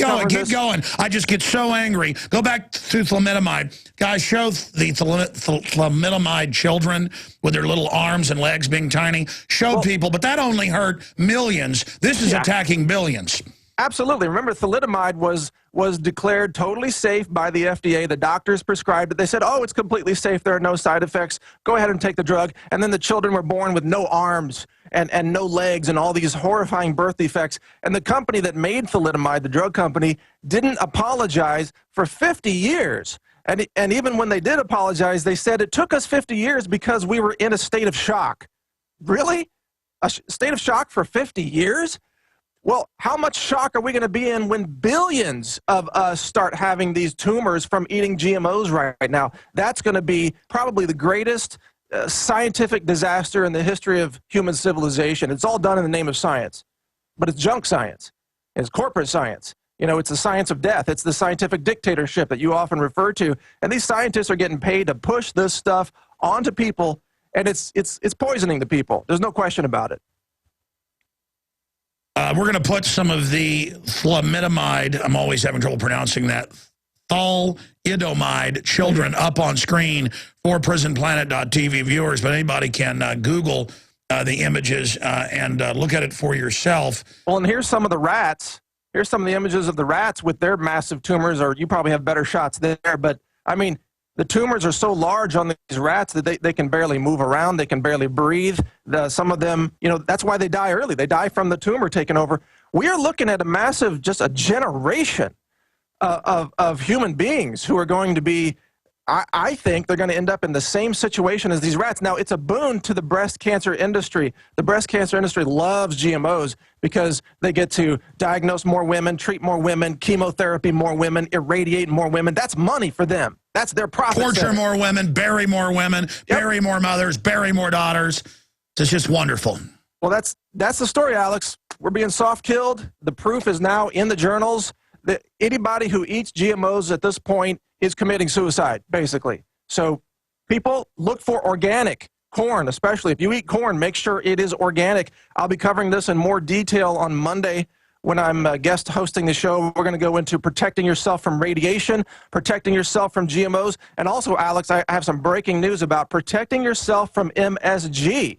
going. I just get so angry. Go back to thalidomide. Guys, show the thalidomide children with their little arms and legs being tiny. Show people, but that only hurt millions. This is attacking billions. Absolutely. Remember, thalidomide was declared totally safe by the FDA. The doctors prescribed it. They said, oh, it's completely safe. There are no side effects. Go ahead and take the drug. And then the children were born with no arms and no legs and all these horrifying birth defects. And the company that made thalidomide, the drug company, didn't apologize for 50 years. And even when they did apologize, they said it took us 50 years because we were in a state of shock. Really? A state of shock for 50 years? Well, how much shock are we going to be in when billions of us start having these tumors from eating GMOs right now? That's going to be probably the greatest scientific disaster in the history of human civilization. It's all done in the name of science, but it's junk science. It's corporate science. You know, it's the science of death. It's the scientific dictatorship that you often refer to. And these scientists are getting paid to push this stuff onto people, and it's poisoning the people. There's no question about it. We're going to put some of the thalidomide, I'm always having trouble pronouncing that, thalidomide children up on screen for PrisonPlanet.tv viewers, but anybody can Google the images and look at it for yourself. Well, and here's some of the rats. Here's some of the images of the rats with their massive tumors, or you probably have better shots there. But, I mean, the tumors are so large on these rats that they can barely move around. They can barely breathe. Some of them, you know, that's why they die early. They die from the tumor taking over. We are looking at a massive, just a generation of human beings who are going to be, I think they're going to end up in the same situation as these rats. Now, it's a boon to the breast cancer industry. The breast cancer industry loves GMOs because they get to diagnose more women, treat more women, chemotherapy more women, irradiate more women. That's money for them. That's their profit. Torture more women, bury more women, bury more mothers, bury more daughters. It's just wonderful. Well, that's the story, Alex. We're being soft-killed. The proof is now in the journals that anybody who eats GMOs at this point is committing suicide, basically. So people, look for organic corn, especially if you eat corn, make sure it is organic. I'll be covering this in more detail on Monday when I'm guest hosting the show. We're going to go into protecting yourself from radiation, protecting yourself from GMOs, and also, Alex, I have some breaking news about protecting yourself from MSG.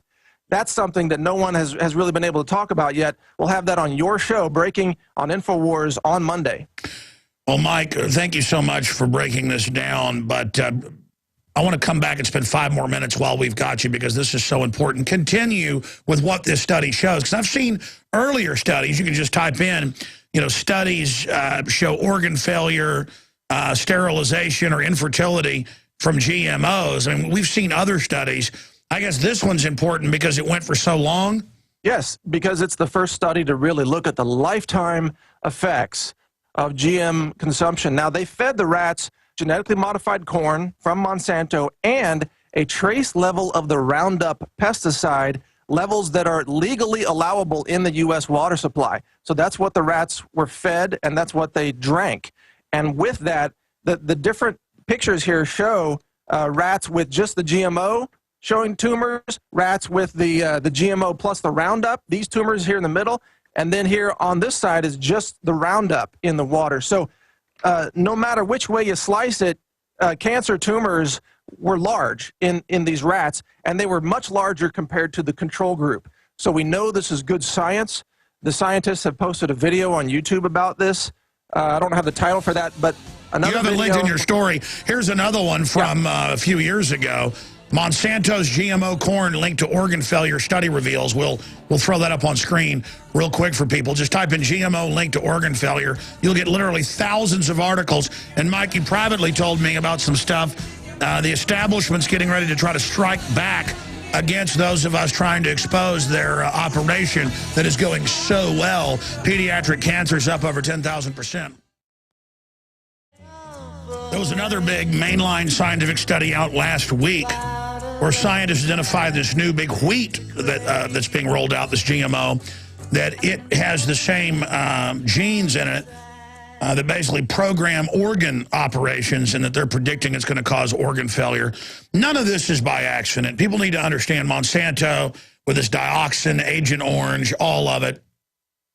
That's something that no one has really been able to talk about yet. We'll have that on your show, Breaking on InfoWars, on Monday. Well, Mike, thank you so much for breaking this down, but I want to come back and spend 5 more minutes while we've got you because this is so important. Continue with what this study shows, because I've seen earlier studies. You can just type in, you know, studies show organ failure, sterilization, or infertility from GMOs. I mean, we've seen other studies. I guess this one's important because it went for so long. Yes, because it's the first study to really look at the lifetime effects of GM consumption. Now, they fed the rats genetically modified corn from Monsanto and a trace level of the Roundup pesticide, levels that are legally allowable in the U.S. water supply. So that's what the rats were fed, and that's what they drank. And with that, the different pictures here show rats with just the GMO showing tumors, rats with the GMO plus the Roundup, these tumors here in the middle, and then here on this side is just the Roundup in the water. So no matter which way you slice it, cancer tumors were large in these rats, and they were much larger compared to the control group. So we know this is good science. The scientists have posted a video on YouTube about this. I don't have the title for that, but another video. You have it linked in your story. Here's another one from a few years ago. Monsanto's GMO corn linked to organ failure study reveals. We'll throw that up on screen real quick for people. Just type in GMO linked to organ failure. You'll get literally thousands of articles. And Mike, you privately told me about some stuff. The establishment's getting ready to try to strike back against those of us trying to expose their operation that is going so well. Pediatric cancer's up over 10,000%. There was another big mainline scientific study out last week where scientists identified this new big wheat that's being rolled out, this GMO, that it has the same genes in it that basically program organ operations, and that they're predicting it's going to cause organ failure. None of this is by accident. People need to understand Monsanto with this dioxin, Agent Orange, all of it.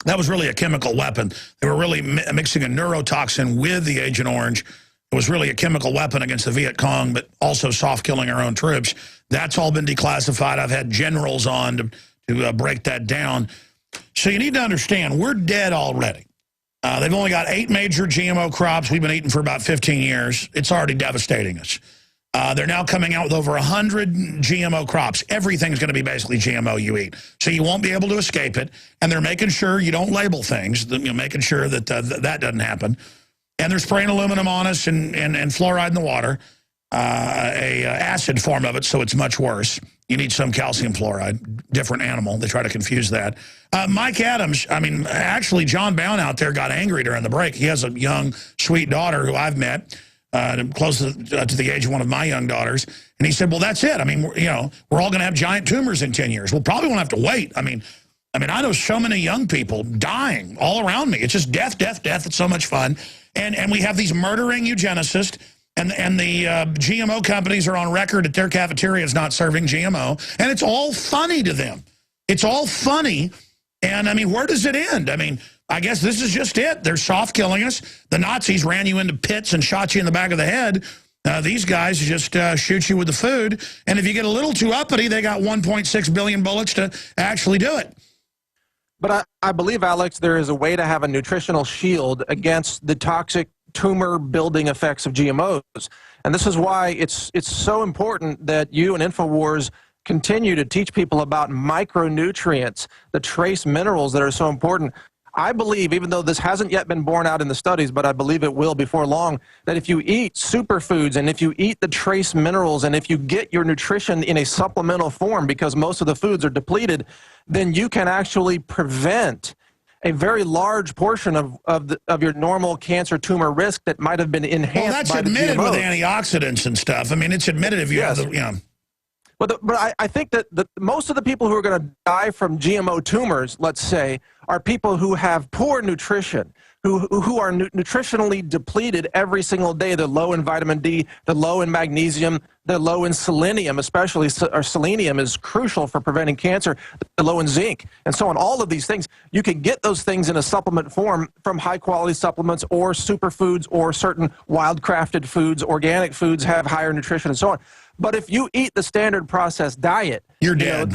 That was really a chemical weapon. They were really mixing a neurotoxin with the Agent Orange. It was really a chemical weapon against the Viet Cong, but also soft-killing our own troops. That's all been declassified. I've had generals on to break that down. So you need to understand, we're dead already. They've only got 8 major GMO crops we've been eating for about 15 years. It's already devastating us. They're now coming out with over 100 GMO crops. Everything's going to be basically GMO you eat. So you won't be able to escape it. And they're making sure you don't label things, making sure that that doesn't happen. And they're spraying aluminum on us and fluoride in the water, acid form of it, so it's much worse. You need some calcium fluoride, different animal. They try to confuse that. Mike Adams, I mean, actually, John Bound out there got angry during the break. He has a young, sweet daughter who I've met, close to the age of one of my young daughters. And he said, well, that's it. I mean, we're all going to have giant tumors in 10 years. We'll probably won't have to wait. I mean, I know so many young people dying all around me. It's just death, death, death. It's so much fun. And we have these murdering eugenicists, and the GMO companies are on record at their cafeterias not serving GMO, and it's all funny to them. It's all funny, and I mean, where does it end? I mean, I guess this is just it. They're soft killing us. The Nazis ran you into pits and shot you in the back of the head, These guys just shoot you with the food, and if you get a little too uppity, they got 1.6 billion bullets to actually do it. But I believe, Alex, there is a way to have a nutritional shield against the toxic tumor-building effects of GMOs. And this is why it's so important that you and InfoWars continue to teach people about micronutrients, the trace minerals that are so important. I believe, even though this hasn't yet been borne out in the studies, but I believe it will before long, that if you eat superfoods and if you eat the trace minerals and if you get your nutrition in a supplemental form, because most of the foods are depleted, then you can actually prevent a very large portion of your normal cancer tumor risk that might have been enhanced. Well, that's by admitted the GMOs. with antioxidants and stuff. I mean, it's admitted if you have the, you know. But I think that most of the people who are going to die from GMO tumors, let's say, are people who have poor nutrition, who are nutritionally depleted every single day. They're low in vitamin D, they're low in magnesium, they're low in selenium, especially, or selenium is crucial for preventing cancer, they're low in zinc, and so on. All of these things, you can get those things in a supplement form from high-quality supplements or superfoods or certain wild-crafted foods. Organic foods have higher nutrition and so on. But if you eat the standard processed diet, you're dead.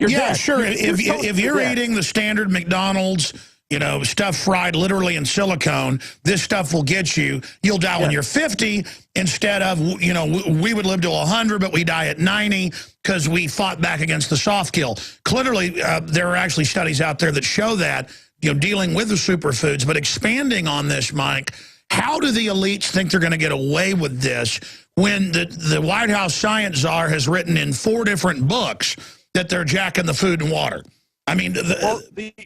You're yeah, dead. Sure. You're if you're dead. eating the standard McDonald's, you know, stuff fried literally in silicone, this stuff will get you. You'll die when you're 50 instead of, you know, we would live to 100, but we die at 90 because we fought back against the soft kill. Clearly, there are actually studies out there that show that, you know, dealing with the superfoods. But expanding on this, Mike, how do the elites think they're going to get away with this when the White House science czar has written in 4 different books that they're jacking the food and water? I mean, the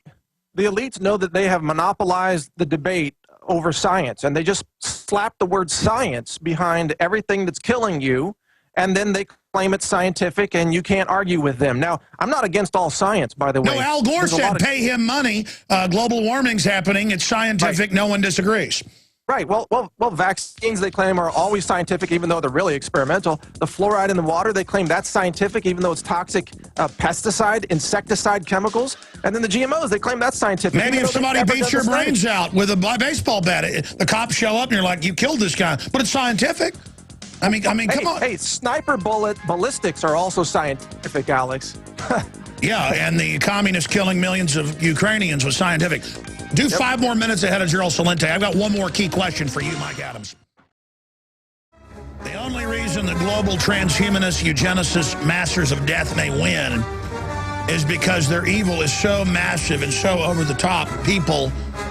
elites know that they have monopolized the debate over science, and they just slap the word science behind everything that's killing you, and then they claim it's scientific, and you can't argue with them. Now, I'm not against all science, by the way. No, Al Gore said pay him money. Global warming's happening. It's scientific. Right. No one disagrees. Right. Well, vaccines, they claim, are always scientific, even though they're really experimental. The fluoride in the water, they claim that's scientific, even though it's toxic pesticide, insecticide chemicals. And then the GMOs, they claim that's scientific. Maybe if somebody beats your brains out with a baseball bat, the cops show up and you're like, you killed this guy. But it's scientific. I mean, come on. Hey, sniper bullet ballistics are also scientific, Alex. Yeah, and the communists killing millions of Ukrainians was scientific. Do 5 more minutes ahead of Gerald Celente. I've got one more key question for you, Mike Adams. The only reason the global transhumanists, eugenicists, masters of death may win is because their evil is so massive and so over the top,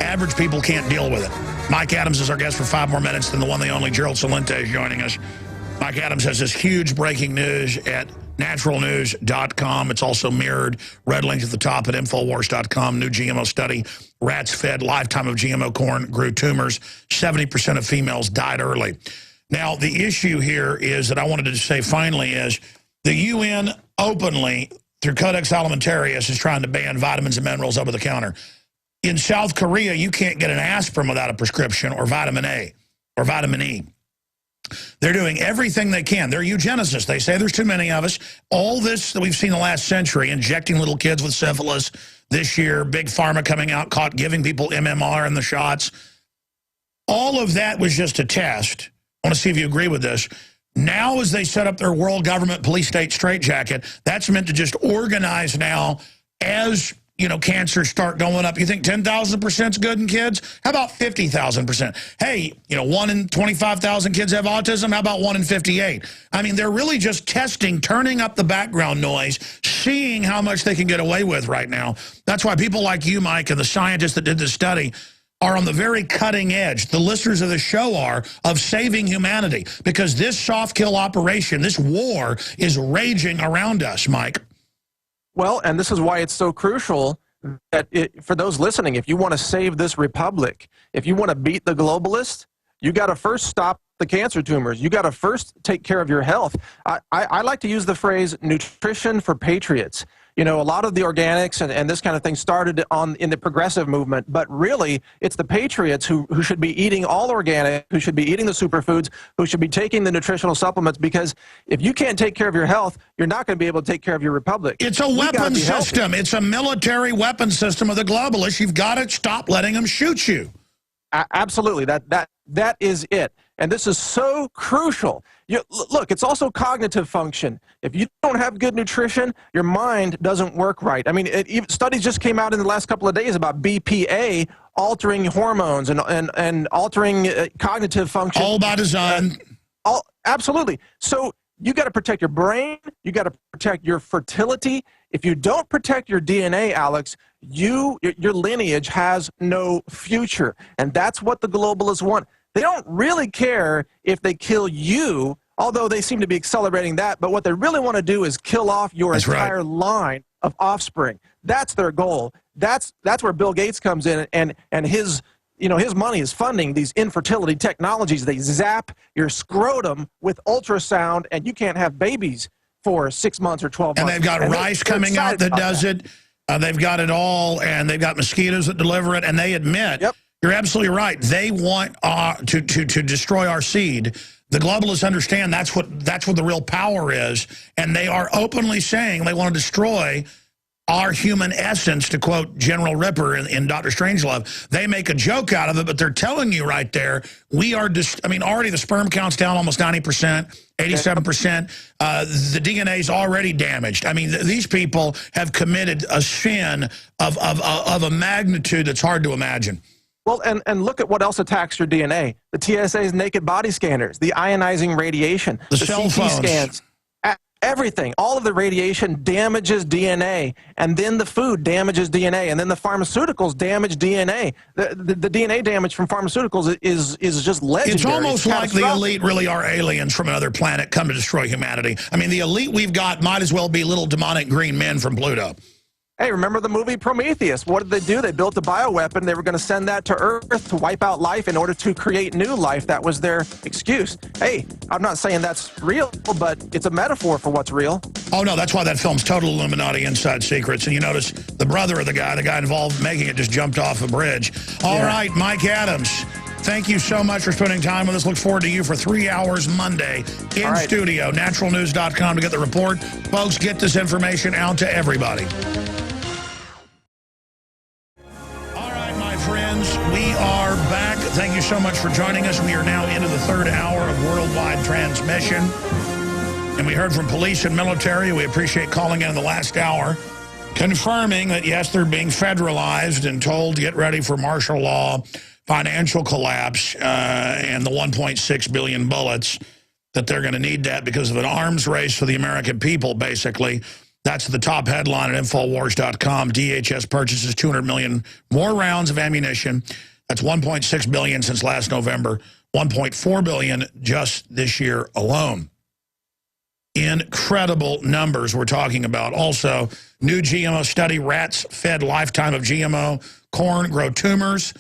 average people can't deal with it. Mike Adams is our guest for 5 more minutes, then the one, the only Gerald Celente is joining us. Mike Adams has this huge breaking news at naturalnews.com. It's also mirrored, red link at the top at Infowars.com. New GMO study. Rats fed lifetime of GMO corn grew tumors. 70% of females died early. Now, the issue here is that I wanted to say finally is the UN openly, through Codex Alimentarius, is trying to ban vitamins and minerals over the counter. In South Korea, you can't get an aspirin without a prescription or vitamin A or vitamin E. They're doing everything they can. They're eugenicists. They say there's too many of us. All this that we've seen the last century, injecting little kids with syphilis, this year, Big Pharma coming out, caught giving people MMR in the shots. All of that was just a test. I want to see if you agree with this. Now, as they set up their world government police state straitjacket, that's meant to just organize now as, you know, cancers start going up. You think 10,000% is good in kids? How about 50,000%? Hey, you know, 1 in 25,000 kids have autism. How about 1 in 58? I mean, they're really just testing, turning up the background noise, seeing how much they can get away with right now. That's why people like you, Mike, and the scientists that did this study are on the very cutting edge. The listeners of the show are of saving humanity, because this soft kill operation, this war is raging around us, Mike. Well, and this is why it's so crucial that for those listening, if you want to save this republic, if you want to beat the globalists, you got to first stop the cancer tumors. You got to first take care of your health. I like to use the phrase nutrition for patriots. You know, a lot of the organics and this kind of thing started in the progressive movement, but really it's the patriots who should be eating all organic, who should be eating the superfoods, who should be taking the nutritional supplements, because if you can't take care of your health, you're not going to be able to take care of your republic. It's a weapon system. It's a military weapon system of the globalists. You've got to stop letting them shoot you. Absolutely. That is it. And this is so crucial. Look, it's also cognitive function. If you don't have good nutrition, your mind doesn't work right. I mean, studies just came out in the last couple of days about BPA altering hormones and altering cognitive function. All by design. Absolutely. So you got to protect your brain. You got to protect your fertility. If you don't protect your DNA, Alex, your lineage has no future. And that's what the globalists want. They don't really care if they kill you, although they seem to be accelerating that. But what they really want to do is kill off your entire line of offspring. That's their goal. That's where Bill Gates comes in, and his money is funding these infertility technologies. They zap your scrotum with ultrasound, and you can't have babies for 6 months or 12 months. And they've got rice coming out that does it. They've got it all, and they've got mosquitoes that deliver it, and they admit, you're absolutely right, they want to destroy our seed. The globalists understand that's what the real power is, and they are openly saying they want to destroy our human essence, to quote General Ripper in Dr. Strangelove. They make a joke out of it, but they're telling you right there, we are I mean, already the sperm count's down almost 90%, 87%. The DNA is already damaged. I mean, these people have committed a sin of a magnitude that's hard to imagine. Well, and look at what else attacks your DNA. The TSA's naked body scanners, the ionizing radiation, the cell CT phones. scans. Everything, all of the radiation damages DNA, and then the food damages DNA, and then the pharmaceuticals damage DNA. The DNA damage from pharmaceuticals is just legendary. It's almost like the elite really are aliens from another planet come to destroy humanity. I mean, the elite we've got might as well be little demonic green men from Pluto. Hey, remember the movie Prometheus? What did they do? They built a bioweapon. They were going to send that to Earth to wipe out life in order to create new life. That was their excuse. Hey, I'm not saying that's real, but it's a metaphor for what's real. Oh, no, that's why that film's total Illuminati inside secrets. And you notice the brother of the guy involved making it just jumped off a bridge. All right, Mike Adams, thank you so much for spending time with us. Look forward to you for 3 hours Monday in studio, naturalnews.com to get the report. Folks, get this information out to everybody. Friends, we are back. Thank you so much for joining us. We are now into the 3rd hour of worldwide transmission. And we heard from police and military. We appreciate calling in the last hour, confirming that, yes, they're being federalized and told to get ready for martial law, financial collapse, and the 1.6 billion bullets, that they're going to need that because of an arms race for the American people, basically. That's the top headline at Infowars.com. DHS purchases 200 million more rounds of ammunition. That's 1.6 billion since last November, 1.4 billion just this year alone. Incredible numbers we're talking about. Also, new GMO study, rats fed lifetime of GMO corn grow tumors.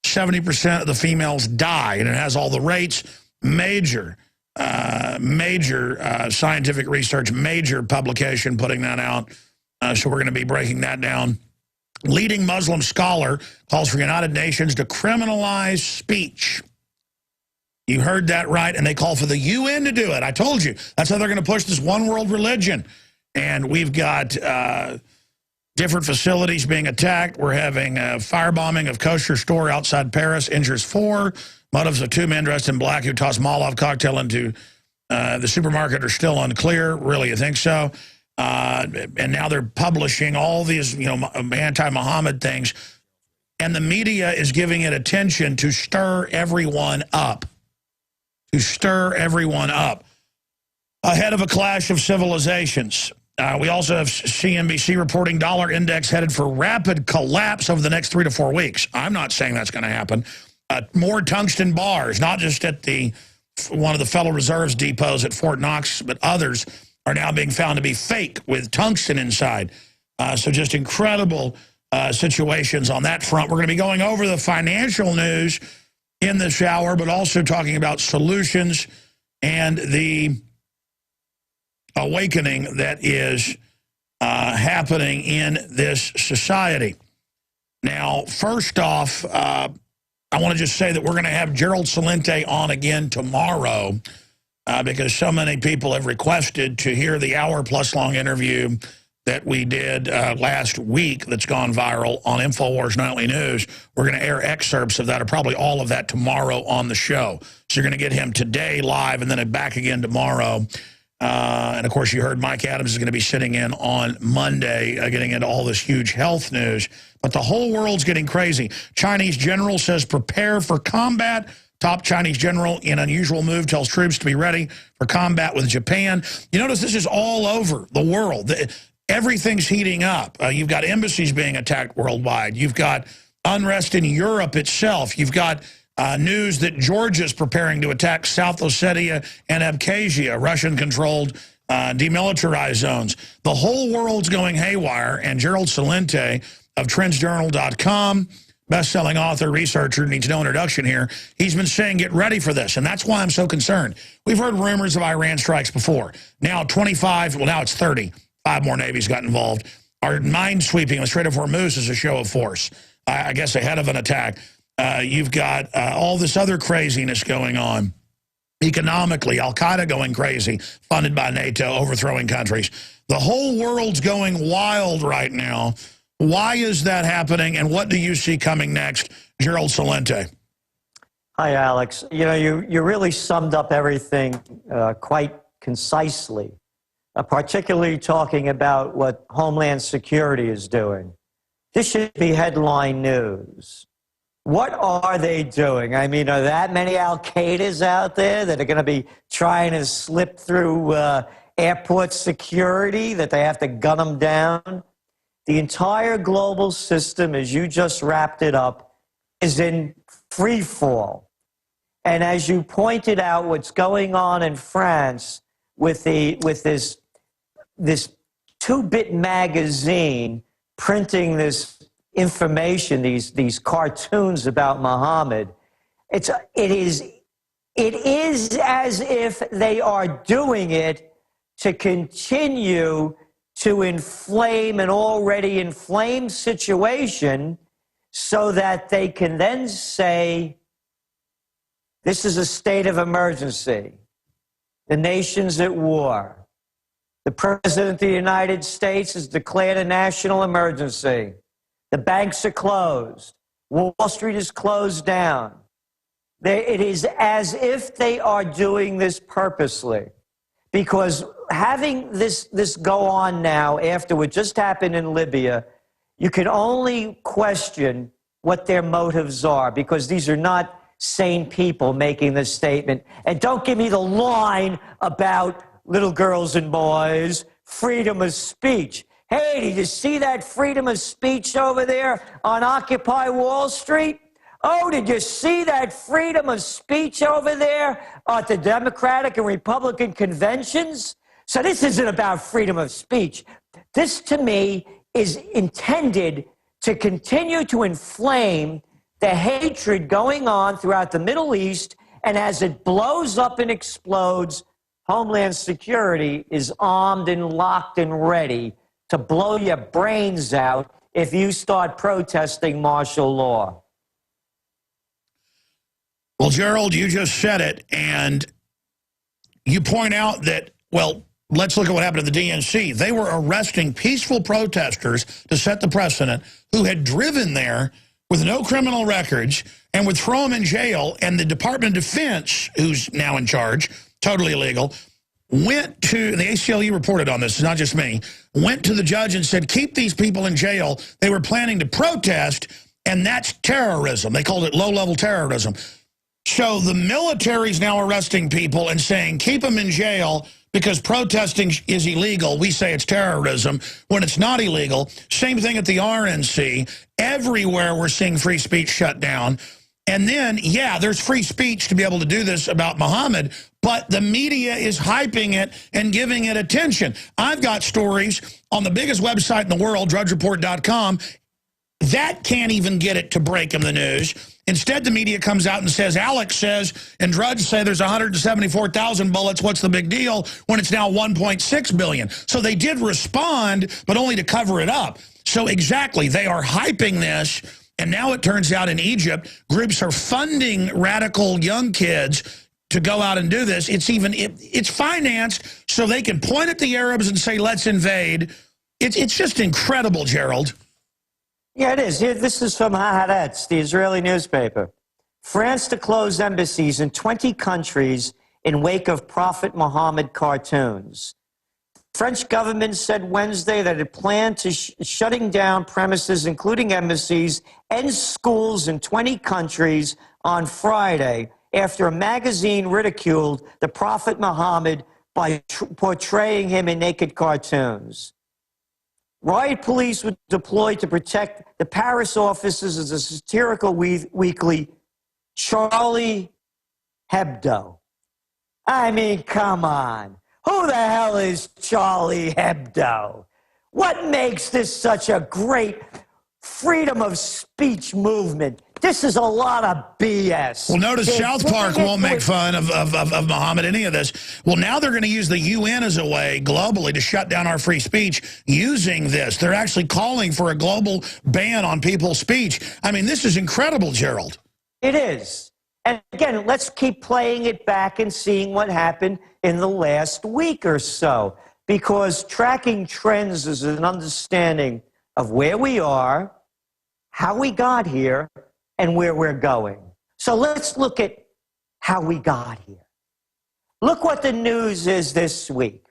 70% of the females die, and it has all the rates. Major scientific research, major publication putting that out. So we're going to be breaking that down. Leading Muslim scholar calls for United Nations to criminalize speech. You heard that right, and they call for the UN to do it. I told you. That's how they're going to push this one world religion. And we've got different facilities being attacked. We're having a firebombing of kosher store outside Paris, injures 4. Motives of 2 men dressed in black who tossed Molotov cocktail into the supermarket are still unclear. Really, you think so? And now they're publishing all these, anti-Mohammed things. And the media is giving it attention to stir everyone up. To stir everyone up. Ahead of a clash of civilizations. We also have CNBC reporting dollar index headed for rapid collapse over the next 3 to 4 weeks. I'm not saying that's going to happen. More tungsten bars, not just at one of the Federal Reserve's depots at Fort Knox, but others are now being found to be fake with tungsten inside. So just incredible situations on that front. We're going to be going over the financial news in this hour, but also talking about solutions and the awakening that is happening in this society. Now, first off, I want to just say that we're going to have Gerald Celente on again tomorrow because so many people have requested to hear the hour-plus long interview that we did last week that's gone viral on InfoWars Nightly News. We're going to air excerpts of that, or probably all of that, tomorrow on the show. So you're going to get him today live and then back again tomorrow. And, of course, you heard Mike Adams is going to be sitting in on Monday getting into all this huge health news. But the whole world's getting crazy. Chinese general says prepare for combat. Top Chinese general in unusual move tells troops to be ready for combat with Japan. You notice this is all over the world. Everything's heating up. You've got embassies being attacked worldwide. You've got unrest in Europe itself. You've got news that Georgia's preparing to attack South Ossetia and Abkhazia, Russian-controlled demilitarized zones. The whole world's going haywire, and Gerald Celente of trendsetter.com, best-selling author, researcher, needs no introduction here, he's been saying get ready for this, and that's why I'm so concerned. We've heard rumors of Iran strikes before. Now 25, well, now it's 30. 5 more navies got involved. Our mine-sweeping in the Strait of Hormuz is a show of force, I guess ahead of an attack. You've got all this other craziness going on. Economically, Al-Qaeda going crazy, funded by NATO, overthrowing countries. The whole world's going wild right now. Why is that happening, and what do you see coming next? Gerald Celente. Hi, Alex. You know, you really summed up everything quite concisely, particularly talking about what Homeland Security is doing. This should be headline news. What are they doing? I mean, are that many Al-Qaedas out there that are going to be trying to slip through airport security, that they have to gun them down? The entire global system, as you just wrapped it up, is in free fall. And as you pointed out, what's going on in France with this 2-bit magazine printing this information, these cartoons about Muhammad, it is as if they are doing it to continue to inflame an already inflamed situation so that they can then say, this is a state of emergency. The nation's at war. The President of the United States has declared a national emergency. The banks are closed. Wall Street is closed down. It is as if they are doing this purposely. Because having this go on now after what just happened in Libya, you can only question what their motives are, because these are not sane people making this statement. And don't give me the line about little girls and boys, freedom of speech. Hey, did you see that freedom of speech over there on Occupy Wall Street? Oh, did you see that freedom of speech over there at the Democratic and Republican conventions? So this isn't about freedom of speech. This, to me, is intended to continue to inflame the hatred going on throughout the Middle East, and as it blows up and explodes, Homeland Security is armed and locked and ready to blow your brains out if you start protesting martial law. Well, Gerald, you just said it, and you point out that, well, let's look at what happened at the DNC. They were arresting peaceful protesters to set the precedent who had driven there with no criminal records and would throw them in jail, and the Department of Defense, who's now in charge, totally illegal, went to, and the ACLU reported on this, it's not just me, went to the judge and said, keep these people in jail. They were planning to protest, and that's terrorism. They called it low-level terrorism. So the military's now arresting people and saying, keep them in jail because protesting is illegal. We say it's terrorism when it's not illegal. Same thing at the RNC. Everywhere we're seeing free speech shut down. And then, yeah, there's free speech to be able to do this about Muhammad, but the media is hyping it and giving it attention. I've got stories on the biggest website in the world, drudgereport.com, that can't even get it to break in the news. Instead, the media comes out and says, Alex says, and Drudge say there's 174,000 bullets. What's the big deal? When it's now 1.6 billion. So they did respond, but only to cover it up. So exactly, they are hyping this. And now it turns out in Egypt, groups are funding radical young kids to go out and do this. It's financed so they can point at the Arabs and say, let's invade. It's just incredible, Gerald. Yeah, it is. Here, this is from Haaretz, the Israeli newspaper. France to close embassies in 20 countries in wake of Prophet Muhammad cartoons. The French government said Wednesday that it planned to shutting down premises, including embassies and schools in 20 countries on Friday after a magazine ridiculed the Prophet Muhammad by portraying him in naked cartoons. Riot police were deployed to protect the Paris offices of the satirical weekly Charlie Hebdo. I mean, come on. Who the hell is Charlie Hebdo? What makes this such a great freedom of speech movement? This is a lot of BS. Well, notice South Park won't make fun of Muhammad, any of this. Well, now they're going to use the UN as a way globally to shut down our free speech using this. They're actually calling for a global ban on people's speech. I mean, this is incredible, Gerald. It is. And again, let's keep playing it back and seeing what happened in the last week or so. Because tracking trends is an understanding of where we are, how we got here, and where we're going. So let's look at how we got here. Look what the news is this week.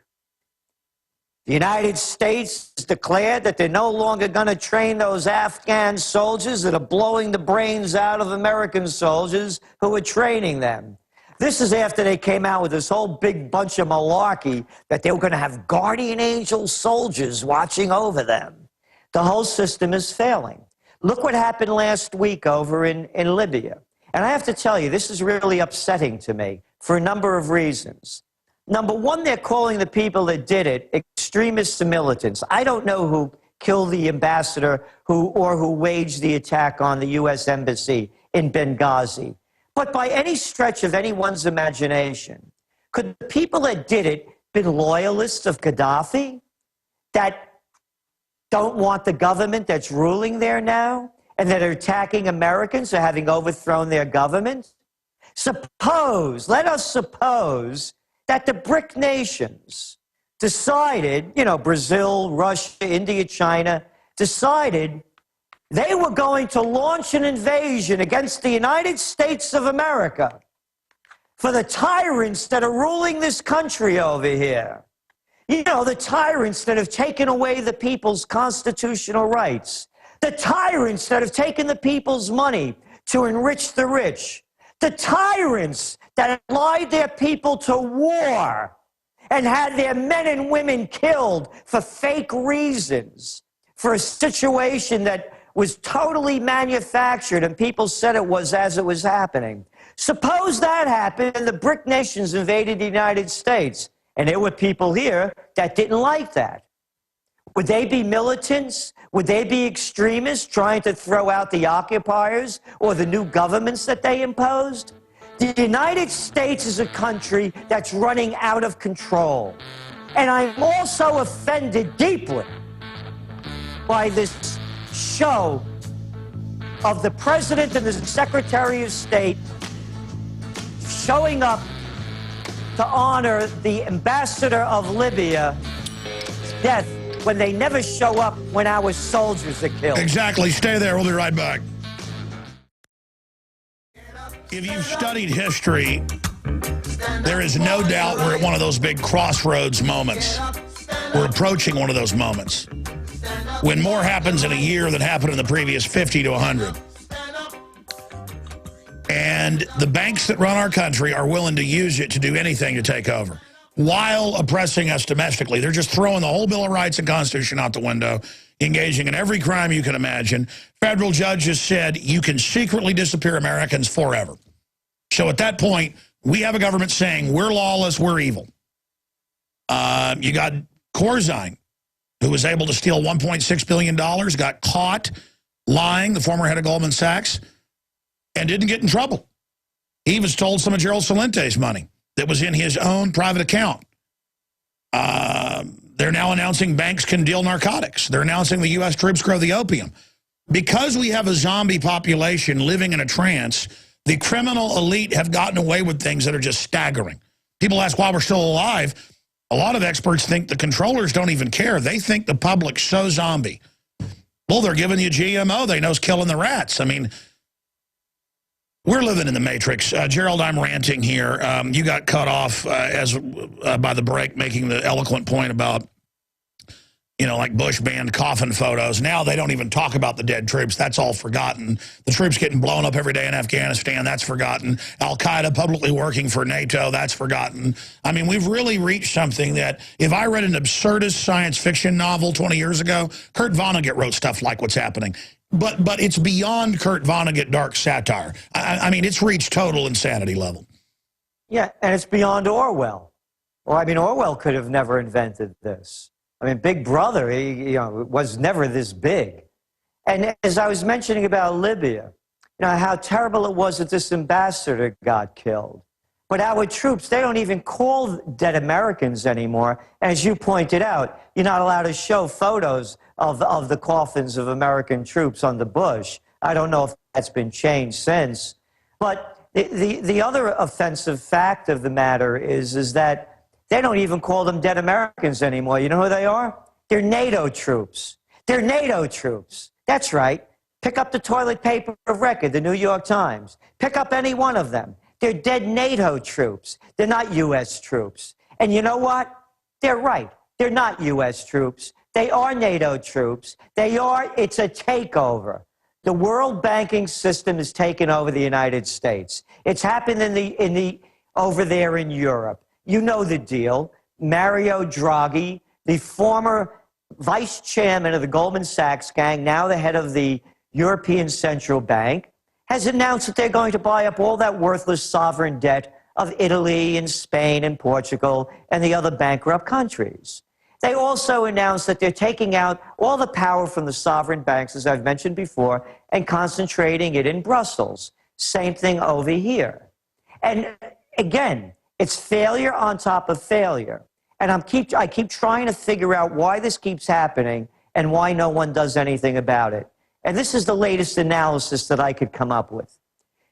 The United States has declared that they're no longer going to train those Afghan soldiers that are blowing the brains out of American soldiers who are training them. This is after they came out with this whole big bunch of malarkey that they were going to have guardian angel soldiers watching over them. The whole system is failing. Look what happened last week over in Libya. And I have to tell you, this is really upsetting to me for a number of reasons. Number one, they're calling the people that did it extremists and militants. I don't know who killed the ambassador who waged the attack on the U.S. Embassy in Benghazi. But by any stretch of anyone's imagination, could the people that did it been loyalists of Gaddafi that don't want the government that's ruling there now and that are attacking Americans for having overthrown their government? Let us suppose that the BRIC nations decided, Brazil, Russia, India, China, decided they were going to launch an invasion against the United States of America for the tyrants that are ruling this country over here. The tyrants that have taken away the people's constitutional rights. The tyrants that have taken the people's money to enrich the rich. The tyrants that have lied their people to war and had their men and women killed for fake reasons, for a situation that was totally manufactured and people said it was as it was happening. Suppose that happened and the BRIC nations invaded the United States. And there were people here that didn't like that. Would they be militants? Would they be extremists trying to throw out the occupiers or the new governments that they imposed? The United States is a country that's running out of control. And I'm also offended deeply by this show of the President and the Secretary of State showing up to honor the ambassador of Libya's death when they never show up when our soldiers are killed. Exactly. Stay there. We'll be right back. If you've studied history, there is no doubt we're at one of those big crossroads moments. We're approaching one of those moments when more happens in a year than happened in the previous 50 to 100. And the banks that run our country are willing to use it to do anything to take over while oppressing us domestically. They're just throwing the whole Bill of Rights and Constitution out the window, engaging in every crime you can imagine. Federal judges said you can secretly disappear Americans forever. So at that point, we have a government saying we're lawless, we're evil. You got Corzine, who was able to steal $1.6 billion, got caught lying, the former head of Goldman Sachs, and didn't get in trouble. He was told some of Gerald Celente's money that was in his own private account. They're now announcing banks can deal narcotics. They're announcing the U.S. troops grow the opium. Because we have a zombie population living in a trance, the criminal elite have gotten away with things that are just staggering. People ask why we're still alive. A lot of experts think the controllers don't even care. They think the public's so zombie. Well, they're giving you GMO. They know it's killing the rats. I mean, we're living in the Matrix. Gerald, I'm ranting here. You got cut off by the break making the eloquent point about, you know, like Bush banned coffin photos. Now they don't even talk about the dead troops. That's all forgotten. The troops getting blown up every day in Afghanistan, that's forgotten. Al-Qaeda publicly working for NATO, that's forgotten. I mean, we've really reached something that if I read an absurdist science fiction novel 20 years ago, Kurt Vonnegut wrote stuff like what's happening. But it's beyond Kurt Vonnegut dark satire. I mean, it's reached total insanity level. Yeah, and it's beyond Orwell. Well, I mean, Orwell could have never invented this. I mean, Big Brother, was never this big. And as I was mentioning about Libya, how terrible it was that this ambassador got killed. But our troops, they don't even call dead Americans anymore. As you pointed out, you're not allowed to show photos of the coffins of American troops on the Bush. I don't know if that's been changed since. But the other offensive fact of the matter is that they don't even call them dead Americans anymore. You know who they are? They're NATO troops. They're NATO troops. That's right. Pick up the toilet paper of record, the New York Times. Pick up any one of them. They're dead NATO troops. They're not U.S. troops. And you know what? They're right. They're not U.S. troops. They are NATO troops. It's a takeover. The world banking system is taking over the United States. It's happened over there in Europe. You know the deal. Mario Draghi, the former vice chairman of the Goldman Sachs gang, now the head of the European Central Bank, has announced that they're going to buy up all that worthless sovereign debt of Italy and Spain and Portugal and the other bankrupt countries. They also announced that they're taking out all the power from the sovereign banks, as I've mentioned before, and concentrating it in Brussels. Same thing over here. And again, it's failure on top of failure. And I keep trying to figure out why this keeps happening and why no one does anything about it. And this is the latest analysis that I could come up with.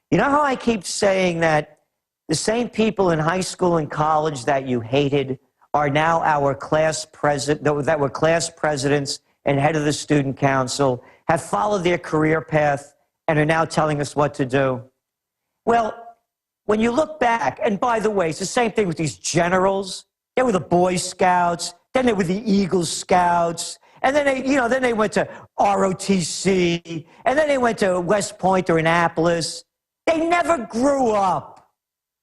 You know how I keep saying that the same people in high school and college that you hated are now our class president, that were class presidents and head of the student council, have followed their career path and are now telling us what to do? Well, when you look back, and by the way, it's the same thing with these generals. They were the Boy Scouts, then they were the Eagle Scouts, and then they went to ROTC, and then they went to West Point or Annapolis. They never grew up.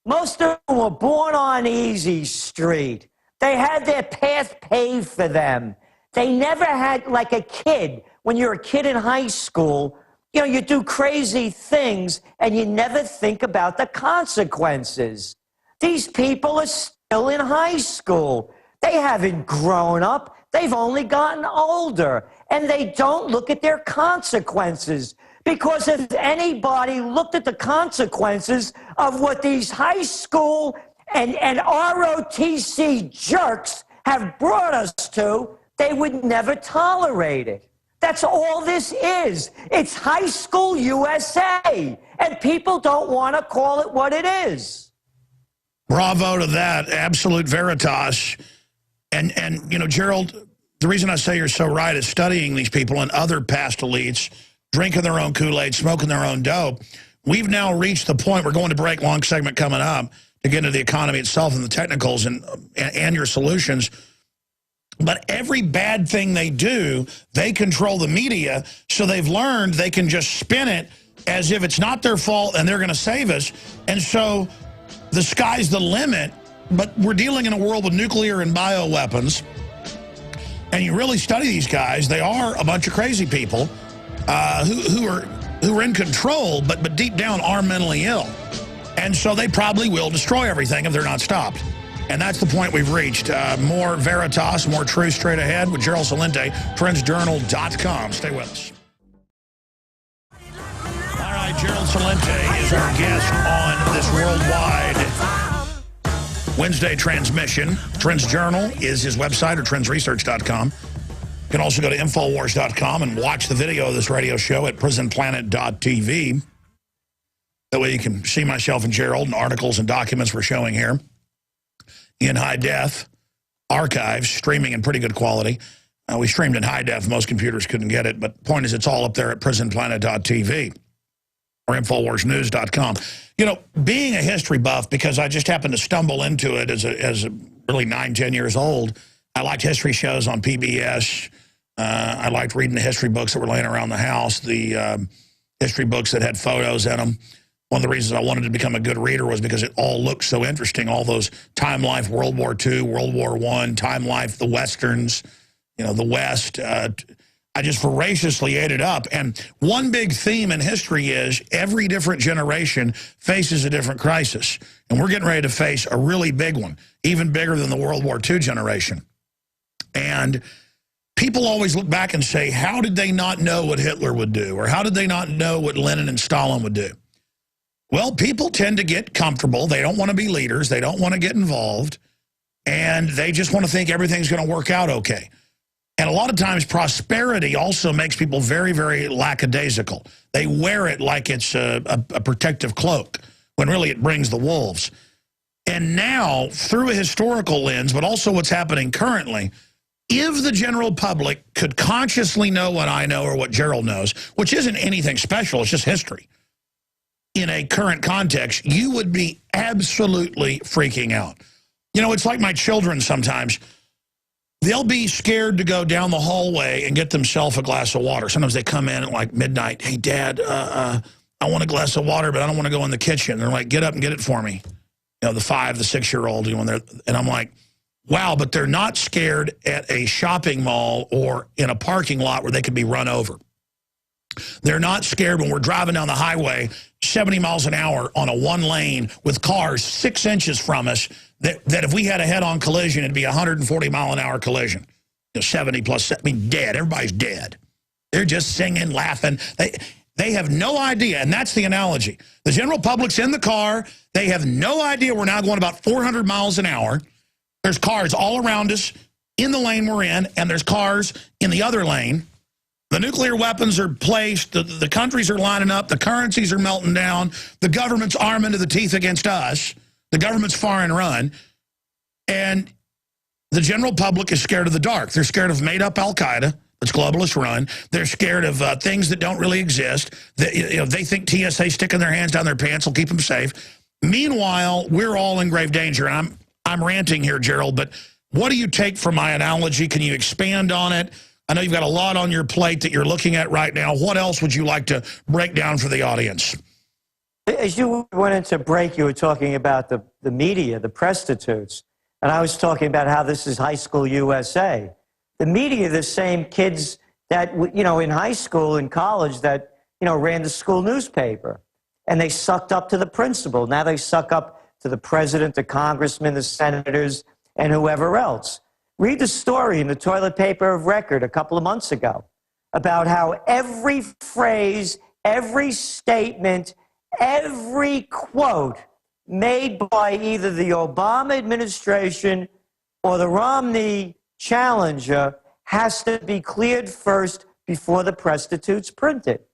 Most of them were born on Easy Street. They had their path paved for them. They never had, like a kid, when you're a kid in high school, you do crazy things and you never think about the consequences. These people are still in high school. They haven't grown up. They've only gotten older. And they don't look at their consequences. Because if anybody looked at the consequences of what these high school and ROTC jerks have brought us to, they would never tolerate it. That's all this is. It's high school USA, and people don't want to call it what it is. Bravo to that, absolute veritas. And Gerald, the reason I say you're so right is studying these people and other past elites, drinking their own Kool-Aid, smoking their own dope. We've now reached the point, we're going to break, long segment coming up, to get into the economy itself and the technicals and your solutions. But every bad thing they do, they control the media, so they've learned they can just spin it as if it's not their fault and they're going to save us. And so the sky's the limit, but we're dealing in a world with nuclear and bioweapons. And you really study these guys, they are a bunch of crazy people who are in control, but deep down are mentally ill. And so they probably will destroy everything if they're not stopped. And that's the point we've reached. More Veritas, more truth straight ahead with Gerald Celente, trendsjournal.com. Stay with us. All right, Gerald Celente is our guest on this worldwide Wednesday transmission. Trends Journal is his website, or trendsresearch.com. You can also go to Infowars.com and watch the video of this radio show at prisonplanet.tv. That way you can see myself and Gerald and articles and documents we're showing here in high def. archives, streaming in pretty good quality. We streamed in high def. Most computers couldn't get it. But the point is, it's all up there at prisonplanet.tv or InfoWarsNews.com. You know, being a history buff, because I just happened to stumble into it as a really 9, 10 years old, I liked history shows on PBS. I liked reading the history books that were laying around the house, the history books that had photos in them. One of the reasons I wanted to become a good reader was because it all looked so interesting. All those Time Life, World War II, World War I, Time Life, the Westerns, you know, the West. I just voraciously ate it up. And one big theme in history is every different generation faces a different crisis. And we're getting ready to face a really big one, even bigger than the World War II generation. And people always look back and say, how did they not know what Hitler would do? Or how did they not know what Lenin and Stalin would do? Well, people tend to get comfortable. They don't want to be leaders. They don't want to get involved. And they just want to think everything's going to work out okay. And a lot of times prosperity also makes people very, very lackadaisical. They wear it like it's a protective cloak, when really it brings the wolves. And now, through a historical lens, but also what's happening currently, if the general public could consciously know what I know or what Gerald knows, which isn't anything special, it's just history, in a current context, you would be absolutely freaking out. You know, it's like my children sometimes. They'll be scared to go down the hallway and get themselves a glass of water. Sometimes they come in at like midnight. Hey, Dad, I want a glass of water, but I don't want to go in the kitchen. They're like, get up and get it for me. You know, the 5, the 6-year-old, you know, and I'm like, wow, but they're not scared at a shopping mall or in a parking lot where they could be run over. They're not scared when we're driving down the highway 70 miles an hour on a 1-lane with cars 6 inches from us, that if we had a head-on collision, it'd be a 140-mile-an-hour collision. You know, 70 plus, I mean, dead. Everybody's dead. They're just singing, laughing. They have no idea, and that's the analogy. The general public's in the car. They have no idea we're now going about 400 miles an hour. There's cars all around us in the lane we're in, and there's cars in the other lane. The nuclear weapons are placed, the countries are lining up, the currencies are melting down, the government's arming to the teeth against us, the government's far and run, and the general public is scared of the dark. They're scared of made-up Al-Qaeda that's globalist run. They're scared of things that don't really exist. They think TSA sticking their hands down their pants will keep them safe. Meanwhile, we're all in grave danger, and I'm ranting here, Gerald, but what do you take from my analogy? Can you expand on it? I know you've got a lot on your plate that you're looking at right now. What else would you like to break down for the audience? As you went into break, you were talking about the media, the prostitutes, and I was talking about how this is high school USA. The media, the same kids that, you know, in high school and college that, you know, ran the school newspaper, and they sucked up to the principal. Now they suck up to the president, the congressman, the senators, and whoever else. Read the story in the toilet paper of record a couple of months ago about how every phrase, every statement, every quote made by either the Obama administration or the Romney challenger has to be cleared first before the prostitutes print it.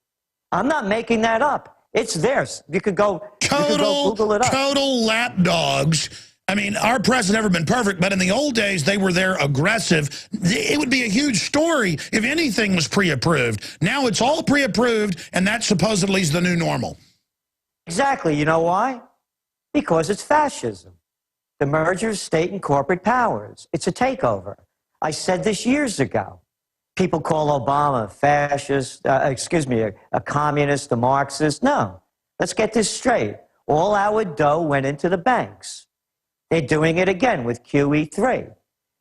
I'm not making that up. It's theirs. You could go Google it up. Total lapdogs. I mean, our press has never been perfect, but in the old days, they were there aggressive. It would be a huge story if anything was pre-approved. Now it's all pre-approved, and that supposedly is the new normal. Exactly. You know why? Because it's fascism. The merger of state and corporate powers. It's a takeover. I said this years ago. People call Obama fascist, a communist, a Marxist. No. Let's get this straight. All our dough went into the banks. They're doing it again with QE3.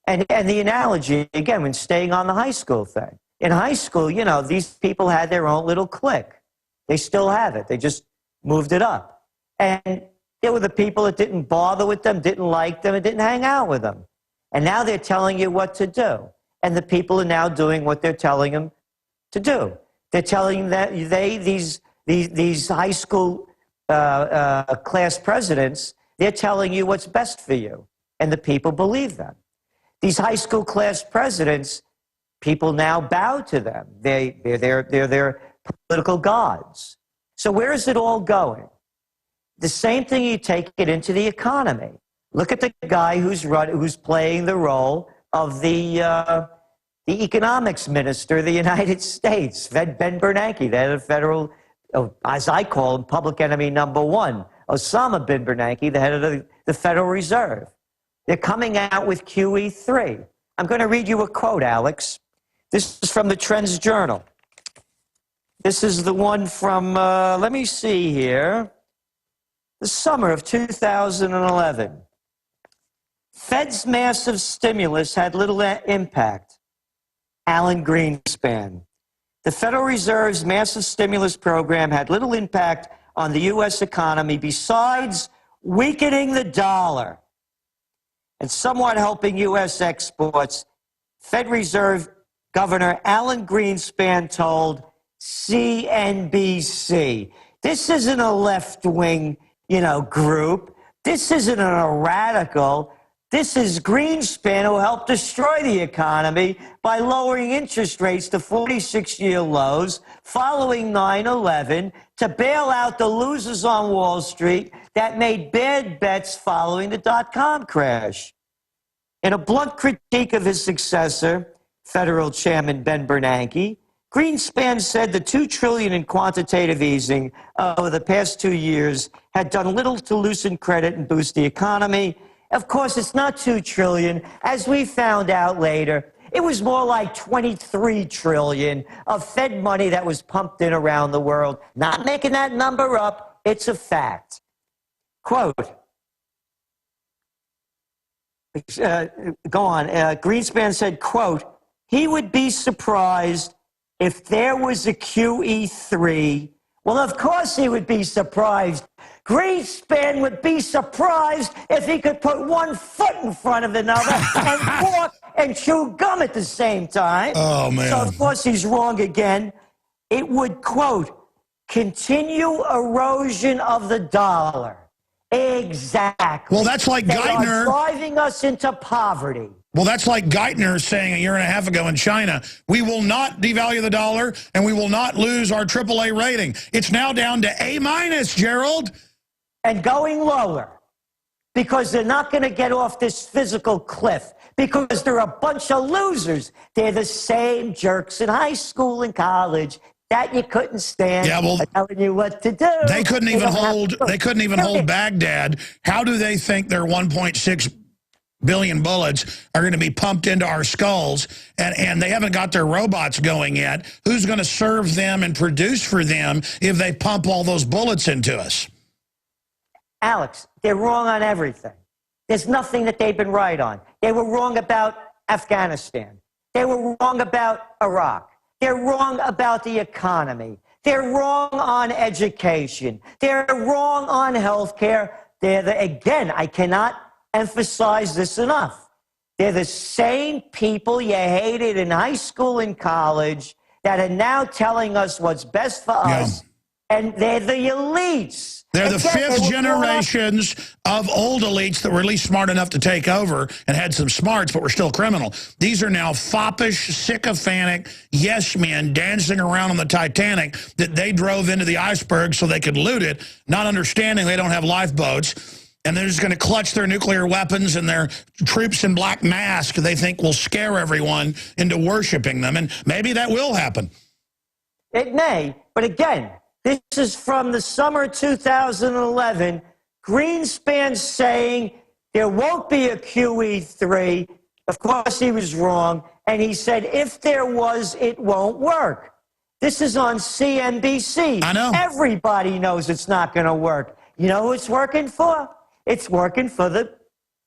And the analogy, again, when staying on the high school thing. In high school, you know, these people had their own little clique. They still have it. They just moved it up. And there were the people that didn't bother with them, didn't like them, and didn't hang out with them. And now they're telling you what to do. And the people are now doing what they're telling them to do. They're telling that these high school class presidents, they're telling you what's best for you, and the people believe them. These high school class presidents, people now bow to them. They're their political gods. So where is it all going? The same thing, you take it into the economy. Look at the guy who's playing the role of the economics minister of the United States, Ben Bernanke, the head of federal, as I call him, public enemy number one, Osama bin Bernanke, the head of the Federal Reserve. They're coming out with QE3. I'm going to read you a quote, Alex. This is from the Trends Journal. This is the one from, let me see here, the summer of 2011. Fed's massive stimulus had little impact. Alan Greenspan. The Federal Reserve's massive stimulus program had little impact on the U.S. economy besides weakening the dollar and somewhat helping U.S. exports. Fed Reserve Governor Alan Greenspan told CNBC. This isn't a left-wing, group. This isn't a radical. This is Greenspan, who helped destroy the economy by lowering interest rates to 46-year lows following 9/11 to bail out the losers on Wall Street that made bad bets following the dot-com crash. In a blunt critique of his successor, Federal Chairman Ben Bernanke, Greenspan said the $2 trillion in quantitative easing over the past 2 years had done little to loosen credit and boost the economy. Of course, it's not $2 trillion. As we found out later, it was more like $23 trillion of Fed money that was pumped in around the world. Not making that number up. It's a fact. Quote. Greenspan said, quote, he would be surprised if there was a QE3. Well, of course he would be surprised. Greenspan would be surprised if he could put one foot in front of another and walk and chew gum at the same time. Oh, man. So, of course, he's wrong again. It would, quote, continue erosion of the dollar. Exactly. Well, that's like Geithner. They are driving us into poverty. Well, that's like Geithner saying a year and a half ago in China, we will not devalue the dollar and we will not lose our AAA rating. It's now down to A-, Gerald. And going lower because they're not going to get off this physical cliff because they're a bunch of losers. They're the same jerks in high school and college that you couldn't stand. Yeah, well, telling you what to do. They couldn't even hold Baghdad. How do they think their 1.6 billion bullets are going to be pumped into our skulls, and they haven't got their robots going yet? Who's going to serve them and produce for them if they pump all those bullets into us? Alex, they're wrong on everything. There's nothing that they've been right on. They were wrong about Afghanistan. They were wrong about Iraq. They're wrong about the economy. They're wrong on education. They're wrong on health care. Again, I cannot emphasize this enough. They're the same people you hated in high school and college that are now telling us what's best for us. And they're the elites. They're the fifth generations of old elites that were at least smart enough to take over and had some smarts, but were still criminal. These are now foppish, sycophantic yes men dancing around on the Titanic that they drove into the iceberg so they could loot it, not understanding they don't have lifeboats. And they're just going to clutch their nuclear weapons and their troops in black masks they think will scare everyone into worshiping them. And maybe that will happen. It may, but again, this is from the summer 2011. Greenspan saying there won't be a QE3. Of course, he was wrong. And he said, if there was, it won't work. This is on CNBC. I know. Everybody knows it's not going to work. You know who it's working for? It's working for the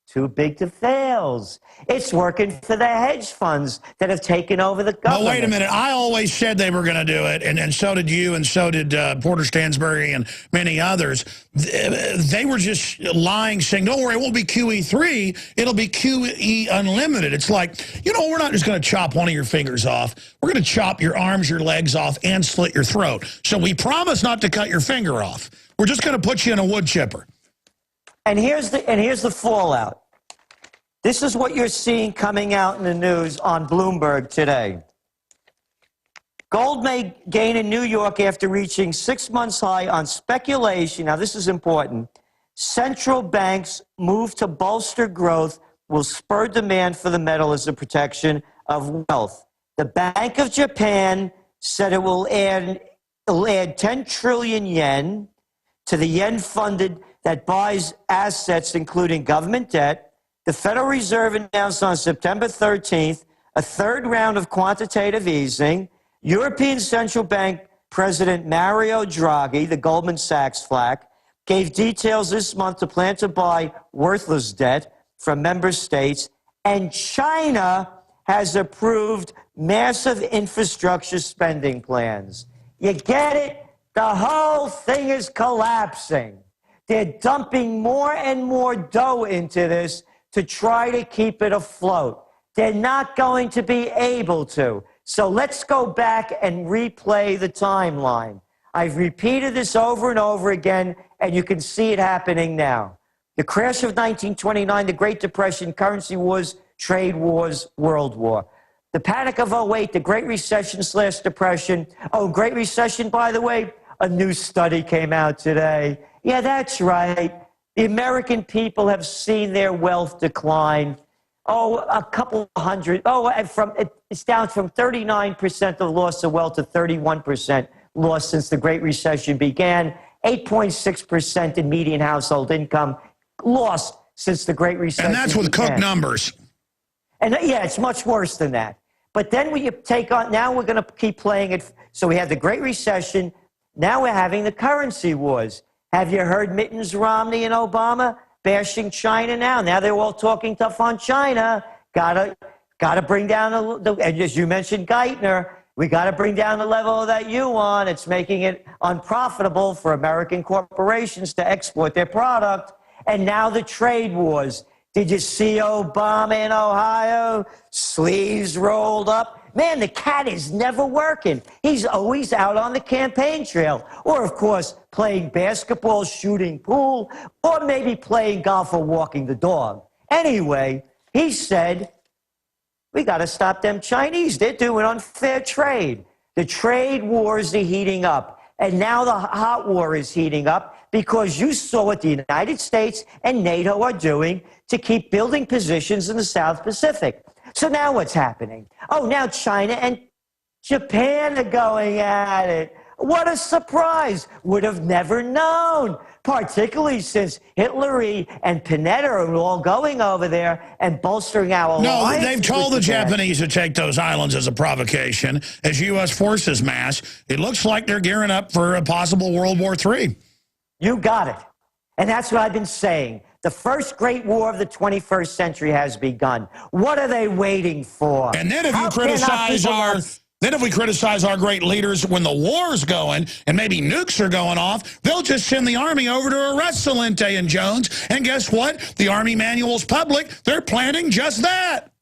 too big to fails. It's working for the hedge funds that have taken over the government. But wait a minute. I always said they were going to do it, and so did you, and so did Porter Stansbury and many others. They were just lying, saying, don't worry, it won't be QE3. It'll be QE Unlimited. It's like, we're not just going to chop one of your fingers off. We're going to chop your arms, your legs off, and slit your throat. So we promise not to cut your finger off. We're just going to put you in a wood chipper. And here's the fallout. This is what you're seeing coming out in the news on Bloomberg today. Gold may gain in New York after reaching 6 months high on speculation. Now, this is important. central banks' move to bolster growth will spur demand for the metal as a protection of wealth. The Bank of Japan said it'll add 10 trillion yen to the yen funded that buys assets, including government debt. The Federal Reserve announced on September 13th a third round of quantitative easing. European Central Bank President Mario Draghi, the Goldman Sachs flack, gave details this month to plan to buy worthless debt from member states. And China has approved massive infrastructure spending plans. You get it? The whole thing is collapsing. They're dumping more and more dough into this to try to keep it afloat. They're not going to be able to. So let's go back and replay the timeline. I've repeated this over and over again, and you can see it happening now. The crash of 1929, the Great Depression, currency wars, trade wars, World War. The panic of 08, the Great Recession / Depression. Oh, Great Recession, by the way, a new study came out today. Yeah, that's right. The American people have seen their wealth decline. Oh, a couple hundred. Oh, it's down from 39% of loss of wealth to 31% loss since the Great Recession began. 8.6% in median household income lost since the Great Recession And that's with began. Cook numbers. And yeah, it's much worse than that. But then we take on, now we're going to keep playing it. So we had the Great Recession. Now we're having the currency wars. Have you heard Mittens Romney and Obama bashing China now? Now they're all talking tough on China. Gotta bring down the and as you mentioned, Geithner, we got to bring down the level of that yuan. It's making it unprofitable for American corporations to export their product. And now the trade wars. Did you see Obama in Ohio? Sleeves rolled up. Man, the cat is never working. He's always out on the campaign trail. Or, of course, playing basketball, shooting pool, or maybe playing golf or walking the dog. Anyway, he said, we got to stop them Chinese. They're doing unfair trade. The trade wars are heating up. And now the hot war is heating up because you saw what the United States and NATO are doing to keep building positions in the South Pacific. So now what's happening? Oh, now China and Japan are going at it. What a surprise. Would have never known, particularly since Hillary and Panetta are all going over there and bolstering our alliance. No, they've told the Japanese to take those islands as a provocation. As U.S. forces mass, it looks like they're gearing up for a possible World War III. You got it. And that's what I've been saying. The first great war of the 21st century has begun. What are they waiting for? And then if we criticize our great leaders when the war's going and maybe nukes are going off, they'll just send the army over to arrest Celente and Jones. And guess what? The Army manual's public. They're planning just that.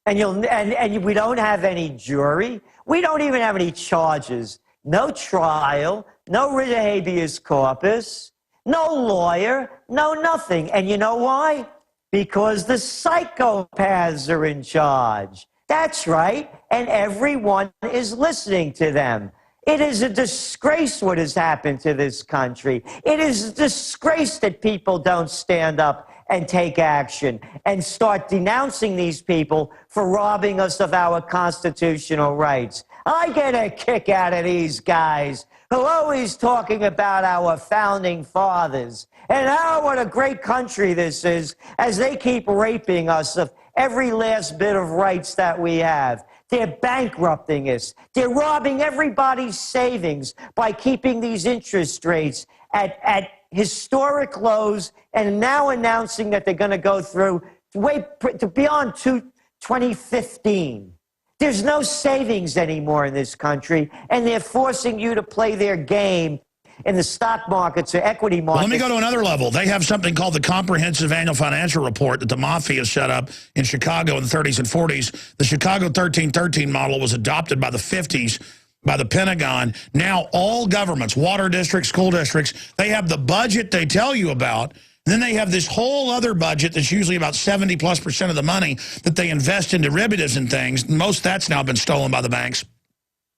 And we don't have any jury. We don't even have any charges. No trial. No writ of habeas corpus. No lawyer. No nothing. And you know why? Because the psychopaths are in charge. That's right. And everyone is listening to them. It is a disgrace what has happened to this country. It is a disgrace that people don't stand up and take action and start denouncing these people for robbing us of our constitutional rights. I get a kick out of these guys who are always talking about our founding fathers and what a great country this is as they keep raping us of every last bit of rights that we have. They're bankrupting us. They're robbing everybody's savings by keeping these interest rates at historic lows and now announcing that they're going to go through to beyond 2015. There's no savings anymore in this country, and they're forcing you to play their game in the stock markets or equity markets. Well, let me go to another level. They have something called the Comprehensive Annual Financial Report that the mafia set up in Chicago in the 30s and 40s. The Chicago 1313 model was adopted by the 50s by the Pentagon. Now all governments, water districts, school districts, they have the budget they tell you about. Then they have this whole other budget that's usually about 70+% of the money that they invest in derivatives and things. Most of that's now been stolen by the banks.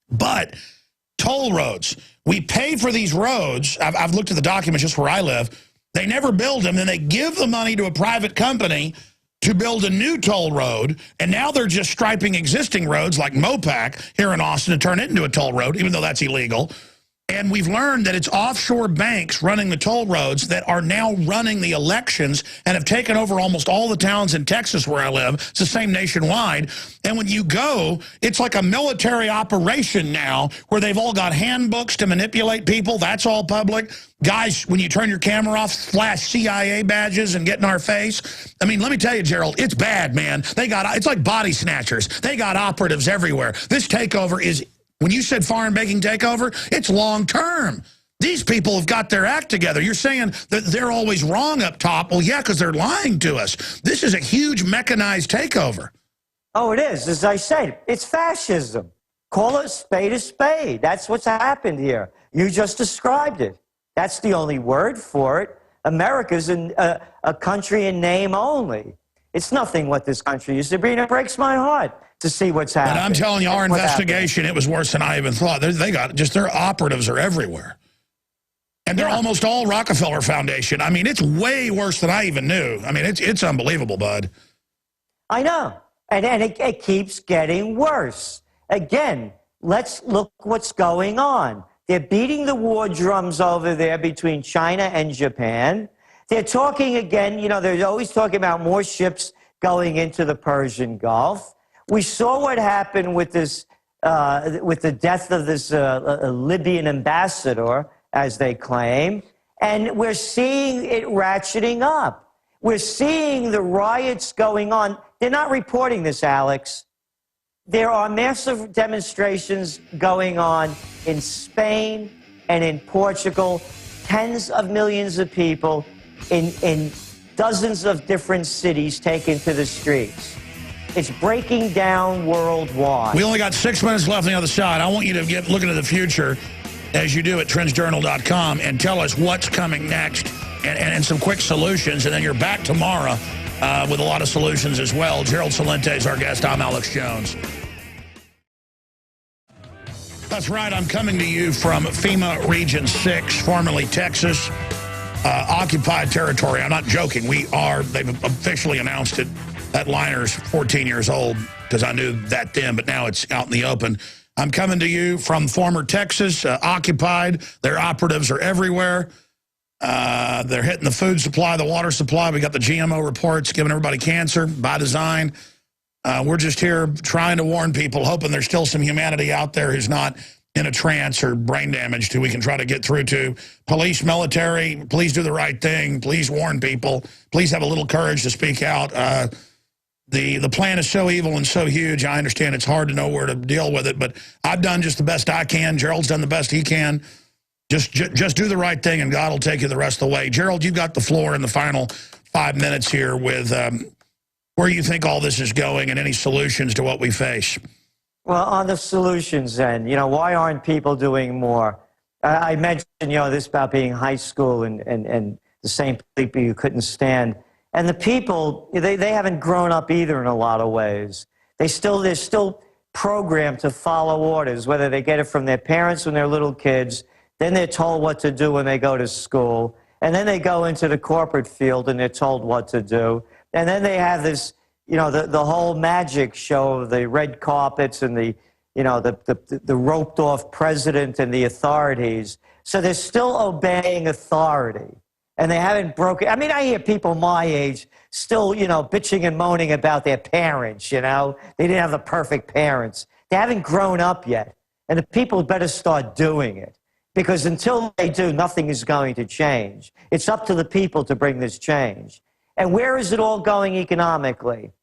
But toll roads, we pay for these roads. I've looked at the documents just where I live. They never build them. Then they give the money to a private company to build a new toll road, and now they're just striping existing roads like Mopac here in Austin to turn it into a toll road, even though that's illegal. And we've learned that it's offshore banks running the toll roads that are now running the elections and have taken over almost all the towns in Texas where I live. It's the same nationwide. And when you go, it's like a military operation now where they've all got handbooks to manipulate people. That's all public. Guys, when you turn your camera off, flash CIA badges and get in our face. I mean, let me tell you, Gerald, it's bad, man. It's like body snatchers. They got operatives everywhere. This takeover is... When you said foreign banking takeover, it's long term. These people have got their act together. You're saying that they're always wrong up top. Well, yeah, because they're lying to us. This is a huge mechanized takeover. Oh, it is. As I said, it's fascism. Call a spade a spade. That's what's happened here. You just described it. That's the only word for it. America's a country in name only. It's nothing what this country used to be, and it breaks my heart to see what's happening. And I'm telling you, our investigation, it was worse than I even thought. Their operatives are everywhere. And they're almost all Rockefeller Foundation. I mean, it's way worse than I even knew. I mean, it's unbelievable, bud. I know. And it keeps getting worse. Again, let's look what's going on. They're beating the war drums over there between China and Japan. They're talking again, you know, they're always talking about more ships going into the Persian Gulf. We saw what happened with this, with the death of this Libyan ambassador, as they claim, and we're seeing it ratcheting up. We're seeing the riots going on. They're not reporting this, Alex. There are massive demonstrations going on in Spain and in Portugal, tens of millions of people in dozens of different cities taken to the streets. It's breaking down worldwide. We only got 6 minutes left on the other side. I want you to look into the future, as you do at trendsjournal.com, and tell us what's coming next and some quick solutions. And then you're back tomorrow with a lot of solutions as well. Gerald Celente is our guest. I'm Alex Jones. That's right. I'm coming to you from FEMA Region 6, formerly Texas, occupied territory. I'm not joking. They've officially announced it. That liner's 14 years old, because I knew that then, but now it's out in the open. I'm coming to you from former Texas, occupied. Their operatives are everywhere. They're hitting the food supply, the water supply. We got the G.M.O. reports giving everybody cancer by design. We're just here trying to warn people, hoping there's still some humanity out there who's not in a trance or brain damaged, who we can try to get through to. Police, military, please do the right thing. Please warn people. Please have a little courage to speak out. The plan is so evil and so huge, I understand it's hard to know where to deal with it, but I've done just the best I can. Gerald's done the best he can. Just do the right thing, and God will take you the rest of the way. Gerald, you've got the floor in the final 5 minutes here with where you think all this is going and any solutions to what we face. Well, on the solutions end, you know, why aren't people doing more? I mentioned, you know, this about being high school and the same people you couldn't stand. And the people, they haven't grown up either in a lot of ways. They're still programmed to follow orders, whether they get it from their parents when they're little kids, then they're told what to do when they go to school, and then they go into the corporate field and they're told what to do. And then they have this, you know, the whole magic show of the red carpets and the roped off president and the authorities. So they're still obeying authority. And they haven't broken. I mean, I hear people my age still, you know, bitching and moaning about their parents, you know. They didn't have the perfect parents. They haven't grown up yet. And the people better start doing it. Because until they do, nothing is going to change. It's up to the people to bring this change. And where is it all going economically?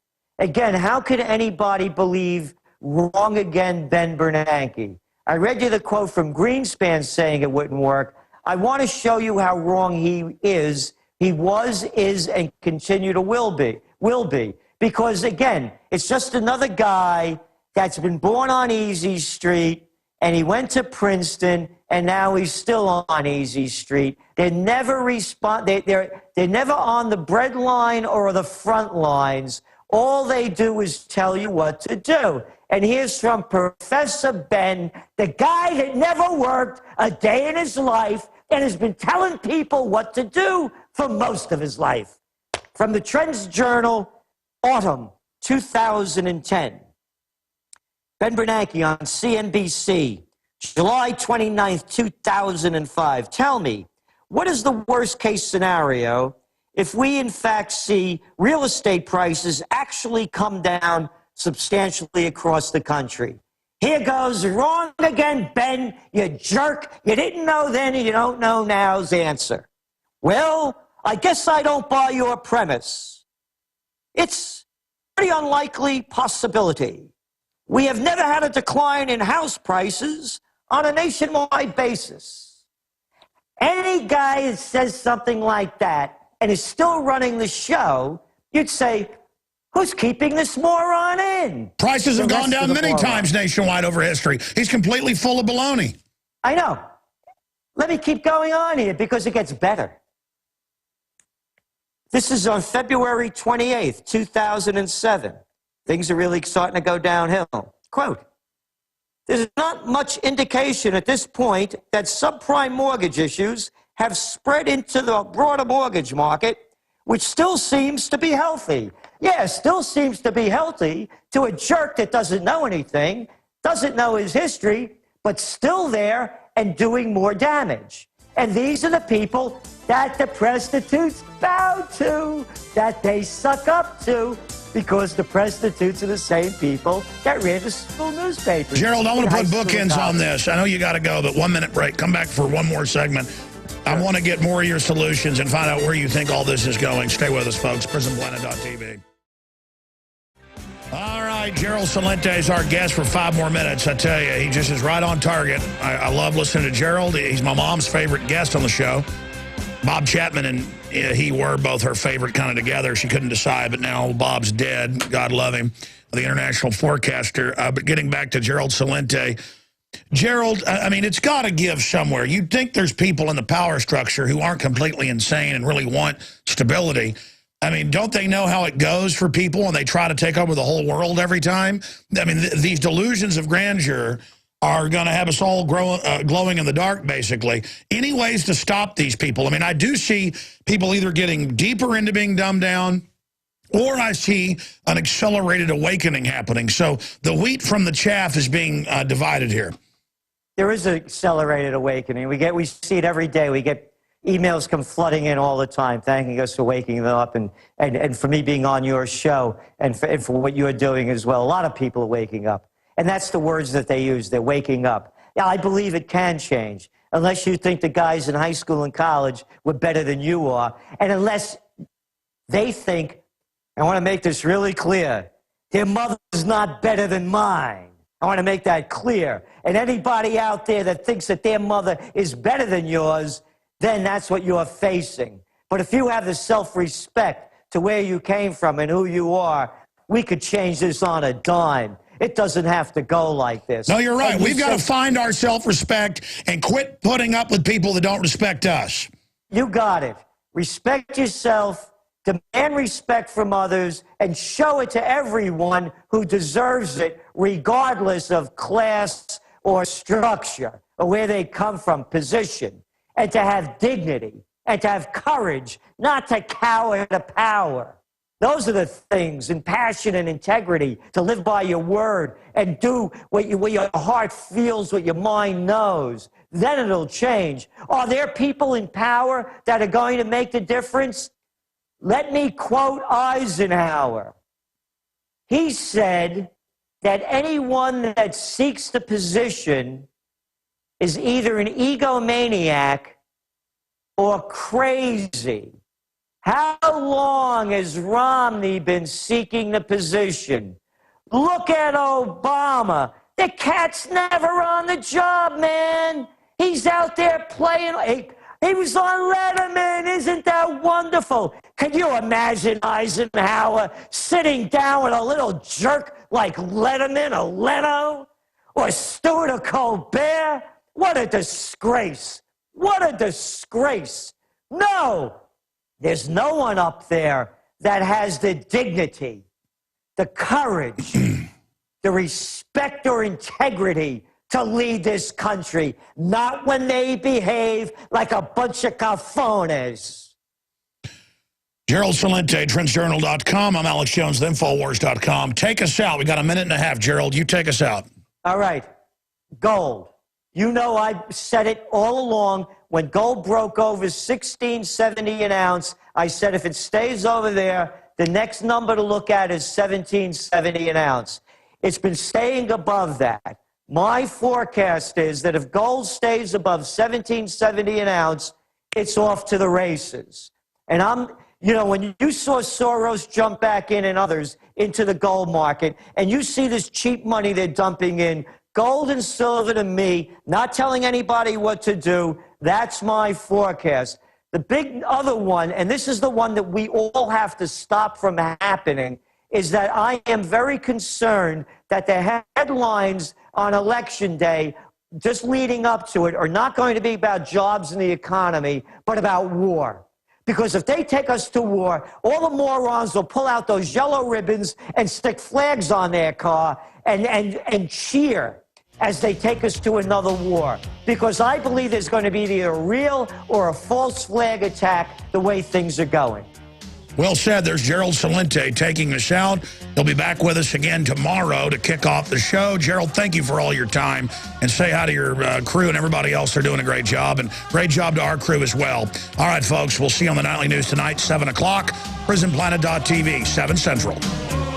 Again, how could anybody believe wrong again Ben Bernanke? I read you the quote from Greenspan saying it wouldn't work. I want to show you how wrong he is. He was, is, and continue to will be. Because, again, it's just another guy that's been born on Easy Street, and he went to Princeton, and now he's still on Easy Street. They're never they're never on the bread line or the front lines. All they do is tell you what to do. And here's from Professor Ben, the guy that never worked a day in his life and has been telling people what to do for most of his life. From the Trends Journal, autumn 2010. Ben Bernanke on CNBC, July 29th, 2005. Tell me, what is the worst case scenario if we in fact see real estate prices actually come down substantially across the country? Here goes wrong again, Ben, you jerk. You didn't know then and you don't know now's answer. Well, I guess I don't buy your premise. It's a pretty unlikely possibility. We have never had a decline in house prices on a nationwide basis. Any guy that says something like that and is still running the show, you'd say, who's keeping this moron in? Prices have gone down many times nationwide over history. He's completely full of baloney. I know. Let me keep going on here because it gets better. This is on February 28th, 2007. Things are really starting to go downhill. Quote, there's not much indication at this point that subprime mortgage issues have spread into the broader mortgage market, which still seems to be healthy. Yeah, still seems to be healthy to a jerk that doesn't know anything, doesn't know his history, but still there and doing more damage. And these are the people that the prostitutes bow to, that they suck up to, because the prostitutes are the same people that read the school newspapers. Gerald, I want to put bookends on this. I know you got to go, but 1 minute break. Come back for one more segment. I want to get more of your solutions and find out where you think all this is going. Stay with us, folks. PrisonPlanet.tv. All right, Gerald Celente is our guest for 5 more minutes. I tell you, he just is right on target. I love listening to Gerald. He's my mom's favorite guest on the show. Bob Chapman and he were both her favorite kind of together. She couldn't decide, but now Bob's dead. God love him. The international forecaster. But getting back to Gerald Celente. Gerald, I mean, it's got to give somewhere. You'd think there's people in the power structure who aren't completely insane and really want stability. I mean, don't they know how it goes for people when they try to take over the whole world every time? I mean, these delusions of grandeur are going to have us all glowing in the dark, basically. Any ways to stop these people? I mean, I do see people either getting deeper into being dumbed down, or I see an accelerated awakening happening. So the wheat from the chaff is being divided here. There is an accelerated awakening. We see it every day. We get emails come flooding in all the time, thanking us for waking them up and for me being on your show and for what you're doing as well. A lot of people are waking up. And that's the words that they use. They're waking up. Yeah, I believe it can change, unless you think the guys in high school and college were better than you are, and unless they think, I want to make this really clear, their mother is not better than mine. I want to make that clear. And anybody out there that thinks that their mother is better than yours, then that's what you're facing. But if you have the self-respect to where you came from and who you are, we could change this on a dime. It doesn't have to go like this. No, you're right. We've got to find our self-respect and quit putting up with people that don't respect us. You got it. Respect yourself, demand respect from others, and show it to everyone who deserves it, regardless of class or structure or where they come from, position, and to have dignity and to have courage, not to cower to power. Those are the things, and passion and integrity, to live by your word and do what your heart feels, what your mind knows. Then it'll change. Are there people in power that are going to make the difference? Let me quote Eisenhower. He said that anyone that seeks the position is either an egomaniac or crazy. How long has Romney been seeking the position? Look at Obama. The cat's never on the job, man. He's out there playing. He was on Letterman. Isn't that wonderful? Can you imagine Eisenhower sitting down with a little jerk like Letterman or Leno or Stewart or Colbert? What a disgrace. What a disgrace. No. There's no one up there that has the dignity, the courage, the respect or integrity to lead this country, not when they behave like a bunch of cafones. Gerald Celente, trendsjournal.com. I'm Alex Jones, Infowars.com. Take us out. We got a minute and a half, Gerald. You take us out. All right. Gold. You know I said it all along. When gold broke over $16.70 an ounce, I said if it stays over there, the next number to look at is $17.70 an ounce. It's been staying above that. My forecast is that if gold stays above $17.70 an ounce, it's off to the races. And when you saw Soros jump back in and others into the gold market, and you see this cheap money they're dumping in, gold and silver to me, not telling anybody what to do, that's my forecast. The big other one, and this is the one that we all have to stop from happening, is that I am very concerned that the headlines on Election Day, just leading up to it, are not going to be about jobs and the economy, but about war. Because if they take us to war, all the morons will pull out those yellow ribbons and stick flags on their car and cheer as they take us to another war. Because I believe there's going to be either a real or a false flag attack the way things are going. Well said. There's Gerald Celente taking us out. He'll be back with us again tomorrow to kick off the show. Gerald, thank you for all your time. And say hi to your crew and everybody else. They're doing a great job. And great job to our crew as well. All right, folks, we'll see you on the Nightly News tonight, 7 o'clock. PrisonPlanet.tv, 7 Central.